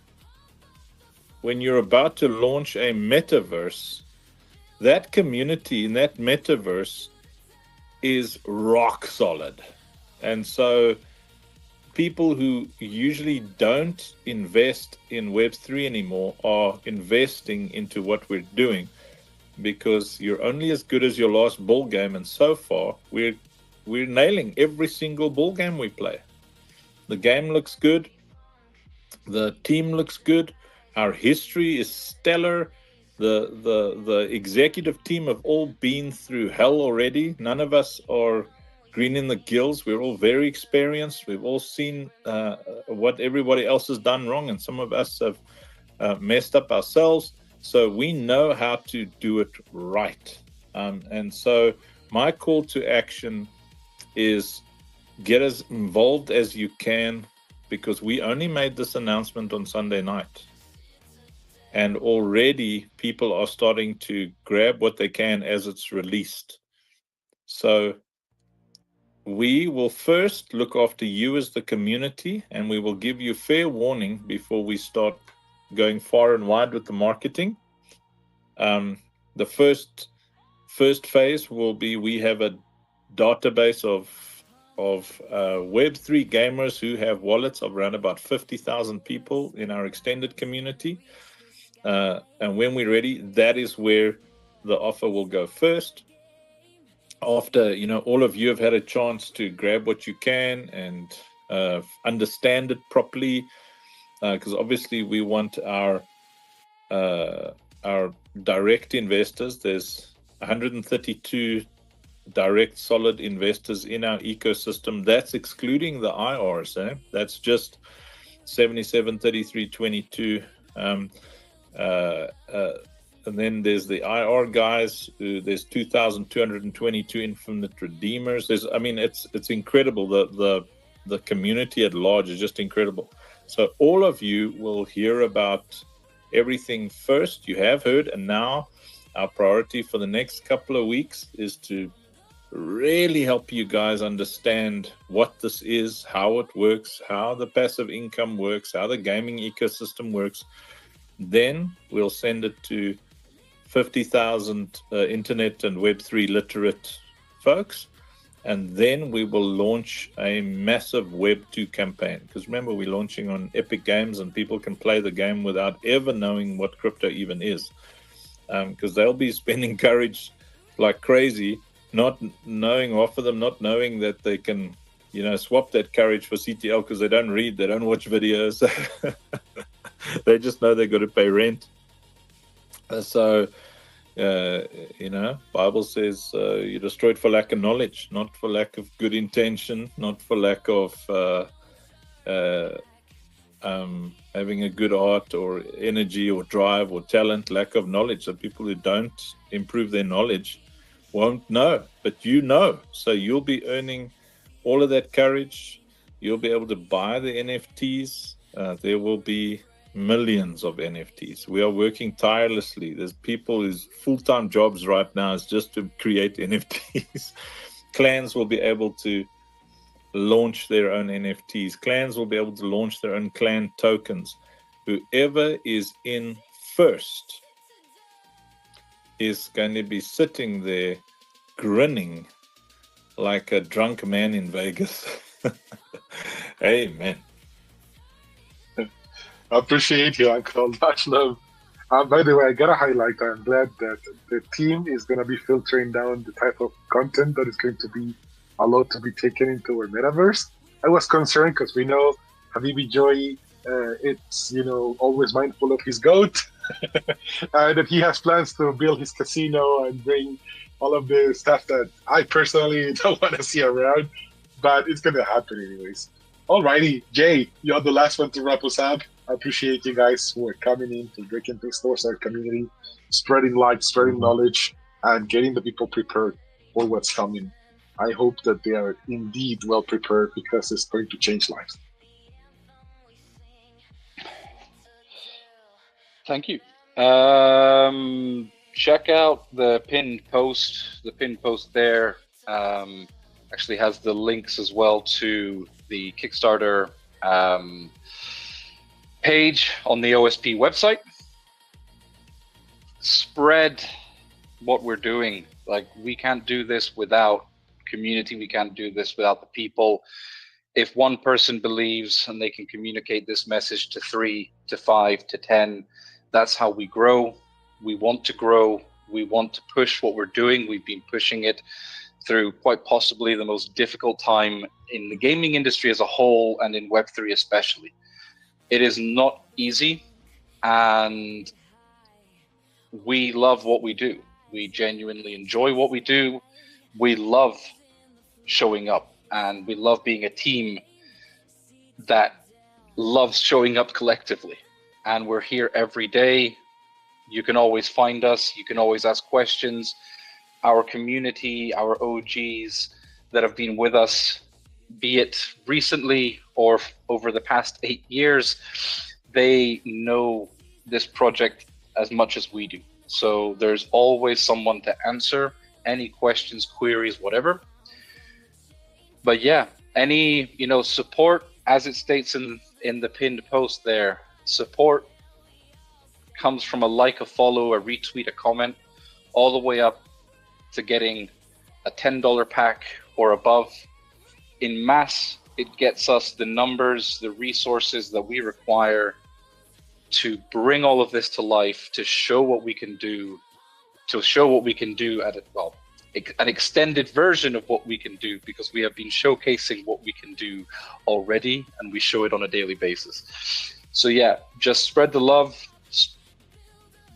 when you're about to launch a metaverse, that community in that metaverse is rock solid. And so people who usually don't invest in Web3 anymore are investing into what we're doing, because you're only as good as your last ball game. And so far, we're nailing every single ball game we play. The game looks good. The team looks good. Our history is stellar. The executive team have all been through hell already. None of us are green in the gills. We're all very experienced. We've all seen what everybody else has done wrong, and some of us have messed up ourselves. So we know how to do it right. And so my call to action is get as involved as you can, because we only made this announcement on Sunday night. And already people are starting to grab what they can as it's released. So we will first look after you as the community, and we will give you fair warning before we start going far and wide with the marketing. The first phase will be, we have a database of Web3 gamers who have wallets of around about 50,000 people in our extended community. And when we're ready, that is where the offer will go first. After, all of you have had a chance to grab what you can and understand it properly, because obviously we want our direct investors. There's 132 direct solid investors in our ecosystem. That's excluding the IRs. That's just 77, 33, 22. And then there's the IR guys. There's 2,222 infinite redeemers. It's incredible. The community at large is just incredible. So all of you will hear about everything first. You have heard, and now our priority for the next couple of weeks is to really help you guys understand what this is, how it works, how the passive income works, how the gaming ecosystem works. Then we'll send it to 50,000 internet and Web3 literate folks. And then we will launch a massive Web2 campaign. Because remember, we're launching on Epic Games, and people can play the game without ever knowing what crypto even is. Because they'll be spending courage like crazy, not knowing, half of them not knowing that they can, swap that courage for CTL, because they don't read, they don't watch videos. They just know they've got to pay rent. So, Bible says you're destroyed for lack of knowledge, not for lack of good intention, not for lack of having a good heart or energy or drive or talent, lack of knowledge. So people who don't improve their knowledge won't know, but you know. So you'll be earning all of that courage. You'll be able to buy the NFTs. There will be millions of NFTs. We are working tirelessly. There's people whose full-time jobs right now is just to create NFTs. Clans will be able to launch their own NFTs. Clans will be able to launch their own clan tokens. Whoever is in first is going to be sitting there grinning like a drunk man in Vegas. Amen. I appreciate you, Uncle. Much love. By the way, I gotta highlight, I'm glad that the team is gonna be filtering down the type of content that is going to be allowed to be taken into our metaverse. I was concerned because we know Habibi Joy, it's always mindful of his goat, that he has plans to build his casino and bring all of the stuff that I personally don't want to see around, but it's gonna happen anyways. Alrighty, Jay, you're the last one to wrap us up. I appreciate you guys who are coming in to break into towards our community, spreading light, spreading knowledge, and getting the people prepared for what's coming. I hope that they are indeed well prepared, because it's going to change lives. Thank you. Check out the pinned post. The pinned post there actually has the links as well to the Kickstarter page on the OSP website. spread what we're doing. Like, we can't do this without community. We can't do this without the people. If one person believes and they can communicate this message to 3 to 5 to 10, that's how we grow. We want to grow. We want to push what we're doing. We've been pushing it through quite possibly the most difficult time in the gaming industry as a whole, and in Web3 especially. It is not easy, and we love what we do. We genuinely enjoy what we do. We love showing up, and we love being a team that loves showing up collectively. And we're here every day. You can always find us. You can always ask questions. Our community, our OGs that have been with us, be it recently or over the past 8 years, they know this project as much as we do. So there's always someone to answer any questions, queries, whatever. But yeah, any support, as it states in the pinned post there, support comes from a like, a follow, a retweet, a comment, all the way up to getting a $10 pack or above. In mass, it gets us the numbers, the resources that we require to bring all of this to life, to show what we can do, at an extended version of what we can do, because we have been showcasing what we can do already, and we show it on a daily basis. So yeah, just spread the love,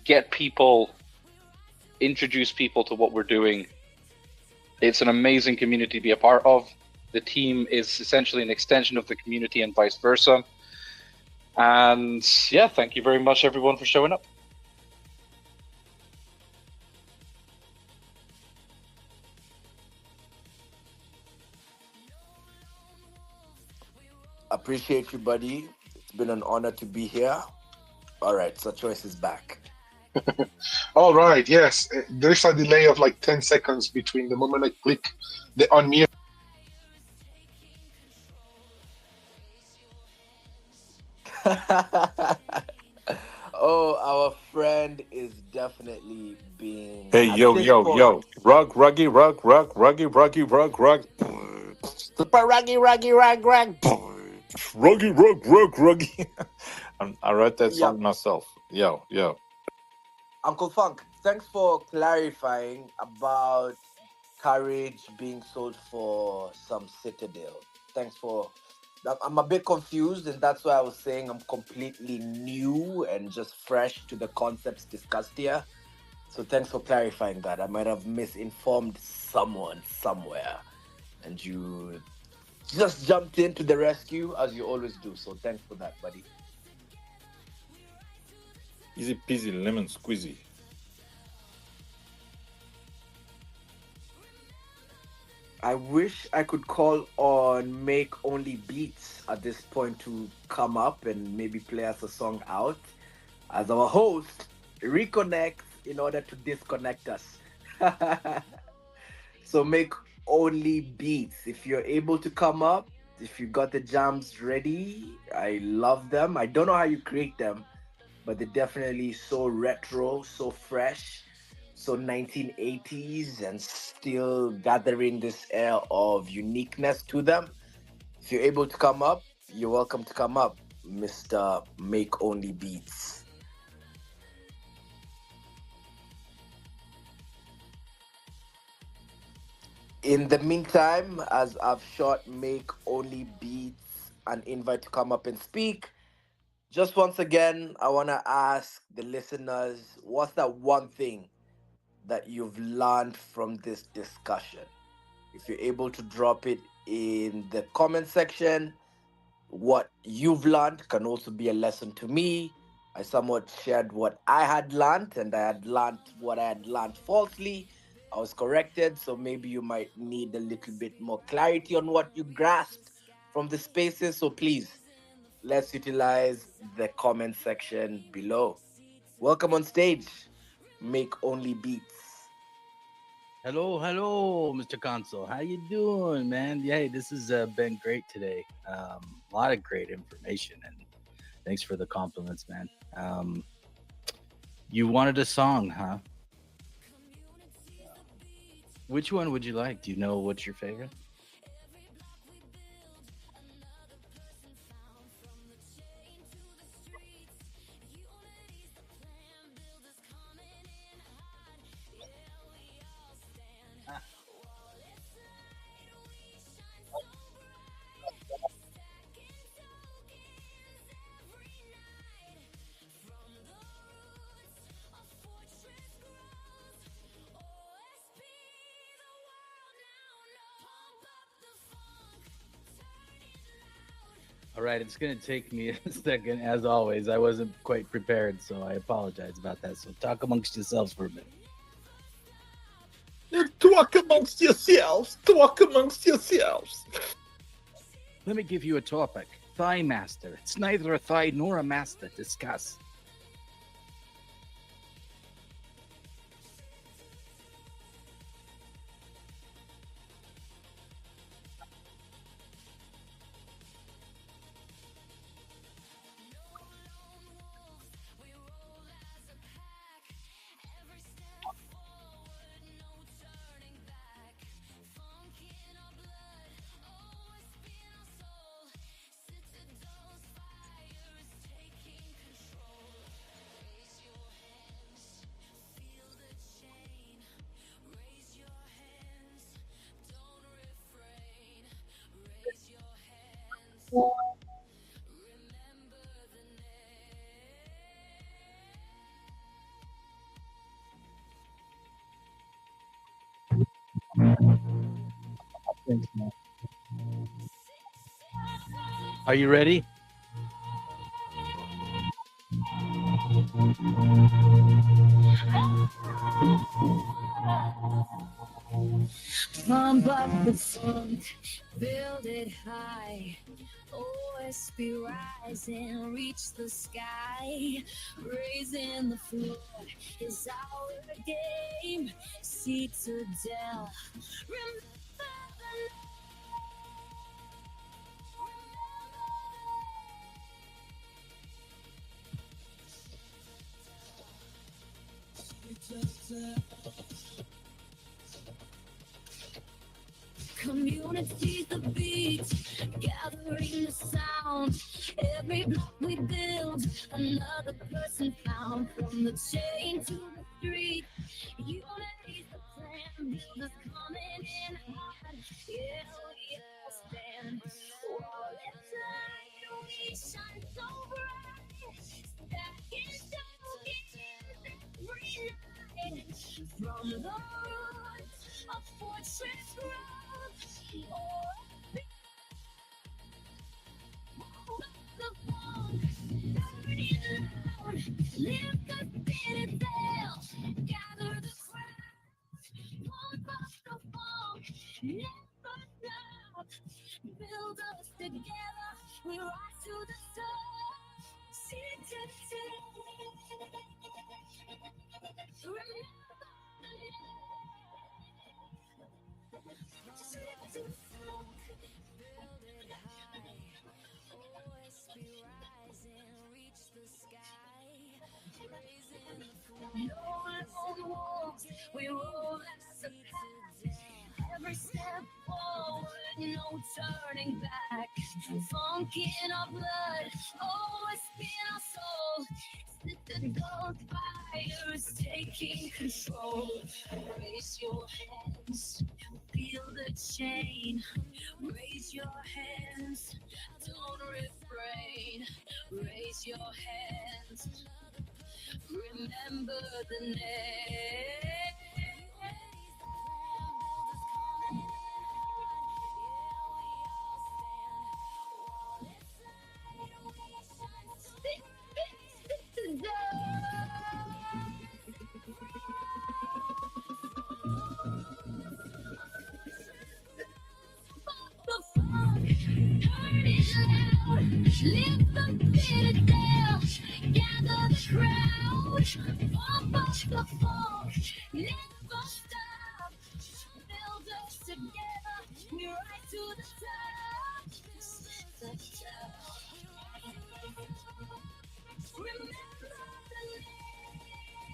get people, introduce people to what we're doing. It's an amazing community to be a part of. The team is essentially an extension of the community and vice versa. And yeah, thank you very much, everyone, for showing up. Appreciate you, buddy. It's been an honor to be here. All right, so Choice is back. All right, yes. There's a delay of like 10 seconds between the moment I click the unmute. Oh, our friend is definitely being. Hey, at yo, this yo, point- yo. Ruggy. Super ruggy. Ruggy. I wrote that song myself. Yo. Uncle Funk, thanks for clarifying about Courage being sold for some Citadel. Thanks for. I'm a bit confused, and that's why I was saying I'm completely new and just fresh to the concepts discussed here. So thanks for clarifying that. I might have misinformed someone somewhere, and you just jumped into the rescue as you always do. So thanks for that, buddy. Easy peasy lemon squeezy. I wish I could call on Make Only Beats at this point to come up and maybe play us a song out as our host reconnects in order to disconnect us. So Make Only Beats, if you're able to come up, if you got the jams ready, I love them. I don't know how you create them, but they're definitely so retro, so fresh, so 1980s, and still gathering this air of uniqueness to them. If you're able to come up, you're welcome to come up, Mr. Make Only Beats. In the meantime, as I've shot Make Only Beats an invite to come up and speak, just once again, I want to ask the listeners, what's that one thing that you've learned from this discussion? If you're able to drop it in the comment section, what you've learned can also be a lesson to me. I somewhat shared what I had learned, and I had learned what I had learned falsely. I was corrected, so maybe you might need a little bit more clarity on what you grasped from the spaces. So please, let's utilize the comment section below. Welcome on stage, Make Only Beats. Hello, Mr. Console. How you doing, man? Yeah, this has been great today. A lot of great information, and thanks for the compliments, man. You wanted a song, huh? Which one would you like? Do you know what's your favorite? All right, it's going to take me a second. As always, I wasn't quite prepared, so I apologize about that. So talk amongst yourselves for a minute. Talk amongst yourselves. Talk amongst yourselves. Let me give you a topic. Thigh master. It's neither a thigh nor a master. Discuss. Are you ready? Pump up the funk, build it high. OSB rising, reach the sky. Raising the floor is our game. Citadel. Remember community, the beat, gathering the sound. Every block we build, another person found. From the chain to the street, unity's the plan. Builders coming in hard, yeah, we all stand. Wall inside, we shine so bright. Stacking tokens every night. From the roots of Fortress Grove. Lift the Citadel, gather the crowd, pump up the funk, never stop. Build us together, we rise to the top. Citadel, remember the we roll as a pack. Every step forward, no turning back. Funk in our blood, always in our soul. Citadel fire is taking control. Raise your hands, feel the chain. Raise your hands, don't refrain. Raise your hands, remember the name. Lift the Citadel, gather the crowd, pump up the funk, never stop. Build us together, we rise to the top. Remember the name.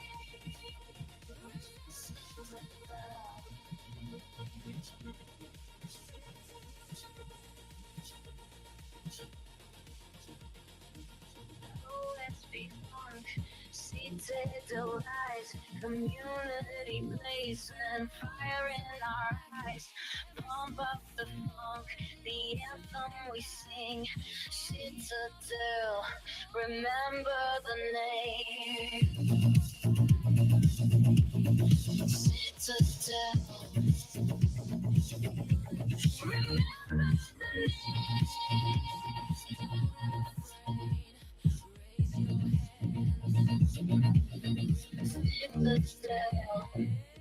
rise, community placement, fire in our eyes, pump up the funk, the anthem we sing, Citadel, remember the name. Citadel, remember the name. Citadel.